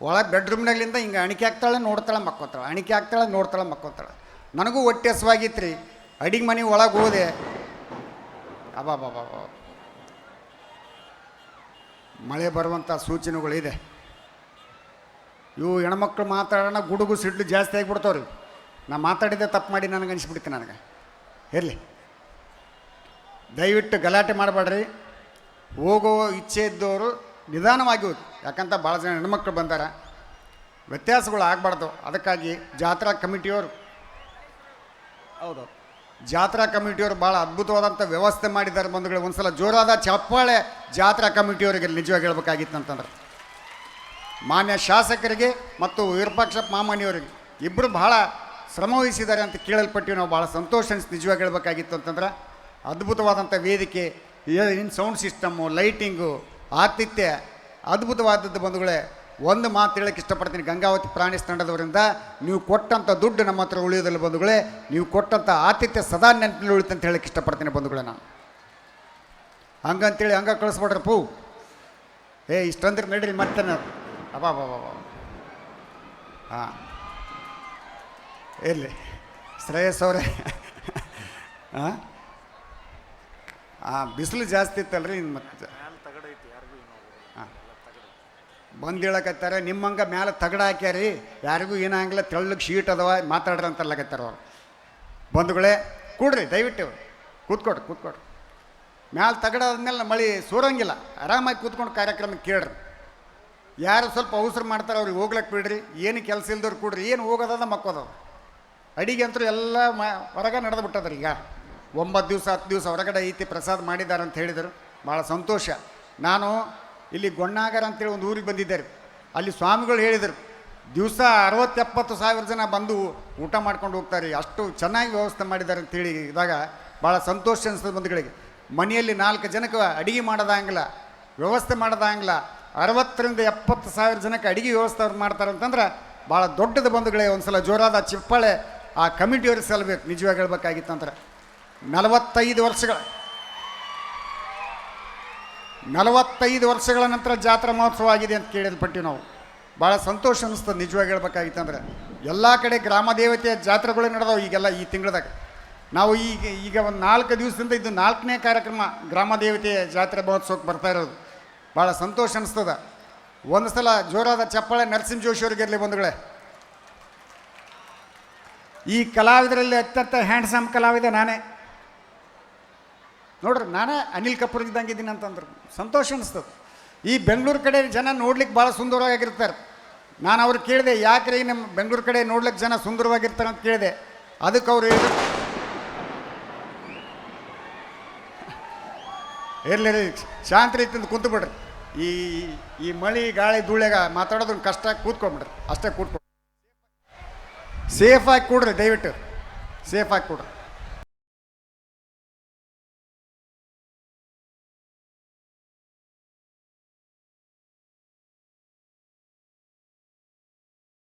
ಒಳಗೆ ಬೆಡ್ರೂಮ್ನಾಗ್ಲಿಂದ ಹಿಂಗೆ ಅಣಿಕೆ ಆಗ್ತಾಳೆ, ನೋಡ್ತಾಳೆ, ಮಕ್ಕೋತಾಳೆ, ಅಣಿಕೆ ಆಗ್ತಾಳೆ, ನೋಡ್ತಾಳೆ, ಮಕ್ಕೋತಾಳೆ. ನನಗೂ ಹೊಟ್ಟೆ ಹಸುವಾಗಿತ್ತು ರೀ. ಅಡಿಗೆ ಮನೆ ಒಳಗೆ ಹೋದೆ, ಅಬಾಬಾಬಾ ಮಳೆ ಬರುವಂಥ ಸೂಚನೆಗಳಿದೆ. ಇವು ಹೆಣ್ಮಕ್ಳು ಮಾತಾಡೋಣ ಗುಡುಗು ಸಿಡ್ಲು ಜಾಸ್ತಿ ಆಗಿಬಿಡ್ತಾವ್ರಿ. ನಾ ಮಾತಾಡಿದ್ದೆ ತಪ್ಪು ಮಾಡಿ ನನಗೆ ಅನಿಸ್ಬಿಡ್ತೀನಿ. ನನಗೆ ಇರಲಿ, ದಯವಿಟ್ಟು ಗಲಾಟೆ ಮಾಡಬೇಡ್ರಿ. ಹೋಗೋ ಇಚ್ಛೆ ಇದ್ದವರು ನಿಧಾನವಾಗಿ ಹೋಗಿ, ಯಾಕಂತ ಭಾಳ ಜನ ಹೆಣ್ಮಕ್ಳು ಬಂದಾರ, ವ್ಯತ್ಯಾಸಗಳು ಆಗಬಾರ್ದು. ಅದಕ್ಕಾಗಿ ಜಾತ್ರಾ ಕಮಿಟಿಯವರು ಭಾಳ ಅದ್ಭುತವಾದಂಥ ವ್ಯವಸ್ಥೆ ಮಾಡಿದ್ದಾರೆ ಬಂಧುಗಳು. ಒಂದು ಸಲ ಜೋರಾದ ಚಪ್ಪಾಳೆ ಜಾತ್ರಾ ಕಮಿಟಿಯವರಿಗೆ ನಿಜವಾಗಿ ಹೇಳ್ಬೇಕಾಗಿತ್ತು ಅಂತಂದ್ರೆ. ಮಾನ್ಯ ಶಾಸಕರಿಗೆ ಮತ್ತು ವಿರೂಪಾಕ್ಷಪ್ಪ ಮಾಮನಿಯವರಿಗೆ ಇಬ್ಬರು ಭಾಳ ಶ್ರಮ ವಹಿಸಿದ್ದಾರೆ ಅಂತ ಕೇಳಲ್ಪಟ್ಟಿವಿ. ನಾವು ಭಾಳ ಸಂತೋಷ ಅನಿಸ್ತು ನಿಜವಾಗಿ ಹೇಳ್ಬೇಕಾಗಿತ್ತು ಅಂತಂದ್ರೆ. ಅದ್ಭುತವಾದಂಥ ವೇದಿಕೆ, ಇನ್ ಸೌಂಡ್ ಸಿಸ್ಟಮ್ಮು, ಲೈಟಿಂಗು, ಆತಿಥ್ಯ ಅದ್ಭುತವಾದದ್ದು ಬಂಧುಗಳೇ. ಒಂದು ಮಾತು ಹೇಳಕ್ಕೆ ಇಷ್ಟಪಡ್ತೀನಿ ಗಂಗಾವತಿ ಪ್ರಾಣಿ ತಂಡದವರಿಂದ, ನೀವು ಕೊಟ್ಟಂಥ ದುಡ್ಡು ನಮ್ಮ ಹತ್ರ ಉಳಿಯೋದಿಲ್ಲ ಬಂಧುಗಳೇ, ನೀವು ಕೊಟ್ಟಂಥ ಆತಿಥ್ಯ ಸದಾ ನೆನಪಿನಲ್ಲಿ ಉಳಿತಂತ ಹೇಳಕ್ಕೆ ಇಷ್ಟಪಡ್ತೀನಿ ಬಂಧುಗಳೇ. ನಾನು ಹಂಗಂತೇಳಿ ಹಂಗೆ ಕಳಿಸ್ಬಿಡ್ರಿ ಪೂ, ಇಷ್ಟಂದ್ರೆ ನಡೀರಿ ಮತ್ತೆ ಅಬಾ ಹಾಂ ಇರಲಿ ಶ್ರೇಯಸ್ ಅವರೇ. ಬಿಸಿಲು ಜಾಸ್ತಿ ಇತ್ತಲ್ರಿ ಮತ್ತೆ ಹಾಂ ಬಂದು ಹೇಳಕತ್ತಾರೆ ನಿಮ್ಮಂಗೆ ಮ್ಯಾಲೆ ತಗಡ ಹಾಕ್ಯಾರಿ, ಯಾರಿಗೂ ಏನಾಗಲ್ಲ, ತೆಳ್ಳಗೆ ಶೀಟ್ ಅದಾವ ಮಾತಾಡ್ರಿ ಅಂತಲ್ಲಕತ್ತಾರ ಅವ್ರು. ಬಂಧುಗಳೇ ಕೂಡ್ರಿ, ದಯವಿಟ್ಟು ಕೂತ್ಕೊಡ್ರಿ. ಮ್ಯಾಲೆ ತಗಡ ಆದ್ಮೇಲೆ ಮಳೆ ಸೂರಂಗಿಲ್ಲ, ಆರಾಮಾಗಿ ಕೂತ್ಕೊಂಡು ಕಾರ್ಯಕ್ರಮ ಕೇಳ್ರಿ. ಯಾರು ಸ್ವಲ್ಪ ಅವಸರ ಮಾಡ್ತಾರೆ ಅವ್ರಿಗೆ ಹೋಗ್ಲಕ್ಕೆ ಬಿಡ್ರಿ, ಏನು ಕೆಲಸ ಇಲ್ದವ್ರು ಕೂಡ್ರಿ, ಏನು ಹೋಗೋದದ ಮಕ್ಕೋದವ. ಅಡಿಗೆ ಅಂತೂ ಎಲ್ಲ ಹೊರಗೆ ನಡೆದು ಬಿಟ್ಟದ್ರಿ. ಈಗ 9 ದಿವಸ 10 ದಿವಸ ಹೊರಗಡೆ ಐತಿ, ಪ್ರಸಾದ ಮಾಡಿದ್ದಾರೆ ಅಂತ ಹೇಳಿದರು, ಭಾಳ ಸಂತೋಷ. ನಾನು ಇಲ್ಲಿ ಗೊಣ್ಣಾಗರ ಅಂತೇಳಿ ಒಂದು ಊರಿಗೆ ಬಂದಿದ್ದೆ ರೀ, ಅಲ್ಲಿ ಸ್ವಾಮಿಗಳು ಹೇಳಿದರು ದಿವಸ 60-70 ಸಾವಿರ ಜನ ಬಂದು ಊಟ ಮಾಡ್ಕೊಂಡು ಹೋಗ್ತಾರೆ, ಅಷ್ಟು ಚೆನ್ನಾಗಿ ವ್ಯವಸ್ಥೆ ಮಾಡಿದ್ದಾರೆ ಅಂತೇಳಿ ಇದಾಗ ಭಾಳ ಸಂತೋಷ ಅನಿಸ್ತದೆ ಬಂಧುಗಳಿಗೆ. ಮನೆಯಲ್ಲಿ 4 ಜನಕ್ಕೆ ಅಡುಗೆ ಮಾಡೋದಾಗಿಲ್ಲ, ವ್ಯವಸ್ಥೆ ಮಾಡೋದಾಗಿಲ್ಲ, 60-70 ಸಾವಿರ ಜನಕ್ಕೆ ಅಡುಗೆ ವ್ಯವಸ್ಥೆ ಅವ್ರು ಮಾಡ್ತಾರೆ ಅಂತಂದ್ರೆ ಭಾಳ ದೊಡ್ಡದು ಬಂಧುಗಳೇ. ಒಂದು ಸಲ ಜೋರಾದ ಚಿಪ್ಪಾಳೆ ಆ ಕಮಿಟಿಯವ್ರಿಗೆ ಸಲ್ಲಬೇಕು. ನಿಜವಾಗಿ ಹೇಳ್ಬೇಕಾಗಿತ್ತಂದ್ರೆ 45 ವರ್ಷಗಳ ನಂತರ ಜಾತ್ರಾ ಮಹೋತ್ಸವ ಆಗಿದೆ ಅಂತ ಕೇಳಿಲ್ಪಟ್ಟು ನಾವು ಭಾಳ ಸಂತೋಷ ಅನ್ನಿಸ್ತದೆ. ನಿಜವಾಗಿ ಹೇಳ್ಬೇಕಾಗಿತ್ತಂದ್ರೆ ಎಲ್ಲ ಕಡೆ ಗ್ರಾಮ ದೇವತೆಯ ಜಾತ್ರೆಗಳು ನಡೆದವು ಈಗೆಲ್ಲ ಈ ತಿಂಗಳದಾಗ. ನಾವು ಈಗ ಒಂದು 4 ದಿವಸದಿಂದ ಇದು 4ನೇ ಕಾರ್ಯಕ್ರಮ ಗ್ರಾಮ ದೇವತೆಯ ಜಾತ್ರೆ ಮಹೋತ್ಸವಕ್ಕೆ ಬರ್ತಾ ಇರೋದು. ಭಾಳ ಸಂತೋಷ ಅನ್ನಿಸ್ತದ. ಒಂದು ಸಲ ಜೋರಾದ ಚಪ್ಪಾಳೆ ನರಸಿಂಹ ಜೋಶಿ ಅವ್ರಿಗೆ ಇರಲಿ ಬಂಧುಗಳೇ. ಈ ಕಲಾವಿದರಲ್ಲಿ ಅತ್ಯಂತ ಹ್ಯಾಂಡ್ಸಮ್ ಕಲಾವಿದ ನಾನೇ ನೋಡ್ರಿ, ನಾನೇ ಅನಿಲ್ ಕಪೂರ್ ಇದ್ದಂಗೆ ಇದ್ದೀನಿ ಅಂತಂದ್ರೆ ಸಂತೋಷ ಅನಿಸ್ತದೆ. ಈ ಬೆಂಗಳೂರು ಕಡೆ ಜನ ನೋಡ್ಲಿಕ್ಕೆ ಭಾಳ ಸುಂದರವಾಗಿರ್ತಾರೆ. ನಾನು ಅವ್ರು ಕೇಳಿದೆ, ಯಾಕ್ರಿ ನಮ್ಮ ಬೆಂಗಳೂರು ಕಡೆ ನೋಡ್ಲಿಕ್ಕೆ ಜನ ಸುಂದರವಾಗಿರ್ತಾರೆ ಅಂತ ಕೇಳಿದೆ. ಅದಕ್ಕೆ ಅವ್ರು ಹೇಳಿದ್ರು, ಇರಲಿ ಶಾಂತ ರೀತಿಯಿಂದ ಕುಂತು ಬಿಡ್ರಿ, ಈ ಮಳೆ ಗಾಳಿ ಧೂಳೆಗ ಮಾತಾಡೋದನ್ನ ಕಷ್ಟ, ಕೂತ್ಕೊಂಡ್ಬಿಡ್ರಿ, ಅಷ್ಟೇ ಕೂತ್ಕೊಂಡು ಸೇಫಾಗಿ ಕೂಡ್ರಿ, ದಯವಿಟ್ಟು ಸೇಫಾಗಿ ಕೂಡ್ರಿ.